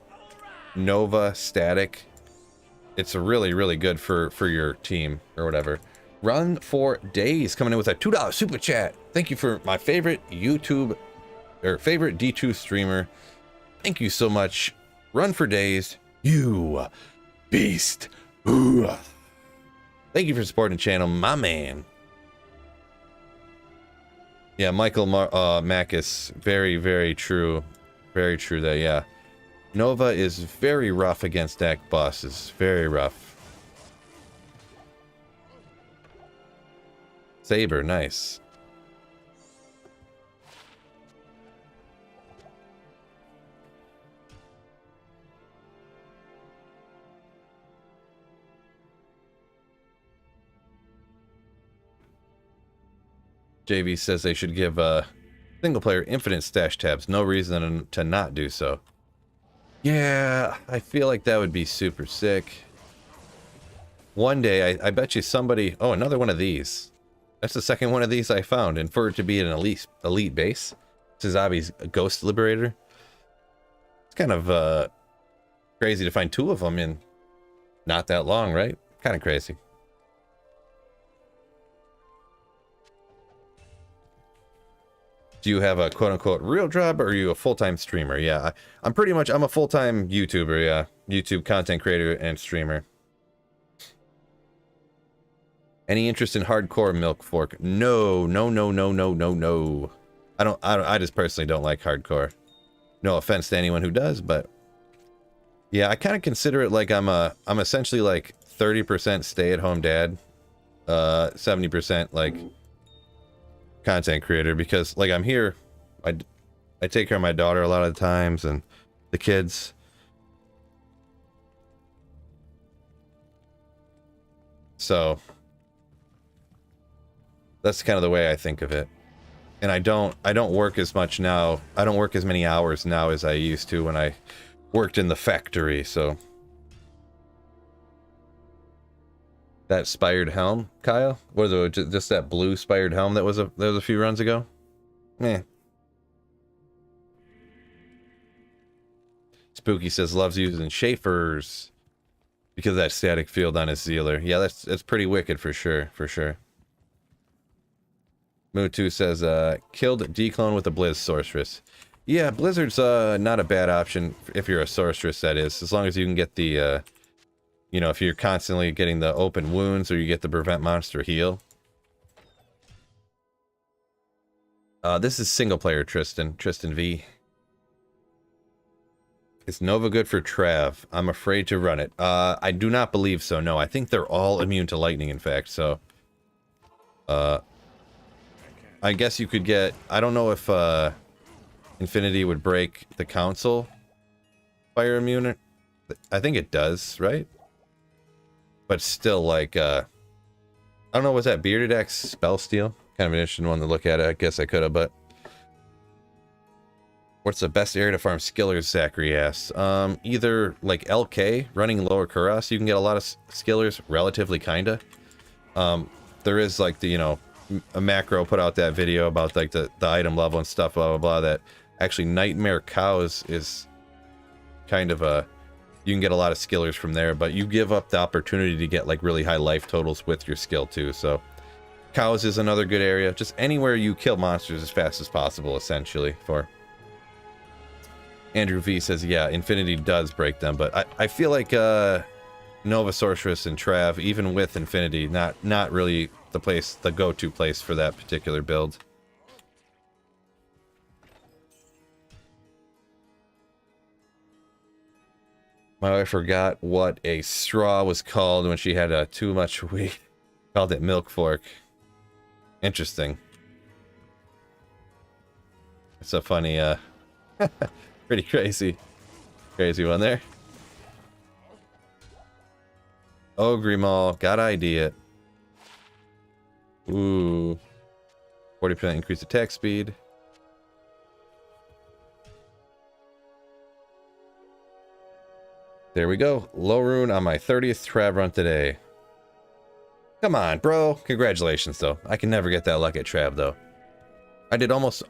Nova static, it's really, really good for your team or whatever. Run for Days coming in with a $2 super chat. Thank you for my favorite YouTube or favorite D2 streamer. Thank you so much. Run for Days, you beast. Ooh. Thank you for supporting the channel, my man. Yeah, Michael Macus, very, very true. Very true that, yeah. Nova is very rough against deck bosses. Very rough. Saber, nice. JV says they should give single player infinite stash tabs. No reason to not do so. Yeah, I feel like that would be super sick. One day, I bet you somebody... Oh, another one of these. That's the second one of these I found. And for it to be an elite base, Suzabi's Ghost Liberator. It's kind of crazy to find 2 of them in not that long, right? Kind of crazy. Do you have a quote-unquote real job, or are you a full-time streamer? Yeah, I'm a full-time YouTuber, yeah. YouTube content creator and streamer. Any interest in hardcore Milk Fork? No. I just personally don't like hardcore. No offense to anyone who does, but yeah, I kind of consider it like I'm essentially like 30% stay-at-home dad, 70% like content creator, because like I'm here, I take care of my daughter a lot of the times and the kids. So that's kind of the way I think of it. And I don't work as much now. I don't work as many hours now as I used to when I worked in the factory, so. That spired helm, Kyle? Was it just that blue spired helm that was a few runs ago? Eh. Spooky says loves using Schaefer's because of that static field on his Zealer. Yeah, that's pretty wicked for sure, for sure. Mutu says, killed Declone with a Blizz Sorceress. Yeah, Blizzard's not a bad option if you're a Sorceress, that is. As long as you can get the, you know, if you're constantly getting the open wounds or you get the prevent monster heal. This is single player Tristan V. Is Nova good for Trav? I'm afraid to run it. I do not believe so, no. I think they're all immune to lightning, in fact, so. I guess you could get... I don't know if Infinity would break the Council fire immune. I think it does, right? But still, like, I don't know, was that Bearded Axe Spell Steal? Kind of an interesting one to look at. I guess I could have, but... What's the best area to farm skillers, Zachary asks? Either, like, LK, running Lower Kuros, you can get a lot of skillers, relatively, kinda. There is, like, the, you know... a macro put out that video about like the item level and stuff, blah blah blah, that actually Nightmare Cows is kind of a, you can get a lot of skillers from there, but you give up the opportunity to get like really high life totals with your skill too. So Cows is another good area, just anywhere you kill monsters as fast as possible, essentially. For Andrew V says, yeah, Infinity does break them, but I feel like Nova Sorceress and Trav, even with Infinity, not really the go-to place for that particular build. My wife forgot what a straw was called when she had too much wheat. Called it milk fork. Interesting. It's a funny, pretty crazy one there. Oh, Grimal, got idea. Ooh. 40% increased attack speed. There we go. Low rune on my 30th Trav run today. Come on, bro. Congratulations, though. I can never get that luck at Trav, though. I did almost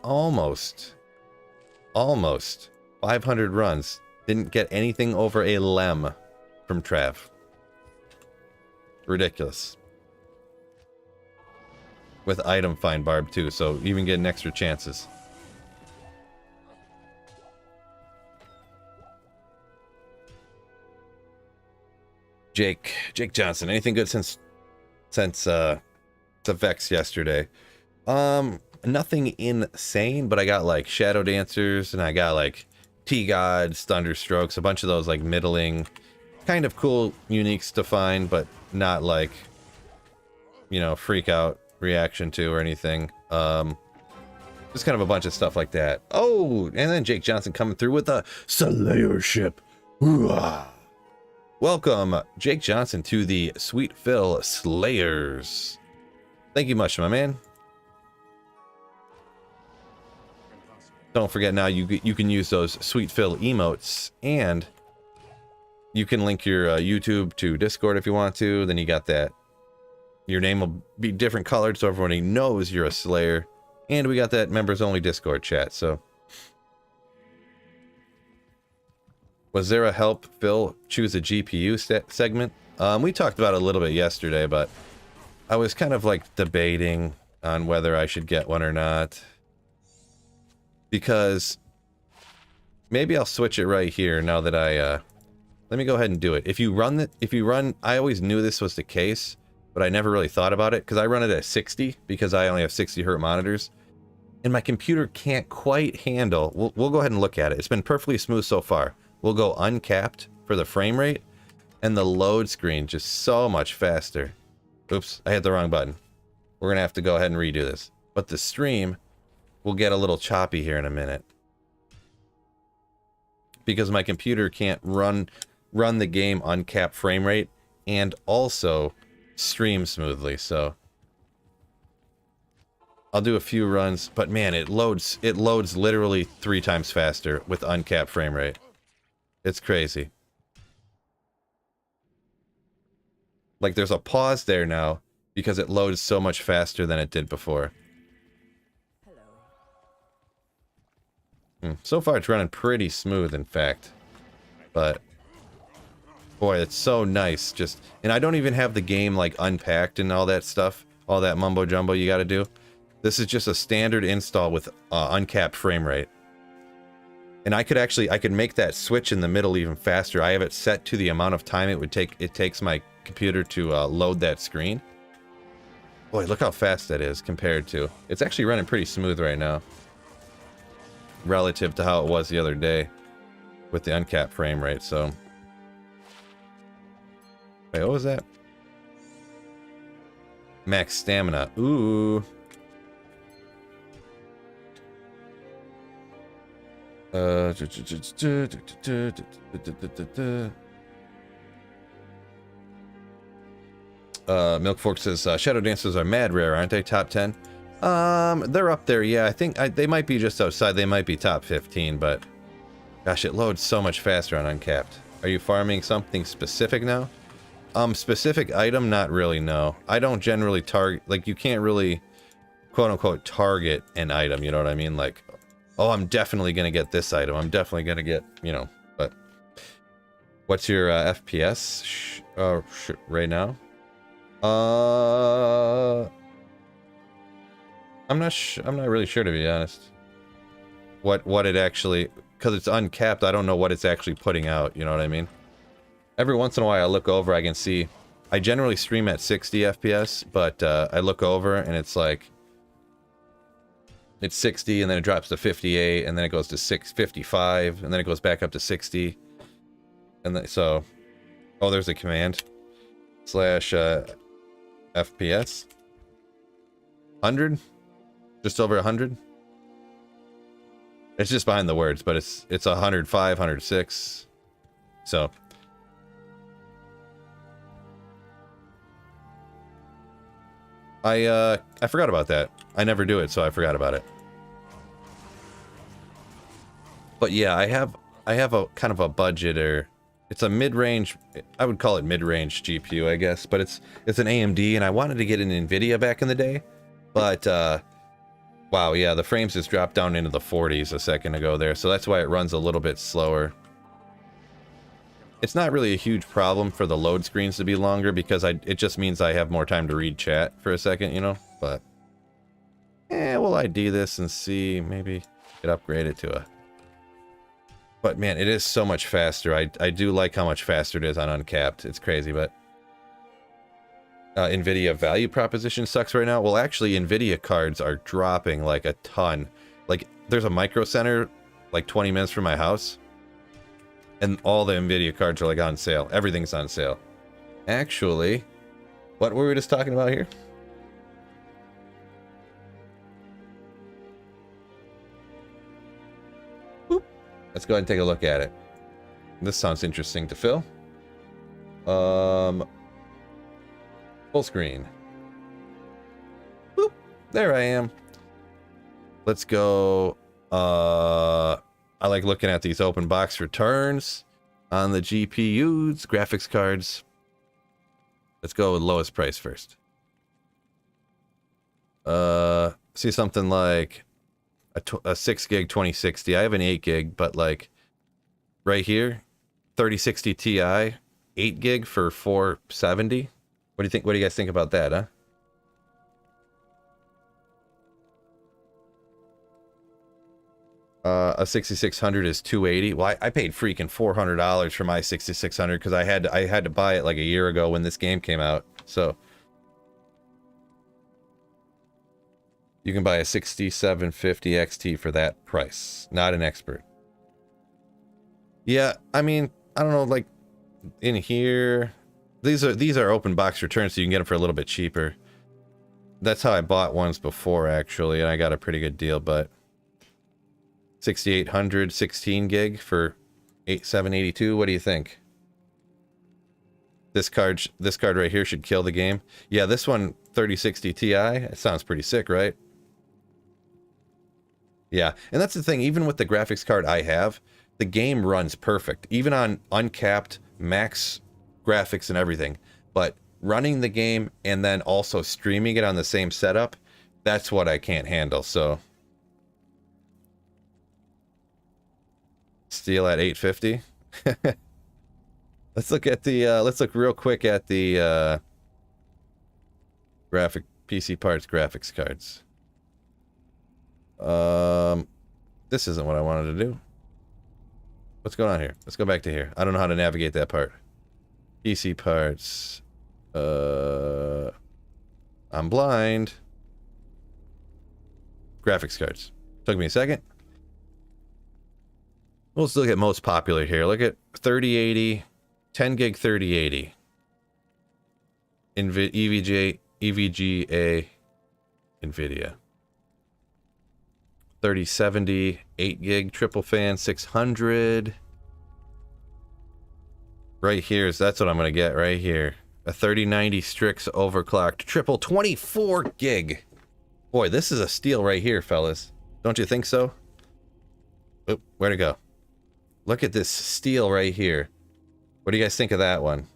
500 runs. Didn't get anything over a lem from Trav. Ridiculous. With item find Barb too, so even getting extra chances. Jake Johnson, anything good since the Vex yesterday? Nothing insane, but I got like Shadow Dancers and I got like T-Gods, Thunderstrokes, a bunch of those like middling, kind of cool uniques to find, but not like, you know, freak out reaction to or anything. Just kind of a bunch of stuff like that. Oh, and then Jake Johnson coming through with a Slayership. Hooah. Welcome, Jake Johnson, to the Sweet Phil Slayers. Thank you much, my man. Don't forget now you can use those Sweet Phil emotes, and you can link your YouTube to Discord if you want to. Then you got that. Your name will be different colored so everybody knows you're a Slayer. And we got that members only Discord chat, so. Was there a help Phil choose a GPU segment? We talked about it a little bit yesterday, but I was kind of like debating on whether I should get one or not. Because maybe I'll switch it right here now that I, let me go ahead and do it. If you run, I always knew this was the case, but I never really thought about it because I run it at 60 because I only have 60 Hz monitors. And my computer can't quite handle, we'll go ahead and look at it. It's been perfectly smooth so far. We'll go uncapped for the frame rate, and the load screen just so much faster. Oops, I hit the wrong button. We're gonna have to go ahead and redo this. But the stream will get a little choppy here in a minute. Because my computer can't run the game uncapped frame rate and also stream smoothly, so I'll do a few runs, but man, it loads literally 3 times faster with uncapped frame rate. It's crazy. Like there's a pause there now because it loads so much faster than it did before. So far it's running pretty smooth, in fact. But boy, it's so nice. Just, and I don't even have the game like unpacked and all that stuff, all that mumbo jumbo you gotta do. This is just a standard install with uncapped frame rate. And I could make that switch in the middle even faster. I have it set to the amount of time it takes my computer to load that screen. Boy, look how fast that is compared to. It's actually running pretty smooth right now, relative to how it was the other day with the uncapped frame rate. So wait, what was that? Max stamina. Ooh. Milkfork says Shadow Dancers are mad rare, aren't they? Top 10. They're up there, yeah. I think they might be just outside. They might be top 15, but gosh, it loads so much faster on uncapped. Are you farming something specific now? Specific item? Not really, no. I don't generally target, like, you can't really, quote-unquote, target an item, you know what I mean? Like, oh, I'm definitely gonna get this item. I'm definitely gonna get, you know, but... What's your FPS right now? I'm not really sure, to be honest. What it actually, because it's uncapped, I don't know what it's actually putting out, you know what I mean? Every once in a while I look over, I can see, I generally stream at 60 FPS, but I look over and it's like, it's 60 and then it drops to 58 and then it goes to 55 and then it goes back up to 60. And then, so, oh, there's a command. / FPS. 100? Just over 100? It's just behind the words, but it's 105, 106. So I forgot about that. I never do it, so I forgot about it. But yeah, I have a kind of a budget, or it's a mid-range, I would call it mid-range GPU, I guess, but it's an AMD, and I wanted to get an Nvidia back in the day, but wow, yeah, the frames just dropped down into the 40s a second ago there, so that's why it runs a little bit slower. It's not really a huge problem for the load screens to be longer, because it just means I have more time to read chat for a second, you know, but we'll ID this and see, maybe get upgraded to a... But man, it is so much faster. I do like how much faster it is on uncapped. It's crazy, but Nvidia value proposition sucks right now. Well, actually, Nvidia cards are dropping like a ton. Like, there's a Micro Center like 20 minutes from my house, and all the Nvidia cards are like on sale. Everything's on sale. Actually, what were we just talking about here? Boop. Let's go ahead and take a look at it. This sounds interesting to fill. Full screen. Boop. There I am. Let's go. I like looking at these open box returns on the GPUs, graphics cards. Let's go with lowest price first. See something like a 6 gig 2060. I have an 8 gig, but like right here, 3060 Ti, 8 gig for 470. What do you think? What do you guys think about that, huh? A 6600 is 280. Well, I paid freaking $400 for my 6600 because I had to buy it like a year ago when this game came out. So you can buy a 6750 XT for that price. Not an expert. Yeah, I mean, I don't know, like in here, these are open box returns, so you can get them for a little bit cheaper. That's how I bought ones before, actually, and I got a pretty good deal. But 6800 16 gig for 782. What do you think? This card right here should kill the game. Yeah, this one 3060 Ti. It sounds pretty sick, right? Yeah, and that's the thing. Even with the graphics card I have, the game runs perfect, even on uncapped max graphics and everything. But running the game and then also streaming it on the same setup, that's what I can't handle. So Steel at 850. Let's look at the let's look real quick at the graphic PC parts graphics cards. This isn't what I wanted to do. What's going on here? Let's go back to here. I don't know how to navigate that part. PC parts. I'm blind. Graphics cards. Took me a second. Let's look at most popular here. Look at 3080, 10 gig 3080. EVGA, NVIDIA. 3070, 8 gig triple fan 600. Right here, so that's what I'm gonna get right here. A 3090 Strix overclocked triple 24 gig. Boy, this is a steal right here, fellas. Don't you think so? Oop, where'd it go? Look at this steal right here. What do you guys think of that one?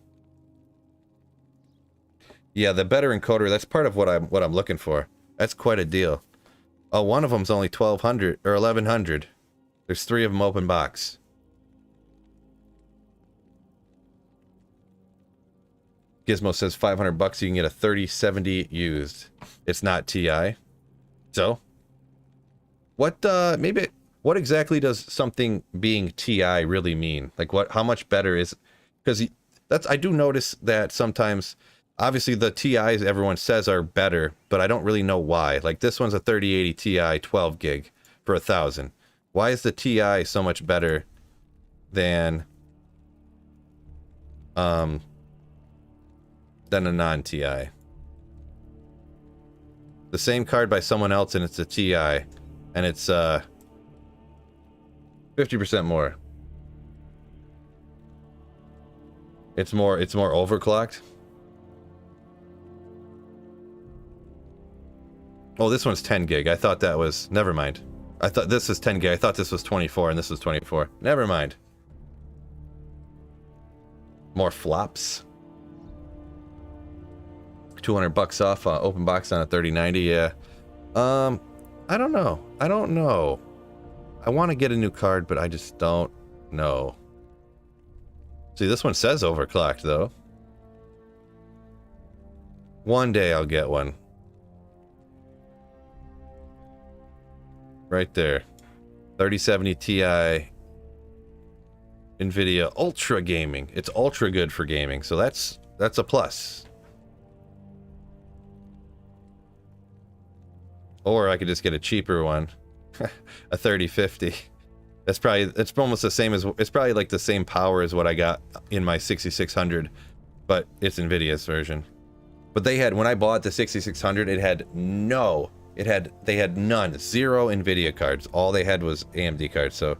Yeah, the better encoder, that's part of what I'm looking for. That's quite a deal. Oh, one of them's only 1200 or 1100. There's 3 of them open box. Gizmo says 500 bucks you can get a 3070 used. It's not TI. So, what what exactly does something being TI really mean? Like how much better is, because I do notice that sometimes, obviously the TIs everyone says are better, but I don't really know why. Like this one's a 3080 Ti 12 gig for 1,000. Why is the TI so much better than a non-TI? The same card by someone else and it's a TI, and it's 50% more. It's more overclocked. Oh, this one's 10 gig. I thought that was... Never mind. I thought this is 10 gig. I thought this was 24 and this was 24. Never mind. More flops. 200 bucks off open box on a 3090. Yeah. I don't know. I don't know. I want to get a new card, but I just don't know. See, this one says overclocked, though. One day I'll get one. Right there. 3070 Ti. NVIDIA Ultra Gaming. It's ultra good for gaming, so that's a plus. Or I could just get a cheaper one. A 3050. It's almost the same as, it's probably like the same power as what I got in my 6600, but it's NVIDIA's version. But they had, when I bought the 6600, they had none, 0 NVIDIA cards. All they had was AMD cards. So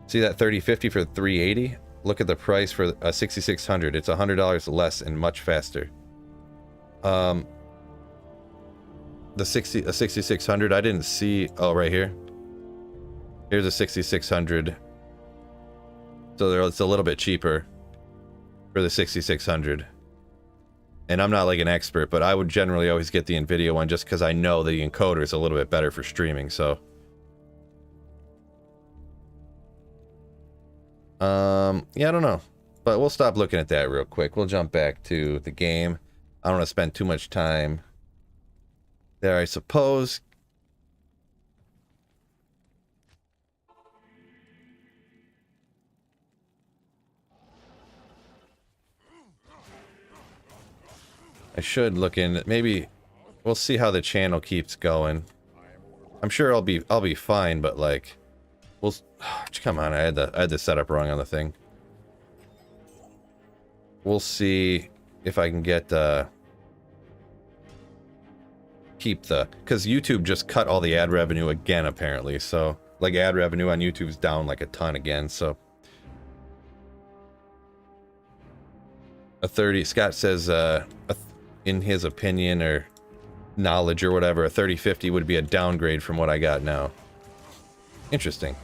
see that 3050 for 380? Look at the price for a 6600. It's $100 less and much faster. A 6600, I didn't see. Oh, right here. Here's a 6600. So it's a little bit cheaper for the 6600. And I'm not like an expert, but I would generally always get the NVIDIA one just because I know the encoder is a little bit better for streaming. So, yeah, I don't know, but we'll stop looking at that real quick. We'll jump back to the game. I don't want to spend too much time there, I suppose. I should look in. Maybe we'll see how the channel keeps going. I'm sure I'll be fine, but like, we'll. Come on, I had the setup wrong on the thing. We'll see if I can get keep the, because YouTube just cut all the ad revenue again apparently. So like ad revenue on YouTube's down like a ton again. So A 30, Scott says, in his opinion or knowledge or whatever, a 3050 would be a downgrade from what I got now. Interesting.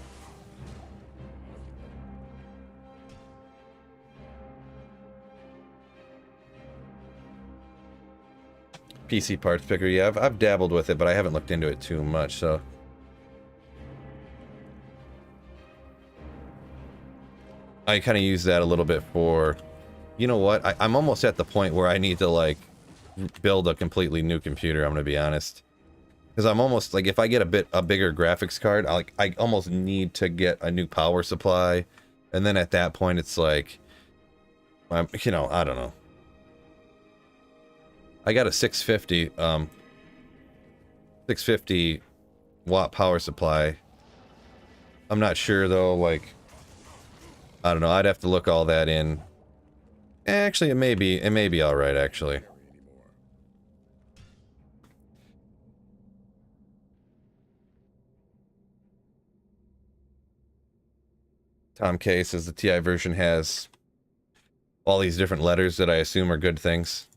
PC parts picker, yeah, I've dabbled with it, but I haven't looked into it too much, so. I kind of use that a little bit for, you know what, I'm almost at the point where I need to, like, build a completely new computer, I'm gonna be honest. Because I'm almost, like, if I get a bigger graphics card, I almost need to get a new power supply, and then at that point it's like, you know, I don't know. I got a 650 watt power supply. I'm not sure though, like, I don't know, I'd have to look all that in. Actually, it may be all right actually. Tom K says the TI version has all these different letters that I assume are good things.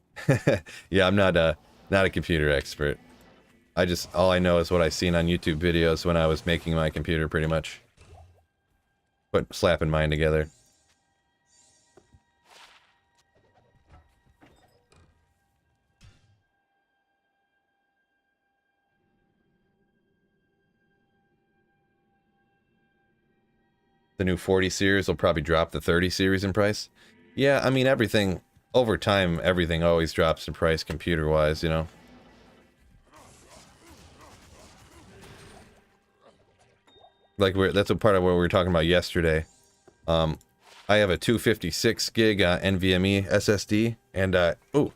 Yeah, I'm not a computer expert. All I know is what I seen on YouTube videos when I was making my computer, pretty much. Slapping mine together. The new 40 series will probably drop the 30 series in price. Yeah, I mean, everything, over time, everything always drops in price computer-wise, you know? Like, that's a part of what we were talking about yesterday. I have a 256 gig NVMe SSD, and, ooh,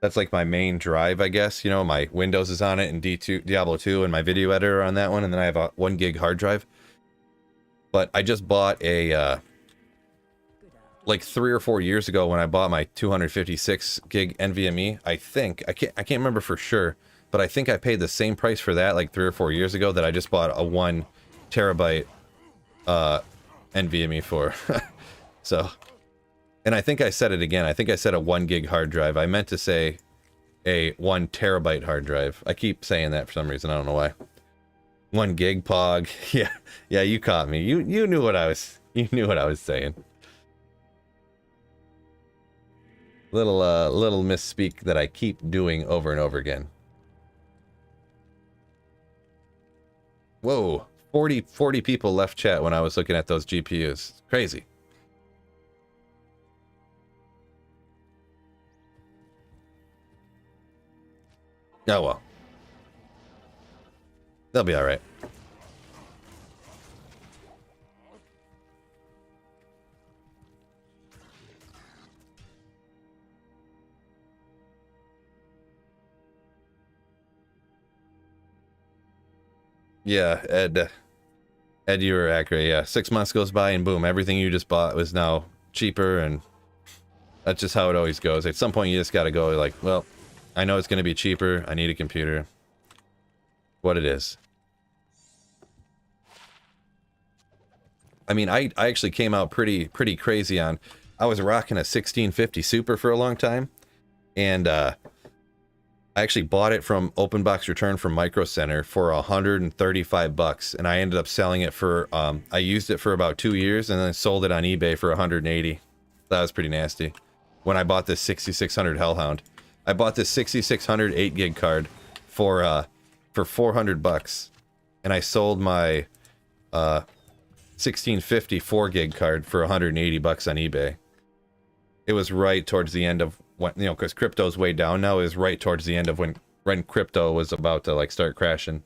that's like my main drive, I guess. You know, my Windows is on it, and Diablo 2, and my video editor on that one, and then I have a 1 gig hard drive. But I just bought a, like 3 or 4 years ago when I bought my 256 gig NVMe, I can't remember for sure, but I think I paid the same price for that like 3 or 4 years ago that I just bought a 1 terabyte NVMe for. So, and I think I said it again. I think I said a 1 gig hard drive. I meant to say a 1 terabyte hard drive. I keep saying that for some reason. I don't know why. 1 gig pog. Yeah, you caught me. You knew what I was saying. Little misspeak that I keep doing over and over again. Whoa, 40 people left chat when I was looking at those GPUs. Crazy. Oh well. They'll be alright. Yeah, Ed, you were accurate. Yeah, 6 months goes by and boom, everything you just bought was now cheaper, and that's just how it always goes. At some point you just gotta go like, well, I know it's gonna be cheaper, I need a computer. What it is. I mean, I actually came out pretty crazy on, I was rocking a 1650 Super for a long time, and I actually bought it from Open Box Return from Micro Center for $135, and I ended up selling it for, I used it for about 2 years, and then sold it on eBay for $180. That was pretty nasty. When I bought this 6600 Hellhound. I bought this 6600 8 gig card for $400, and I sold my 1650 4 gig card for $180 on eBay. It was right towards the end of when, you know, because crypto's way down now. It was right towards the end of when crypto was about to like start crashing.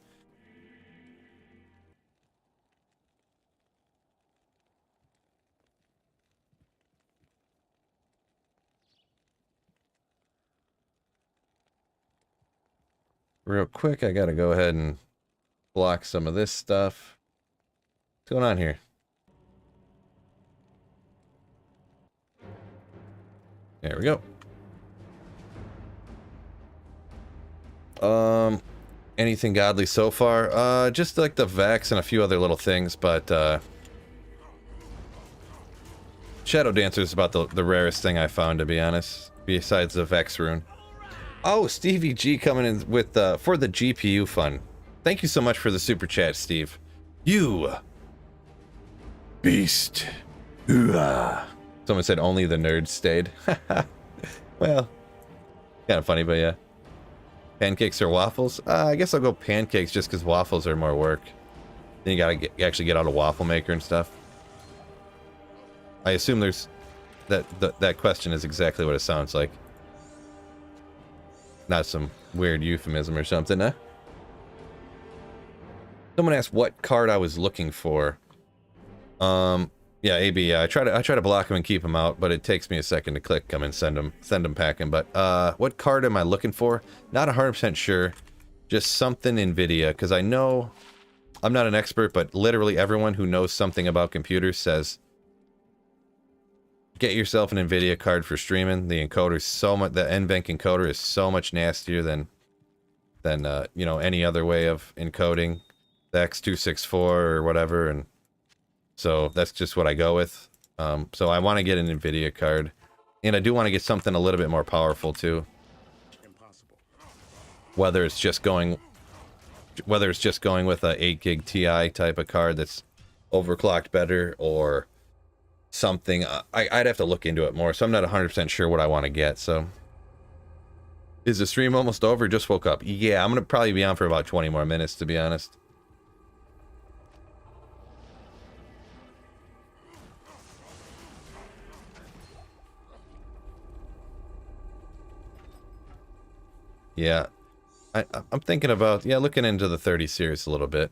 Real quick, I gotta go ahead and block some of this stuff. What's going on here? There we go. Anything godly so far? Just like the Vex and a few other little things, but Shadow Dancer is about the rarest thing I found, to be honest, besides the Vex rune. Oh, Stevie G coming in with for the GPU fun. Thank you so much for the super chat, Steve. You beast. Someone said only the nerds stayed. Well, kind of funny, but yeah. Pancakes or waffles? I guess I'll go pancakes just because waffles are more work. Then you gotta actually get out a waffle maker and stuff. I assume there's that question is exactly what it sounds like. Not some weird euphemism or something, huh? Someone asked what card I was looking for. Yeah, AB. Yeah, I try to block them and keep them out, but it takes me a second to click them and send them packing. But what card am I looking for? Not 100% sure. Just something NVIDIA, because I know I'm not an expert, but literally everyone who knows something about computers says get yourself an NVIDIA card for streaming. The encoder is so much. The NVENC encoder is so much nastier than you know, any other way of encoding the X264 or whatever, and so that's just what I go with. So I want to get an NVIDIA card, and I do want to get something a little bit more powerful too. Impossible. Whether it's just going with a 8 gig Ti type of card that's overclocked better, or something. I'd have to look into it more, so I'm not 100% sure what I want to get. So, is the stream almost over? Just woke up. Yeah, I'm gonna probably be on for about 20 more minutes, to be honest. Yeah, I'm thinking about looking into the 30 series a little bit.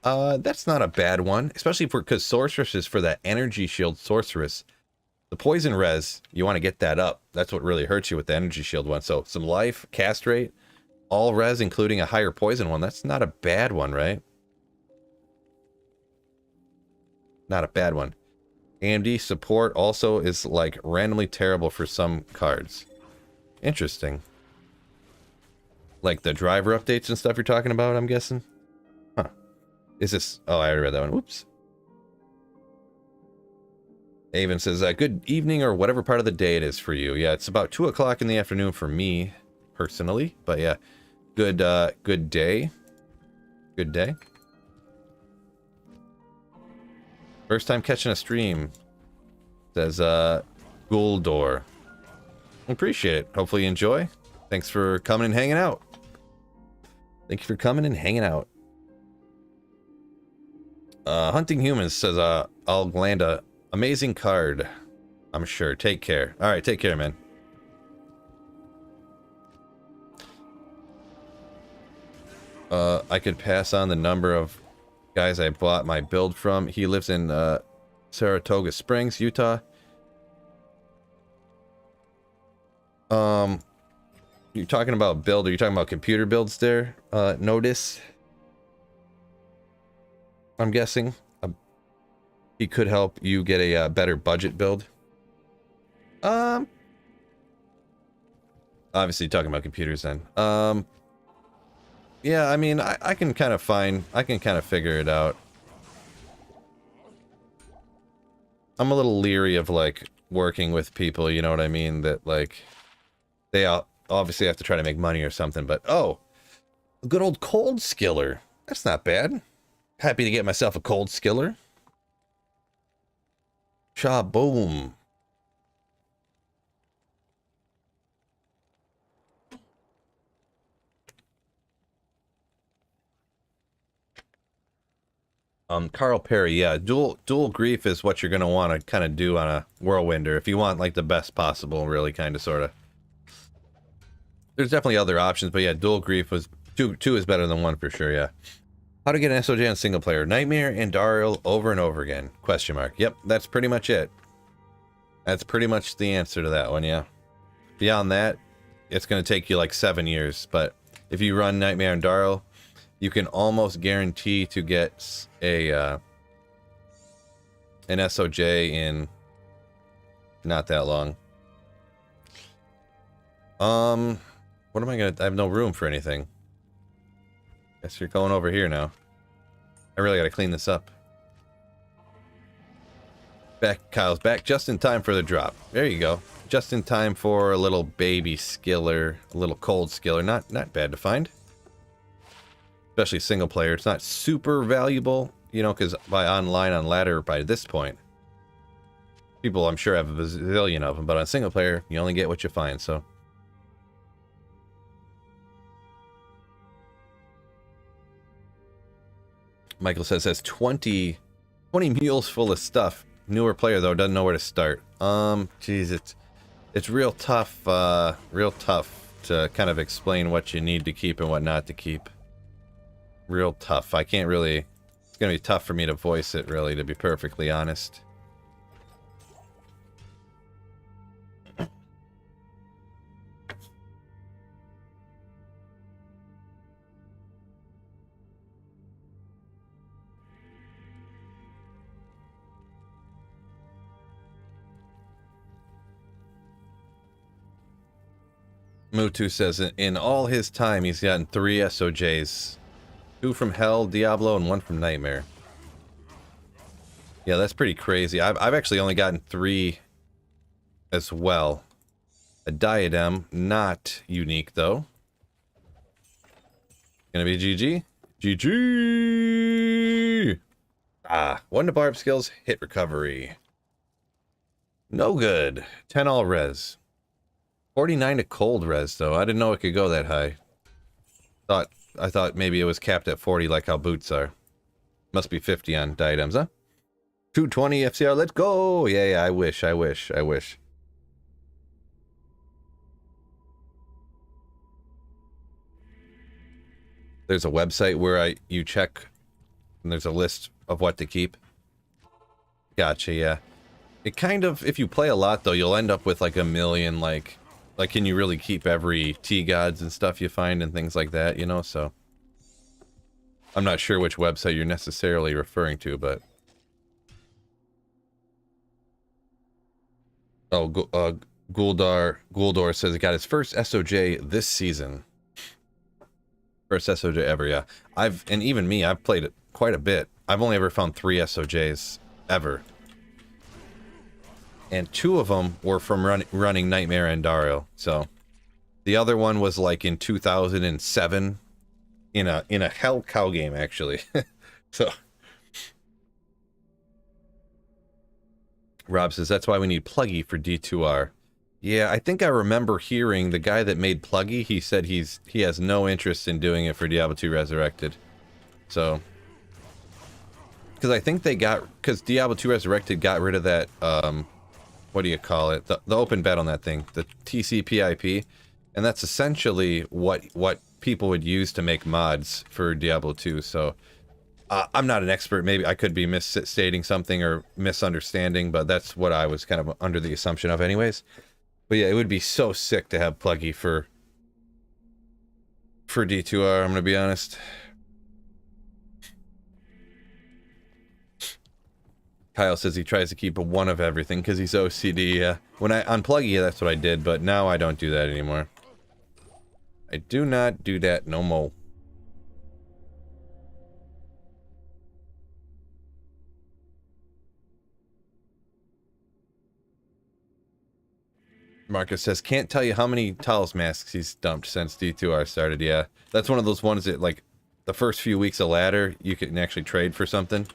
That's not a bad one, especially because Sorceress is for that energy shield Sorceress. The poison res, you want to get that up. That's what really hurts you with the energy shield one. So some life, cast rate, all res, including a higher poison one. That's not a bad one, right? Not a bad one. AMD support also is like randomly terrible for some cards. Interesting. Like the driver updates and stuff you're talking about, I'm guessing? Huh. Is this... Oh, I already read that one. Whoops. Avon says, good evening or whatever part of the day it is for you. Yeah, it's about 2 o'clock in the afternoon for me, personally. But yeah, good day. Good day. First time catching a stream. Says, Gouldor. Appreciate it. Hopefully you enjoy. Thanks for coming and hanging out. Thank you for coming and hanging out. Hunting Humans says, I'll land a amazing card. I'm sure. Take care. Alright, take care, man. I could pass on the number of guys I bought my build from. He lives in Saratoga Springs, Utah. You're talking about build, or you're talking about computer builds there? Notice. I'm guessing. He could help you get a better budget build. Obviously talking about computers then. Yeah, I mean, I can kind of figure it out. I'm a little leery of, like, working with people, you know what I mean? That, like, they obviously have to try to make money or something, but, oh, a good old cold skiller. That's not bad. Happy to get myself a cold skiller. Shaboom. Carl Perry, yeah, dual grief is what you're gonna want to kind of do on a whirlwinder if you want like the best possible, really, kind of, sort of. There's definitely other options, but yeah, dual grief was two is better than one for sure. Yeah. How to get an SOJ on single player? Nightmare and Daryl over and over again? Question mark. Yep, that's pretty much it. That's pretty much the answer to that one. Yeah. Beyond that, it's gonna take you like 7 years, but if you run Nightmare and Daryl, you can almost guarantee to get a an SOJ in not that long. What am I gonna... I have no room for anything. Guess you're going over here now. I really gotta clean this up. Back, Kyle's back just in time for the drop. There you go. Just in time for a little baby skiller, a little cold skiller. Not bad to find. Especially single player. It's not super valuable, you know, because by online on ladder by this point, people I'm sure have a bazillion of them, but on single player, you only get what you find, so. Michael says 20 mules full of stuff. Newer player though, doesn't know where to start. Geez, it's real tough to kind of explain what you need to keep and what not to keep. Real tough. I can't really, it's gonna be tough for me to voice it really, to be perfectly honest. Mutu says in all his time he's gotten 3 SOJs. 2 from Hell, Diablo, and 1 from Nightmare. Yeah, that's pretty crazy. I've actually only gotten 3 as well. A Diadem, not unique though. Gonna be GG? GG! 1 to Barb skills, hit recovery. No good. 10 all res. 49 to cold res, though. I didn't know it could go that high. I thought maybe it was capped at 40 like how boots are. Must be 50 on diadems, huh? 220 FCR, let's go! Yeah, I wish. There's a website where you check, and there's a list of what to keep. Gotcha, yeah. It kind of, if you play a lot, though, you'll end up with like a million, like, can you really keep every T-gods and stuff you find and things like that, you know, so. I'm not sure which website you're necessarily referring to, but. Oh, Guldor says he got his first SOJ this season. First SOJ ever, yeah. And even me, I've played it quite a bit. I've only ever found 3 SOJs ever. And 2 of them were from running Nightmare and Dario. So the other one was like in 2007 in a Hell Cow game actually. So Rob says that's why we need Pluggy for D2R. Yeah, I think I remember hearing the guy that made Pluggy, he said he has no interest in doing it for Diablo 2 Resurrected. So because I think because Diablo 2 Resurrected got rid of that what do you call it? The open bet on that thing, the TCP/IP, and that's essentially what people would use to make mods for Diablo 2. So I'm not an expert. Maybe I could be misstating something or misunderstanding, but that's what I was kind of under the assumption of, anyways. But yeah, it would be so sick to have Pluggy for D2R. I'm gonna be honest. Kyle says he tries to keep 1 of everything because he's OCD. Yeah. When I unplug you, that's what I did, but now I don't do that anymore. I do not do that no more. Marcus says, can't tell you how many Talos masks he's dumped since D2R started. Yeah, that's one of those ones that, like, the first few weeks of ladder, you can actually trade for something.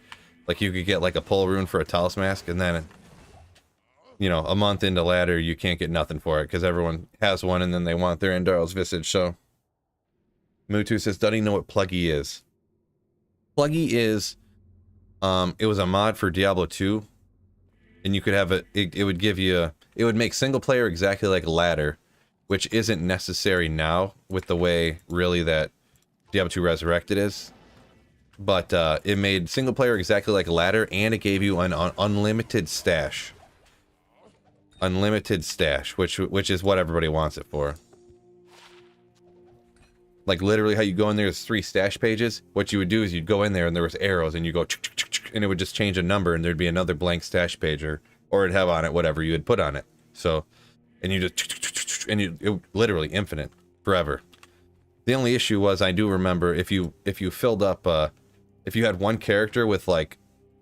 Like, you could get, like, a pull rune for a Talos mask, and then, you know, a month into ladder, you can't get nothing for it, because everyone has one, and then they want their Endarl's Visage, so. Mutu says, doesn't even know what Pluggy is. Pluggy is, it was a mod for Diablo 2, and you could have it would give you, it would make single player exactly like ladder, which isn't necessary now, with the way, really, that Diablo 2 Resurrected is. But it made single player exactly like ladder, and it gave you an unlimited stash. Unlimited stash, which is what everybody wants it for. Like literally how you go in there's 3 stash pages. What you would do is you'd go in there and there was arrows and you go and it would just change a number and there'd be another blank stash page or it'd have on it whatever you had put on it. So, and you just and it literally infinite forever. The only issue was I do remember if you filled up if you had one character with like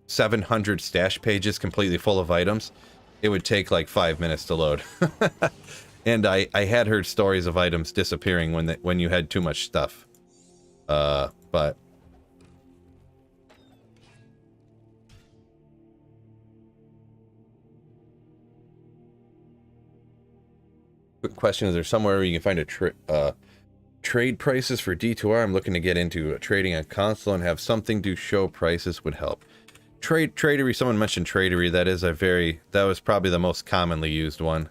700 stash pages completely full of items, it would take like 5 minutes to load. And I had heard stories of items disappearing when you had too much stuff. But quick question: is there somewhere where you can find a trade prices for D2R? I'm looking to get into trading on console and have something to show prices would help. Tradery. Someone mentioned Tradery. That was probably the most commonly used one.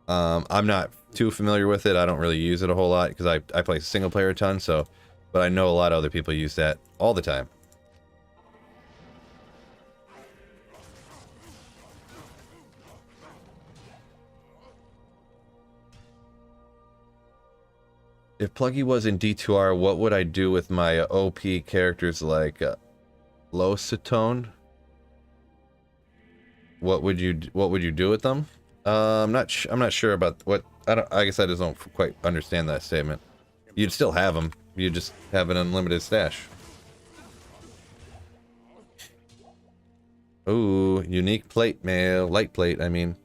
I'm not too familiar with it. I don't really use it a whole lot because I play single player a ton. So, but I know a lot of other people use that all the time. If Pluggy was in D2R, what would I do with my OP characters like Losatone? What would you do with them? I'm not sure about what. I guess I just don't quite understand that statement. You'd still have them. You just have an unlimited stash. Ooh, unique plate mail, light plate. I mean.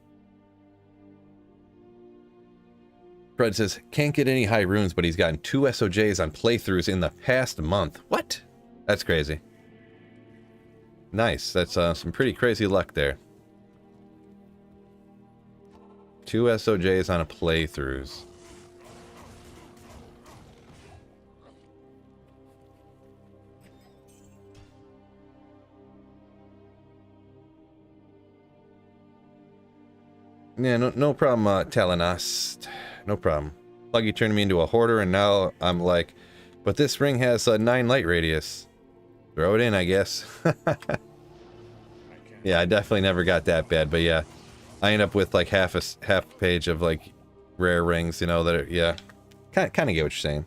Fred says, can't get any high runes, but he's gotten 2 SOJs on playthroughs in the past month. What? That's crazy. Nice. That's some pretty crazy luck there. 2 SOJs on a playthroughs. Yeah, no problem, Telenas. No problem. Pluggy turned me into a hoarder, and now I'm like, but this ring has a 9 light radius. Throw it in, I guess. Yeah, I definitely never got that bad, but yeah. I end up with like half a page of like rare rings, you know, that are, yeah. Kind of get what you're saying.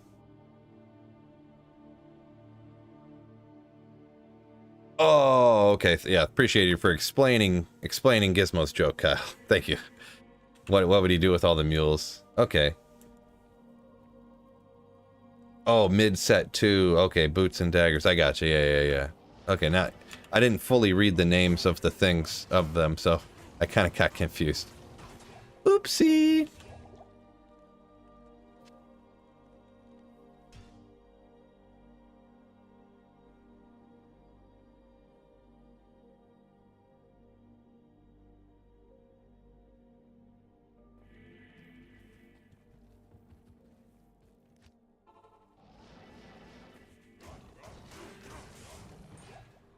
Oh, okay. Yeah, appreciate you for explaining Gizmo's joke, Kyle. Thank you. What would he do with all the mules? Okay. Oh, mid-set 2. Okay, boots and daggers. I got you. Yeah. Okay, now I didn't fully read the names of the things of them, so I kind of got confused. Oopsie.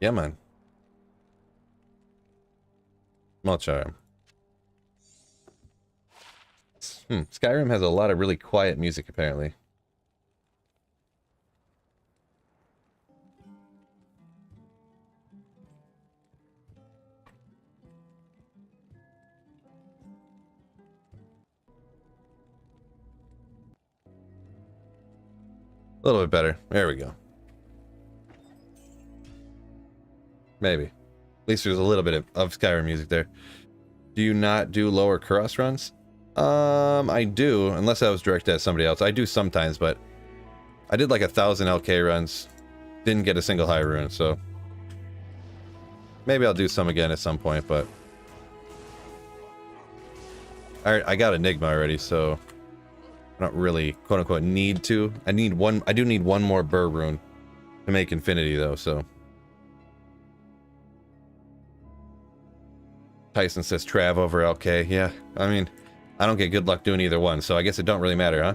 Yeah, man. Small charm. Skyrim has a lot of really quiet music, apparently. A little bit better. There we go. Maybe. At least there's a little bit of Skyrim music there. Do you not do lower cross runs? I do, unless I was directed at somebody else. I do sometimes, but I did like 1,000 LK runs. Didn't get a single high rune, so maybe I'll do some again at some point, but alright, I got Enigma already, so I don't really quote unquote need to. I do need one more Burr rune to make Infinity though, so. Tyson says Trav over LK. Yeah, I mean, I don't get good luck doing either one, so I guess it don't really matter, huh?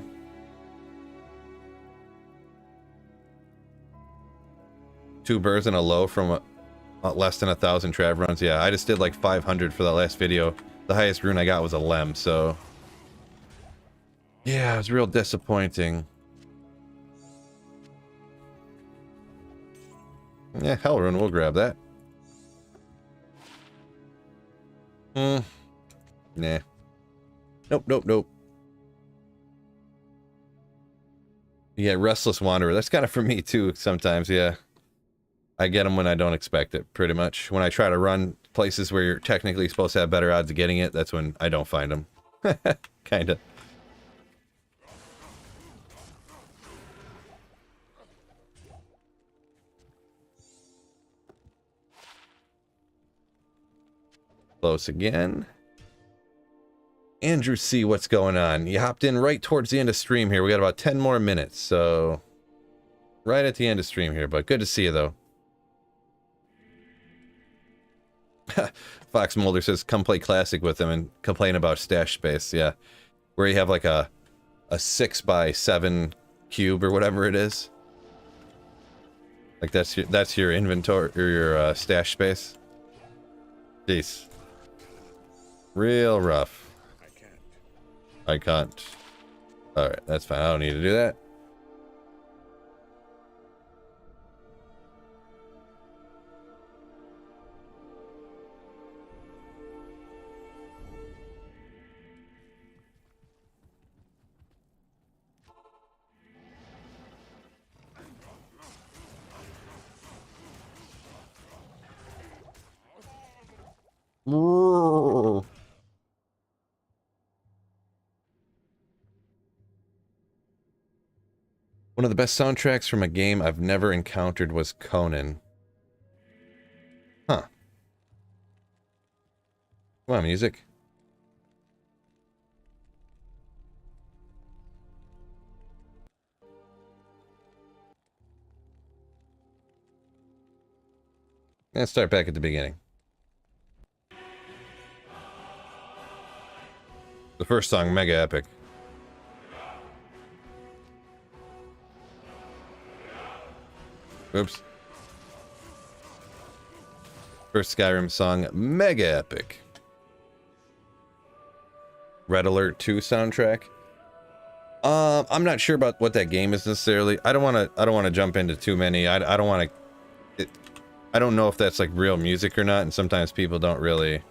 Two Burrs and a low from less than 1,000 Trav runs. Yeah, I just did like 500 for that last video. The highest rune I got was a Lem, so yeah, it was real disappointing. Yeah, Hell rune, we'll grab that. Nah. Nope. Yeah, Restless Wanderer. That's kind of for me too sometimes, yeah. I get them when I don't expect it, pretty much. When I try to run places where you're technically supposed to have better odds of getting it, that's when I don't find them. Kinda. Close again. Andrew C, what's going on? You hopped in right towards the end of stream here. We got about 10 more minutes, so right at the end of stream here, but good to see you though. Fox Mulder says come play Classic with him and complain about stash space. Yeah, where you have like a 6x7 cube or whatever it is. Like that's your inventory or your stash space. Jeez, real rough. I can't. All right, that's fine. I don't need to do that. Whoa. One of the best soundtracks from a game I've never encountered was Conan. Huh. Come on, music. Let's start back at the beginning. The first song, mega epic. Oops. First Skyrim song, mega epic. Red Alert 2 soundtrack. I'm not sure about what that game is necessarily. I don't want to jump into too many. I don't want to. I don't know if that's like real music or not, and sometimes people don't really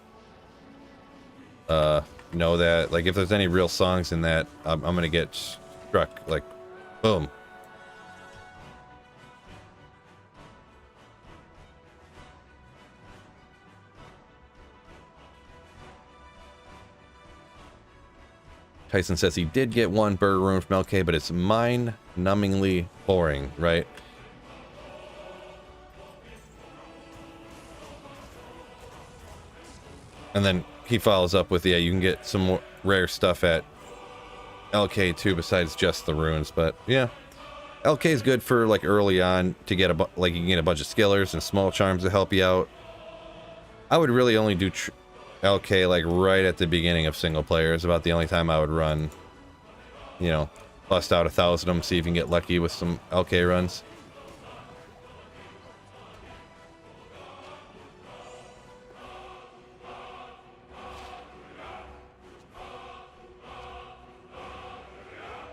know that. Like if there's any real songs in that, I'm gonna get struck like boom. Tyson says he did get one burger room from LK, but it's mind-numbingly boring, right? And then he follows up with, yeah, you can get some more rare stuff at LK too, besides just the runes. But yeah, LK is good for like early on to get like you can get a bunch of skillers and small charms to help you out. I would really only do LK like right at the beginning of single player is about the only time I would run, you know, bust out 1,000 of them, see if you can get lucky with some LK runs.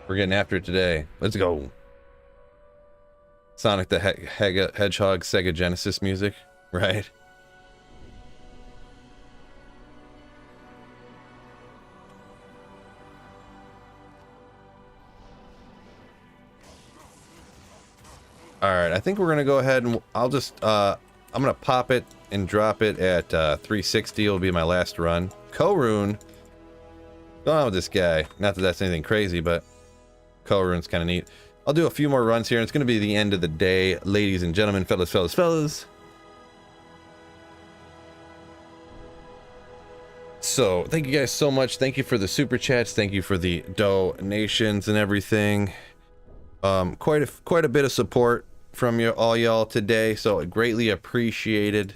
We're getting after it today. Let's go. Sonic the Hedgehog Sega Genesis music, right? All right, I think we're gonna go ahead and I'll just I'm gonna pop it and drop it at 360. Will be my last run. Korun. What's going on with this guy? Not that that's anything crazy, but Korun's kind of neat. I'll do a few more runs here, and it's gonna be the end of the day, ladies and gentlemen, fellas. So thank you guys so much. Thank you for the super chats. Thank you for the donations and everything. Quite a bit of support from all y'all today, so greatly appreciated.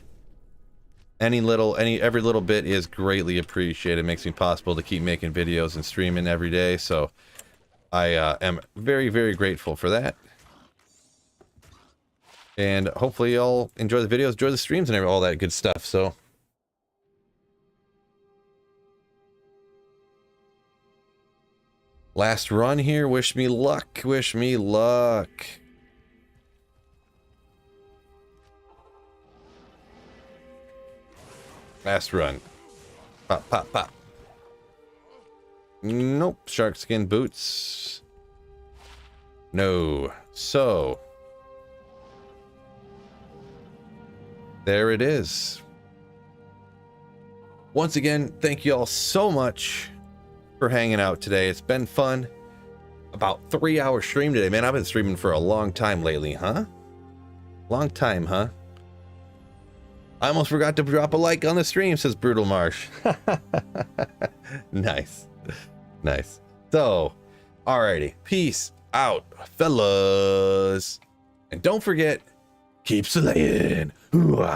Every little bit is greatly appreciated. It makes me possible to keep making videos and streaming every day, so I am very, very grateful for that. And hopefully y'all enjoy the videos, enjoy the streams, and all that good stuff. So last run here. Wish me luck. Wish me luck. Last run. Pop, pop, pop. Nope. Shark skin boots. No. So there it is. Once again, thank you all so much for hanging out today. It's been fun. About 3-hour stream today, man. I've been streaming for a long time lately, huh? Long time, huh? I almost forgot to drop a like on the stream, says Brutal Marsh. Nice. Nice. So, alrighty. Peace out, fellas. And don't forget, keep slaying. Hoo-ah.